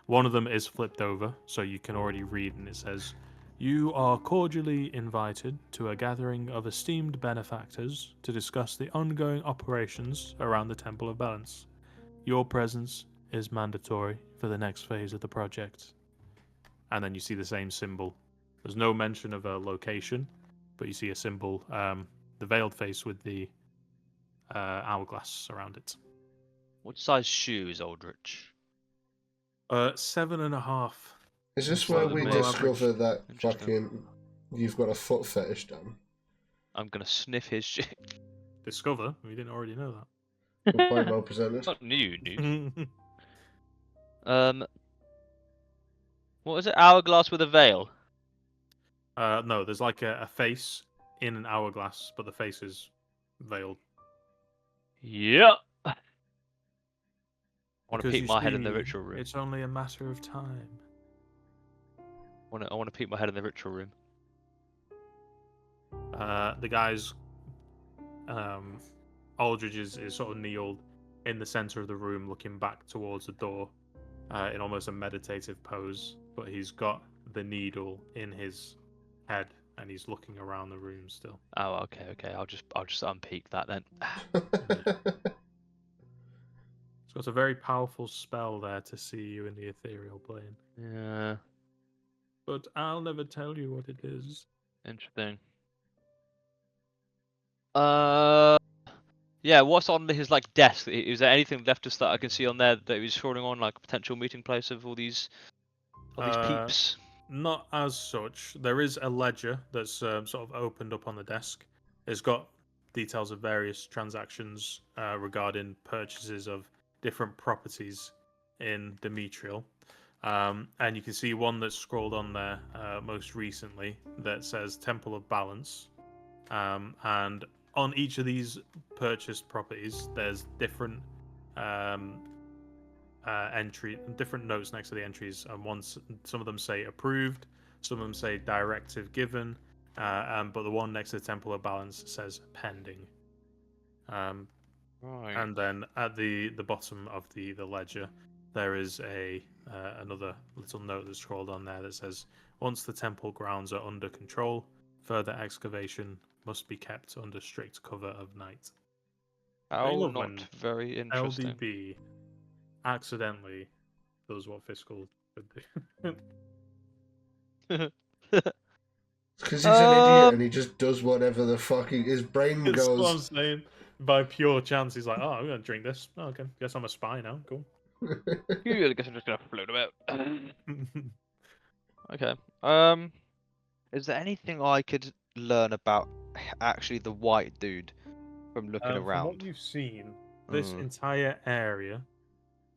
One of them is flipped over, so you can already read, and it says, "You are cordially invited to a gathering of esteemed benefactors to discuss the ongoing operations around the Temple of Balance. Your presence is mandatory for the next phase of the project." And then you see the same symbol. There's no mention of a location, but you see a symbol, the veiled face with the hourglass around it. What size shoe is Aldrich? 7.5. Is this It's where like we below discover average. that Interesting. fucking you've got a foot fetish, Dan? I'm gonna sniff his shit. Discover? We didn't already know Good point, well presented. Not new news. that. What is it? Hourglass with a veil. No, there's like a face in an hourglass, but the face is veiled. Yeah. I want to Because peek you my head in the see, ritual room. it's only a matter of time. I want to peek my head in the ritual room. The guy's Aldridge is sort of kneeled in the center of the room, looking back towards the door, in almost a meditative pose. But he's got the needle in his head, and he's looking around the room still. Oh, okay. I'll just unpeek that then. So it's a very powerful spell there to see you in the ethereal plane. Yeah. But I'll never tell you what it is. Interesting. Yeah. What's on his like desk? Is there anything left us that I can see on there that he's drawing on, like a potential meeting place of all these peeps? Not as such. There is a ledger that's sort of opened up on the desk. It's got details of various transactions regarding purchases of different properties in Demetrial. And you can see one that's scrolled on there most recently that says Temple of Balance. And on each of these purchased properties, there's different different notes next to the entries, and some of them say approved, some of them say directive given, but the one next to the Temple of Balance says pending. Right. And then at the bottom of the ledger, there is another little note that's scrolled on there that says, once the temple grounds are under control, further excavation must be kept under strict cover of night. I Oh, love not when very interesting. LDB accidentally does what Fiscal would do. Because he's an idiot and he just does whatever the fuck his brain That's what I'm goes. saying. By pure chance, he's like, "Oh, I'm gonna drink this. Oh, okay, guess I'm a spy now. Cool." I guess I'm just gonna float about. Okay. Is there anything I could learn about actually the white dude from looking From what around? you've seen, this entire area,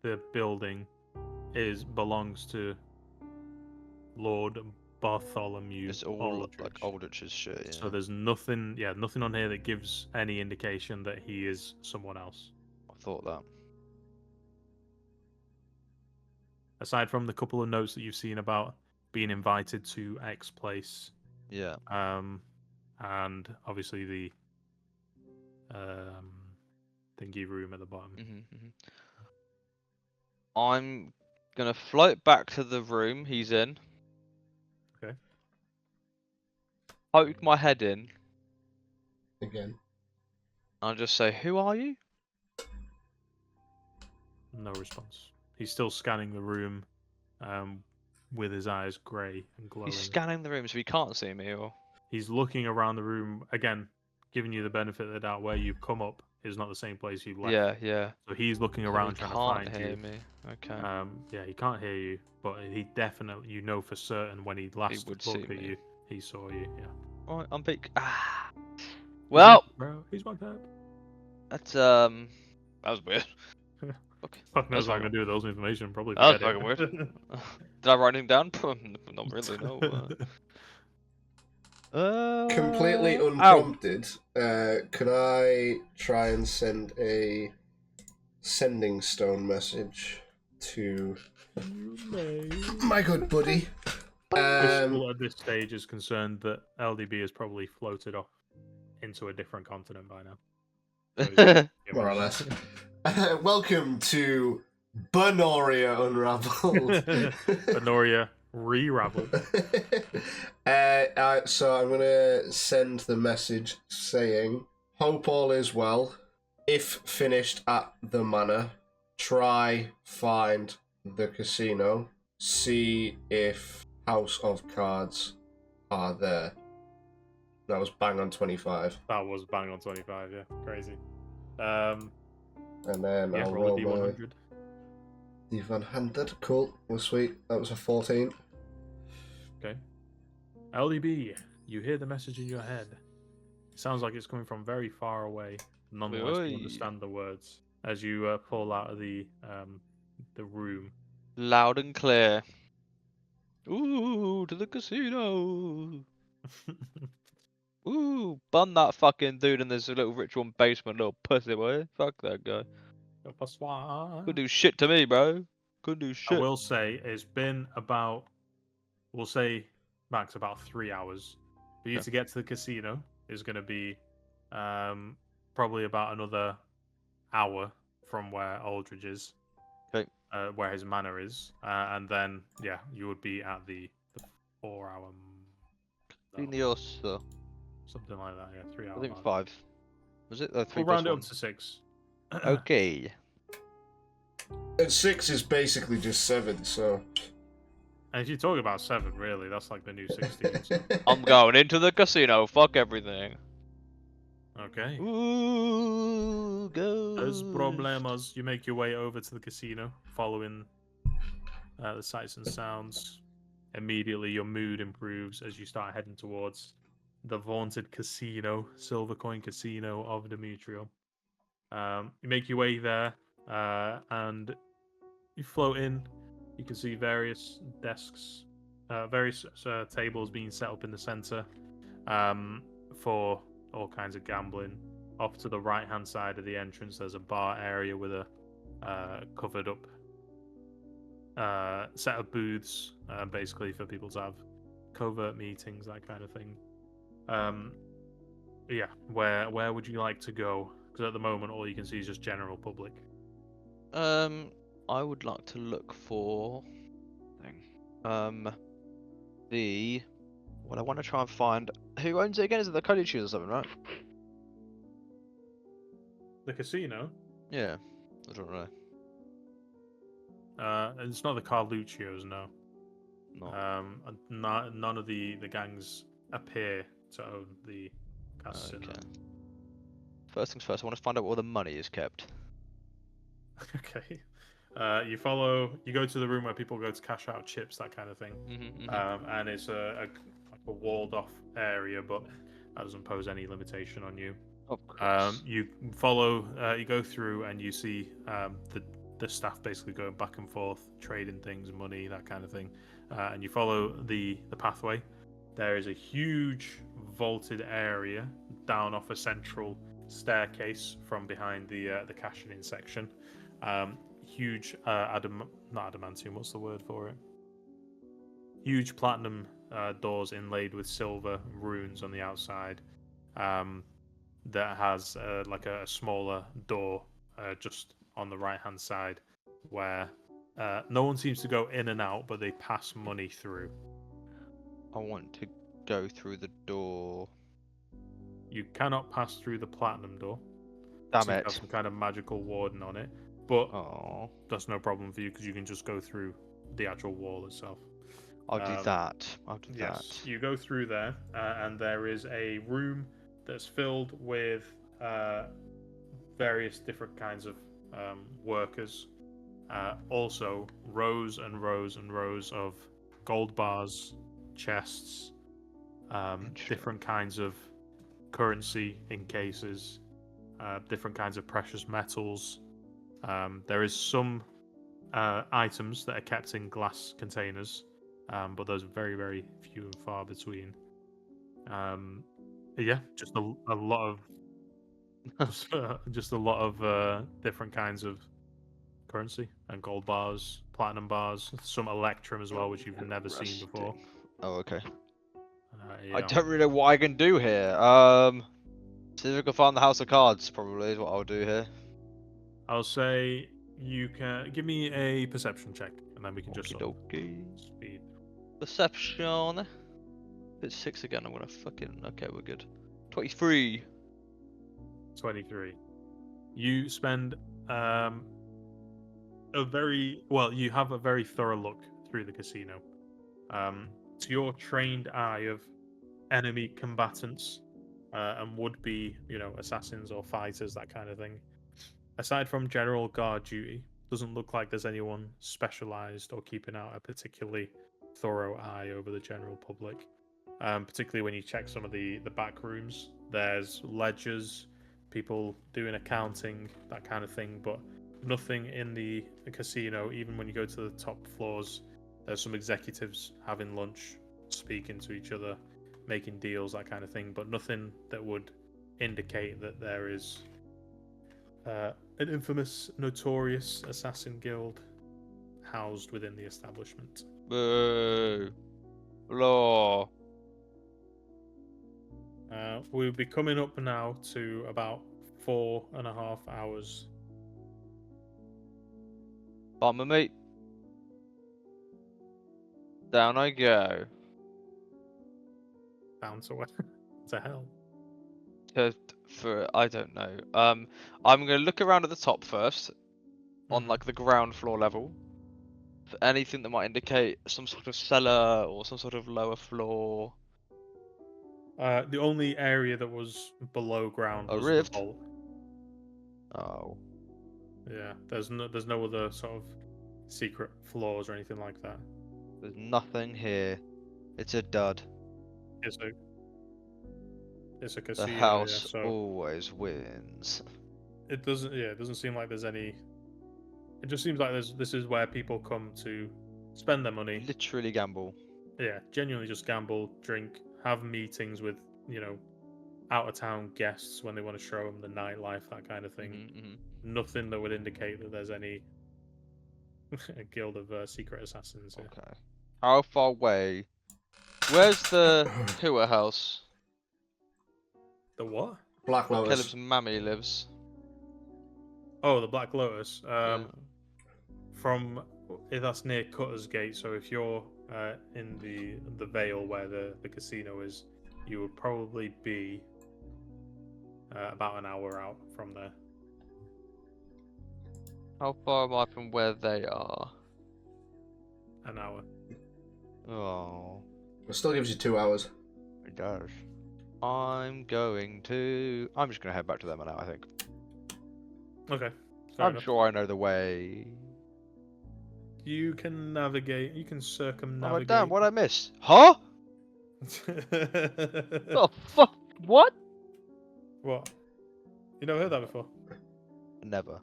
the building, belongs to Lord Bartholomew It's all Aldridge. like Aldrich's shit. Yeah. So there's nothing on here that gives any indication that he is someone else. I thought that. Aside from the couple of notes that you've seen about being invited to X place, Yeah. and obviously the thingy room at the bottom. I'm gonna float back to the room he's in. Okay. Poke my head in. Again. I'll just say, "Who are you?" No response. He's still scanning the room, with his eyes grey and glowing. He's scanning the room so he can't see me, or He's looking around the room again, giving you the benefit of the doubt. Where you've come up is not the same place you left. yeah. So he's looking So around he trying can't to find hear you. me. Okay. Yeah, he can't hear you, but he definitely, you know for certain when he last would looked see at me. you, he saw you. Yeah. Alright, I'm big. Well, bro, he's my pet. that's that was weird. Okay. Fuck knows That's what I'm fucking- gonna do with those information. Probably That was forget fucking it. weird. Did I write anything down? Not really, no. Completely Ow. unprompted, could I try and send a sending stone message to my good buddy? Fiscal at this stage is concerned that LDB has probably floated off into a different continent by now. So More or less. Welcome to Anoria Unravelled. Anoria Unravelled. So I'm going to send the message saying, hope all is well. If finished at the manor, try find the casino. See if House of Cards are there. That was bang on 25. That was bang on 25, yeah. Crazy. And then Yeah, I'll roll a roll my D100. D100. Cool. Was sweet. That was a 14. Okay. LDB, you hear the message in your head. sounds like it's coming from very far away. Nonetheless, you Oi. understand the words as you pull out of the room. Loud and clear. Ooh, to the casino. Ooh, bun that fucking dude in this little rich one basement, little pussy boy. Fuck that guy. Couldn't do shit to me, bro. Couldn't do I shit. will say it's been about, we'll say, max about 3 hours. For you Okay. to get to the casino is going to be probably about another hour from where Aldridge is, Okay. where his manor is, and then yeah, you would be at the 4 hour, Casino. something like that. Yeah, 3 hour I think mark. 5. Was it? 3 We'll plus round it 1. up to 6. Okay. And 6 is basically just 7, so. And if you talk about 7, really, that's like the new 16s. I'm going into the casino. Fuck everything. Okay. Ooh, There's ghost. problemas. You make your way over to the casino, following the sights and sounds. Immediately, your mood improves as you start heading towards the vaunted casino, Silver Coin Casino of Demetrio. You make your way there, and you float in. You can see various desks, various tables being set up in the center for all kinds of gambling. Off to the right-hand side of the entrance, there's a bar area with a covered up set of booths, basically for people to have covert meetings, that kind of thing. Yeah, where would you like to go? Because at the moment, all you can see is just general public. I would like to look for the what I want to try and find. Who owns it again? Is it the Kodichis or something, right? The casino. Yeah. I don't know. It's not the Carluccios, no. No. None of the gangs appear to own the casino. Okay. First things first, I want to find out where the money is kept. Okay. You go to the room where people go to cash out chips, that kind of thing. And it's like a walled off area, but that doesn't pose any limitation on you. Of course. You go through and you see the staff basically going back and forth, trading things, money, that kind of thing. And you follow the pathway. There is a huge vaulted area down off a central staircase from behind the cashing in section. Huge not adamantium, what's the word for it? Huge platinum doors inlaid with silver runes on the outside. That has like a smaller door just on the right hand side where no one seems to go in and out, but they pass money through. I want to go through the door. You cannot pass through the platinum door. Damn Seems to it. have some kind of magical warden on it, but Oh. that's no problem for you because you can just go through the actual wall itself. I'll do that. I'll do Yes, that. you go through there, and there is a room that's filled with various different kinds of workers. Also, rows and rows and rows of gold bars, chests, different kinds of currency in cases, different kinds of precious metals. There is some items that are kept in glass containers, but those are very, very few and far between. Yeah, just a lot of just a lot of different kinds of currency and gold bars, platinum bars, some electrum as well, which you've never seen before. Oh, okay. Yeah. I don't really know what I can do here. See if I can find the House of Cards. Probably is what I'll do here. I'll say you can give me a perception check, and then we can just sort of Okey-dokey. speed. Perception. If it's 6 again, I'm gonna fucking. Okay, we're good. 23. 23. You spend you have a very thorough look through the casino. To your trained eye of enemy combatants and would-be, assassins or fighters, that kind of thing. Aside from general guard duty, doesn't look like there's anyone specialized or keeping out a particularly thorough eye over the general public. particularly when you check some of the back rooms. There's ledgers, people doing accounting, that kind of thing, but nothing in the casino. Even when you go to the top floors, there's some executives having lunch, speaking to each other, making deals, that kind of thing, but nothing that would indicate that there is an infamous, notorious assassin guild housed within the establishment. Boo. Law. We'll be coming up now to about 4.5 hours. Bomber meat. Down I go. Down to where? To hell. For I don't know. I'm gonna look around at the top first, on Mhm. like the ground floor level, for anything that might indicate some sort of cellar or some sort of lower floor. The only area that was below ground A was rift? the vault. Oh, Yeah, there's no other sort of secret floors or anything like that. there's nothing here. It's a dud. It's a The casino, yeah. house So always wins. it doesn't seem like there's any. It just seems like this is where people come to spend their money. Literally gamble. Yeah, genuinely just gamble, drink, have meetings with out of town guests when they want to show them the nightlife, that kind of thing. Nothing that would indicate that there's any a guild of secret assassins here. Okay. How far away? Where's the Hua house? The what? Black Where Lotus. Caleb's mammy lives. Oh, the Black Lotus. Yeah. From that's near Cutter's Gate. So if you're in the Vale where the casino is, you would probably be about an hour out from there. How far am I from where they are? An hour. Oh, It still gives you 2 hours. it does. I'm just gonna head back to them now, I think. Okay. Fair I'm enough. sure I know the way. You can navigate. You can Oh my circumnavigate. damn, what'd I miss? Huh? The fuck? What? What? You never heard that before? Never.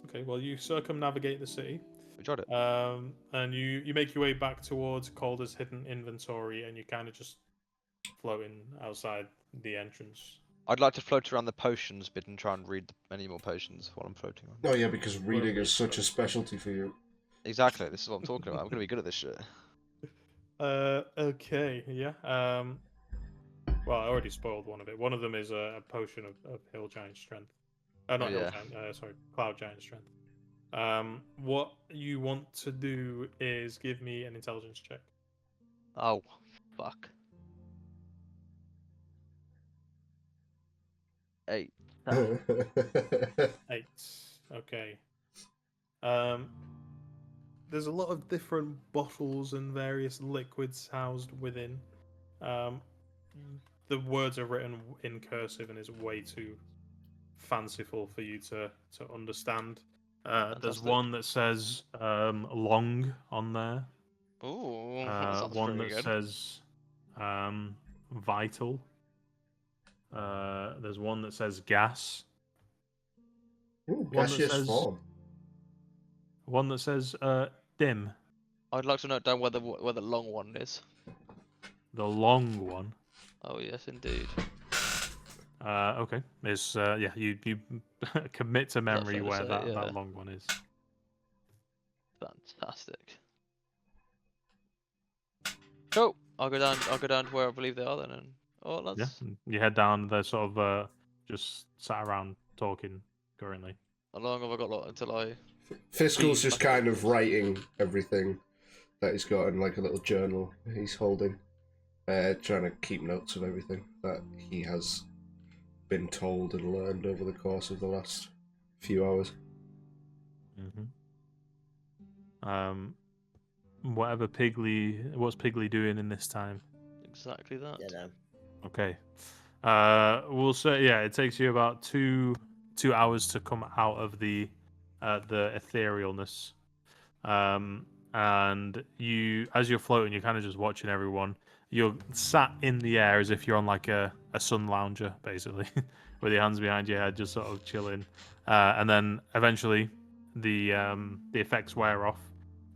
Okay. Well, you circumnavigate the city. We tried it. And you make your way back towards Calder's hidden inventory, and you're kind of just floating outside the entrance. I'd like to float around the potions bit and try and read any more potions while I'm floating on. Oh yeah, because reading read is such a stuff. specialty for you. Exactly, this is what I'm talking about. I'm gonna be good at this shit. Okay, yeah. Well, I already spoiled one of it. One of them is a potion of hill giant strength. Not Oh, hill yeah. giant. Sorry, cloud giant strength. What you want to do is give me an intelligence check. Oh, fuck. 8. 8. Okay. There's a lot of different bottles and various liquids housed within. The words are written in cursive and is way too fanciful for you to understand. There's Fantastic. one that says long on there. Ooh, that sounds One pretty that good. says vital. There's one that says gas. Ooh, One that gaseous says- form. One that says dim. I'd like to note down where the long one is. The long one. Oh yes, indeed. Okay. It's yeah. You commit to memory fair to where say? that Yeah. long one is. Fantastic. Cool. I'll go down to where I believe they are then. And Yeah. let's. You head down. They're sort of just sat around talking currently. How long have I got until I? Fiscal's Be just back kind in. of writing everything that he's got in like a little journal he's holding, trying to keep notes of everything that he has been told and learned over the course of the last few hours. What's Piggly doing in this time? Exactly that. You know. Okay. We'll say it takes you about two hours to come out of the etherealness. And and as you're floating, you're kind of just watching everyone. You're sat in the air as if you're on like a sun lounger, basically, with your hands behind your head, just sort of chilling. And then eventually, the effects wear off,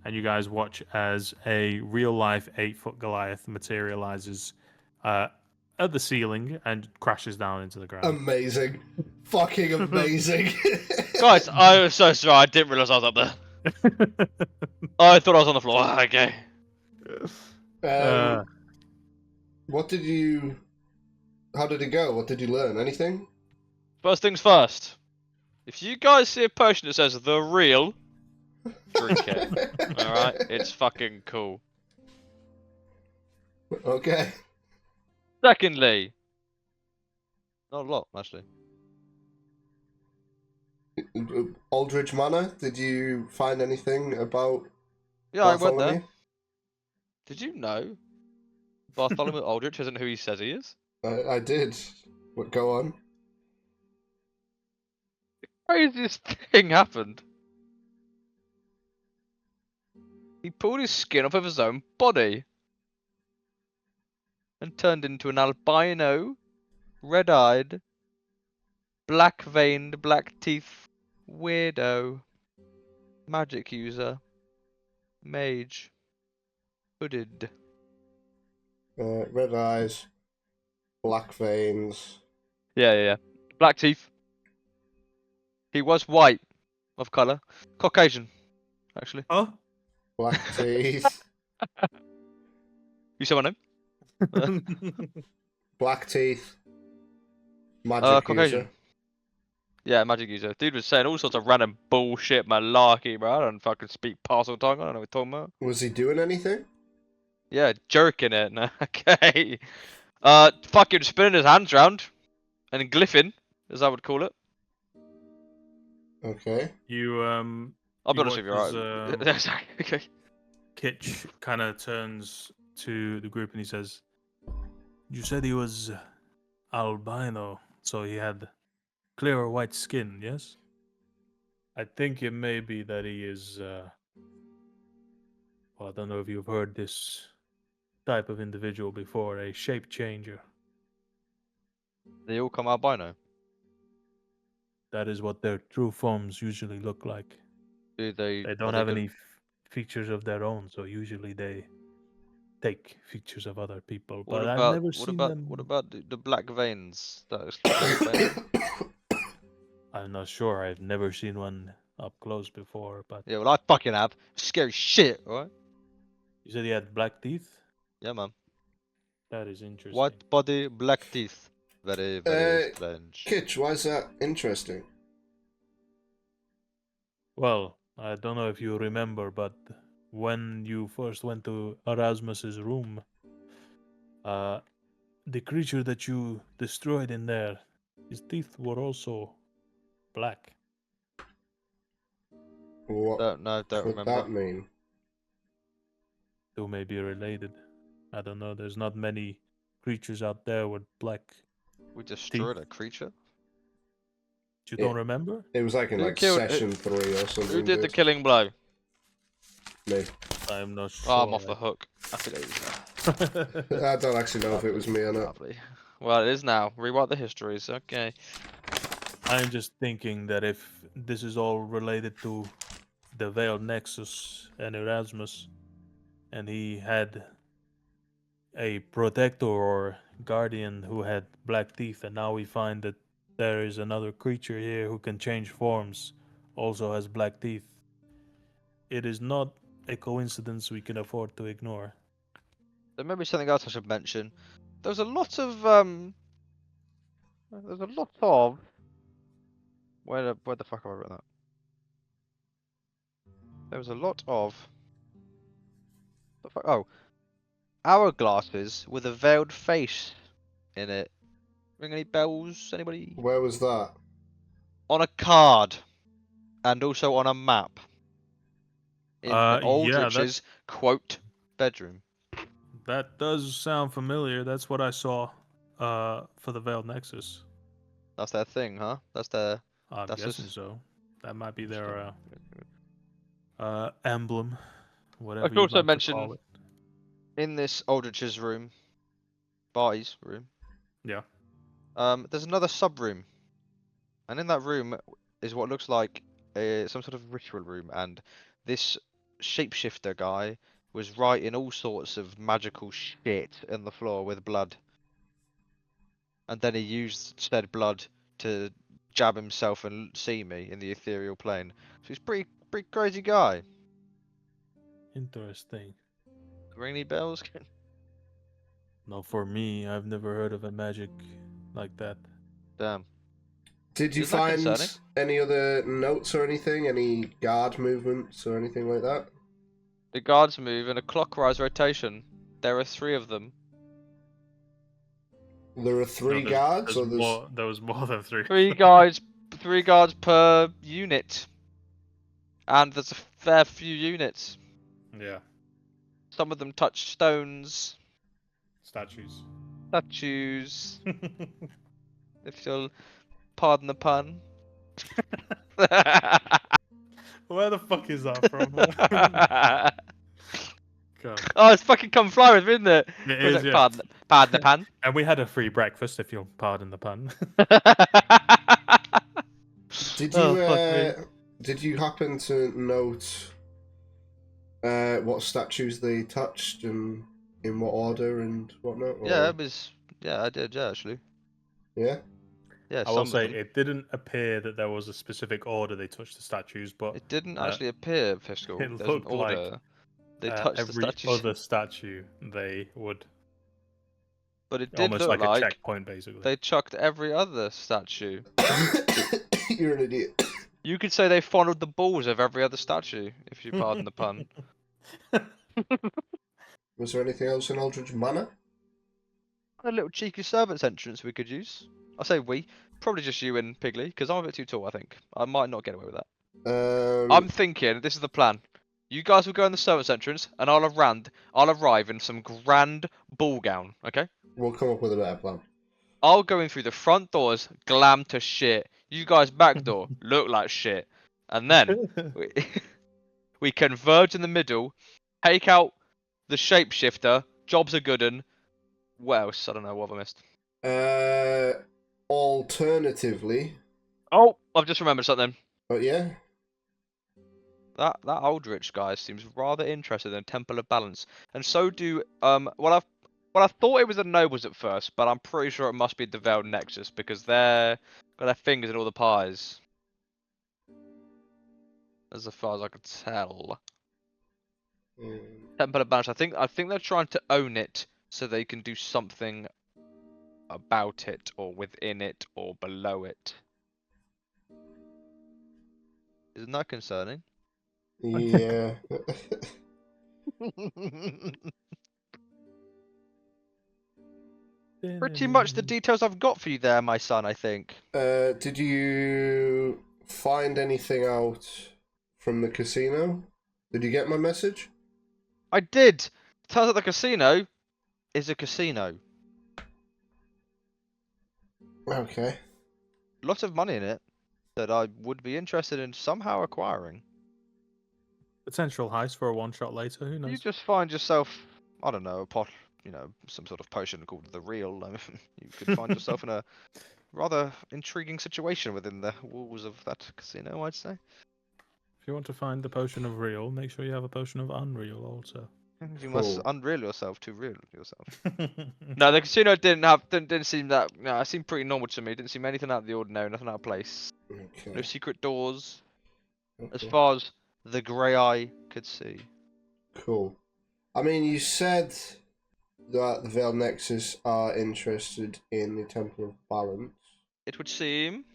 and you guys watch as a real life 8-foot Goliath materializes at the ceiling and crashes down into the ground. Amazing. Fucking amazing. Guys, I was so sorry. I didn't realise I was up there. I thought I was on the floor. Okay. Uh, What did you... How did it go? What did you learn? Anything? First things first. If you guys see a potion that says the real, drink it. Alright? It's fucking cool. Okay. Secondly, not a lot, actually. Aldridge Manor, did you find anything about Yeah, I went Bartholomew? there. Did you know Bartholomew Aldrich isn't who he says he is? I did. But go on. Craziest thing happened. He pulled his skin off of his own body and turned into an albino, red-eyed, black-veined, black-teeth weirdo, magic user, mage, hooded. Red eyes, black veins. Yeah. Black teeth. He was white of colour. Caucasian, actually. oh. Black teeth. You say my name? Black teeth. Magic Caucasian. user. Yeah, magic user. Dude was saying all sorts of random bullshit malarkey, bro. I don't fucking speak parcel tongue. I don't know what you're talking about. Was he doing anything? Yeah, jerking it. No, okay. Fucking spinning his hands round and glyphing, as I would call it. Okay. You I'll be You honest with you, watch right? as, Okay. Kitch kind of turns to the group and he says, "You said he was albino, so he had clear or white skin, yes? I think it may be that he is, well, I don't know if you've heard this type of individual before, a shape changer. They all come albino. That is what their true forms usually look like. Do they? They are don't they have good? any features of their own, so usually they take features of other people. What But I've about never what seen about them. what about the black veins? That actually explain it. I'm not sure. I've never seen one up close before. But Yeah, well I fucking have. Scary shit, right? you said he had black teeth. Yeah, man. That is interesting. White body, black teeth. Very, very strange. Kitch, why is that interesting? Well, I don't know if you remember, but when you first went to Erasmus's room, the creature that you destroyed in there, his teeth were also black. What Don't could remember. that mean? Two may be related. I don't know. There's not many creatures out there with black. We destroyed a creature. You don't remember? It was like in Who like killed- session 3 or something. Who did the dude. killing blow? Me. I'm not sure. Oh, I'm off the hook. Happy days. I don't actually know if it was me or not. Lovely. Well, it is now. Rewrite the histories. Okay. I'm just thinking that if this is all related to the Veiled Nexus and Erasmus, and he had a protector or guardian who had black teeth, and now we find that there is another creature here who can change forms, also has black teeth. It is not a coincidence we can afford to ignore. There may be something else I should mention. There's a lot of where the fuck have I written that? There was a lot of hourglasses with a veiled face in it. Ring any bells? Anybody? Where was that? On a card, and also on a map. In Yeah, Aldrich's quote bedroom. That does sound familiar. That's what I saw for the Veiled Nexus. That's their thing, huh? That's their. I'm That's guessing just- so. That might be their emblem, whatever could you'd also like to mention- call it. In this Aldrich's room, Barty's room, Yeah. there's another sub room, and in that room is what looks like some sort of ritual room, and this shapeshifter guy was writing all sorts of magical shit in the floor with blood, and then he used said blood to jab himself and see me in the ethereal plane. So he's pretty crazy guy. Interesting. Ring any bells? No, for me, I've never heard of a magic like that. Damn. Did you Isn't that find concerning? any other notes or anything? Any guard movements or anything like that? The guards move in a clockwise rotation. There are 3 of them. There are 3 No, guards, or there was more than 3. 3 guards, 3 guards per unit, and there's a fair few units. Yeah. Some of them touch stones, Statues. statues, if you'll pardon the pun. Where the fuck is that from? God. Oh, it's fucking come fly with me, isn't it? It is, yeah. Pardon the pun. And we had a free breakfast, if you'll pardon the pun. did Oh, you fuck me. did you happen to note what statues they touched and in what order and whatnot? Or... Yeah, it was. Yeah, I did. Yeah, actually. Yeah. Yeah, I will some say of them. it didn't appear that there was a specific order they touched the statues, but It didn't uh, actually appear, Fiscal. it There's an looked like, order. They touched the every statues. other statue they would But it did almost look like a like checkpoint, basically. they chucked every other statue. You're an idiot. You could say they fondled the balls of every other statue, if you pardon the pun. Was there anything else in Aldridge Manor? A little cheeky servants entrance we could use. I say we, probably just you and Piggly, because I'm a bit too tall, I think. I might not get away with that. I'm thinking, this is the plan. You guys will go in the servants entrance, and I'll arrive in some grand ball gown, okay? We'll come up with a better plan. I'll go in through the front doors, glam to shit. You guys back door, look like shit. And then we converge in the middle, take out the shapeshifter, job's a good un. What else? I don't know, what have I missed? Alternatively, Oh, I've just remembered something. but yeah, That Aldrich guy seems rather interested in Temple of Balance, and so do well I thought it was the nobles at first, but I'm pretty sure it must be the Veiled Nexus because they're got their fingers in all the pies. As far as I could tell. Temple of Balance. I think they're trying to own it so they can do something about it, or within it, or below it. Isn't that concerning? yeah. Pretty much the details I've got for you there, my son, I think. Did you find anything out from the casino? Did you get my message? I did! Turns out the casino is a casino. Okay. Lots of money in it that I would be interested in somehow acquiring. Potential heist for a one-shot later, who You knows? just find yourself, I don't know, a pot, some sort of potion called the Real. You could find yourself in a rather intriguing situation within the walls of that casino, I'd say. If you want to find the potion of real, make sure you have a potion of unreal also. You must Cool. unreal yourself to real yourself. No, the casino didn't seem that. No, it seemed pretty normal to me. Didn't seem anything out of the ordinary, nothing out of place. Okay. No secret doors, as Okay. far as the grey eye could see. Cool. I mean, you said that the Veiled Nexus are interested in the Temple of Balance. It would seem.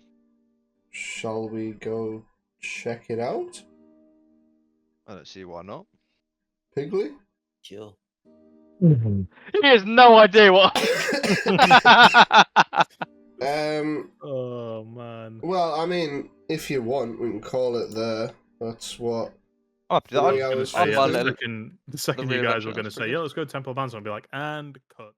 Shall we go check it out? I don't see why not. Piggly? Sure. He has no idea what. Oh man. Well, I mean, if you want, we can call it there. That's what. I'll do that. Three I'll- hours I'll Yeah, buy a the little- second the you real guys version, were going to that's say, pretty yeah, good. let's go to Temple of Bands, I'll be like, and cut.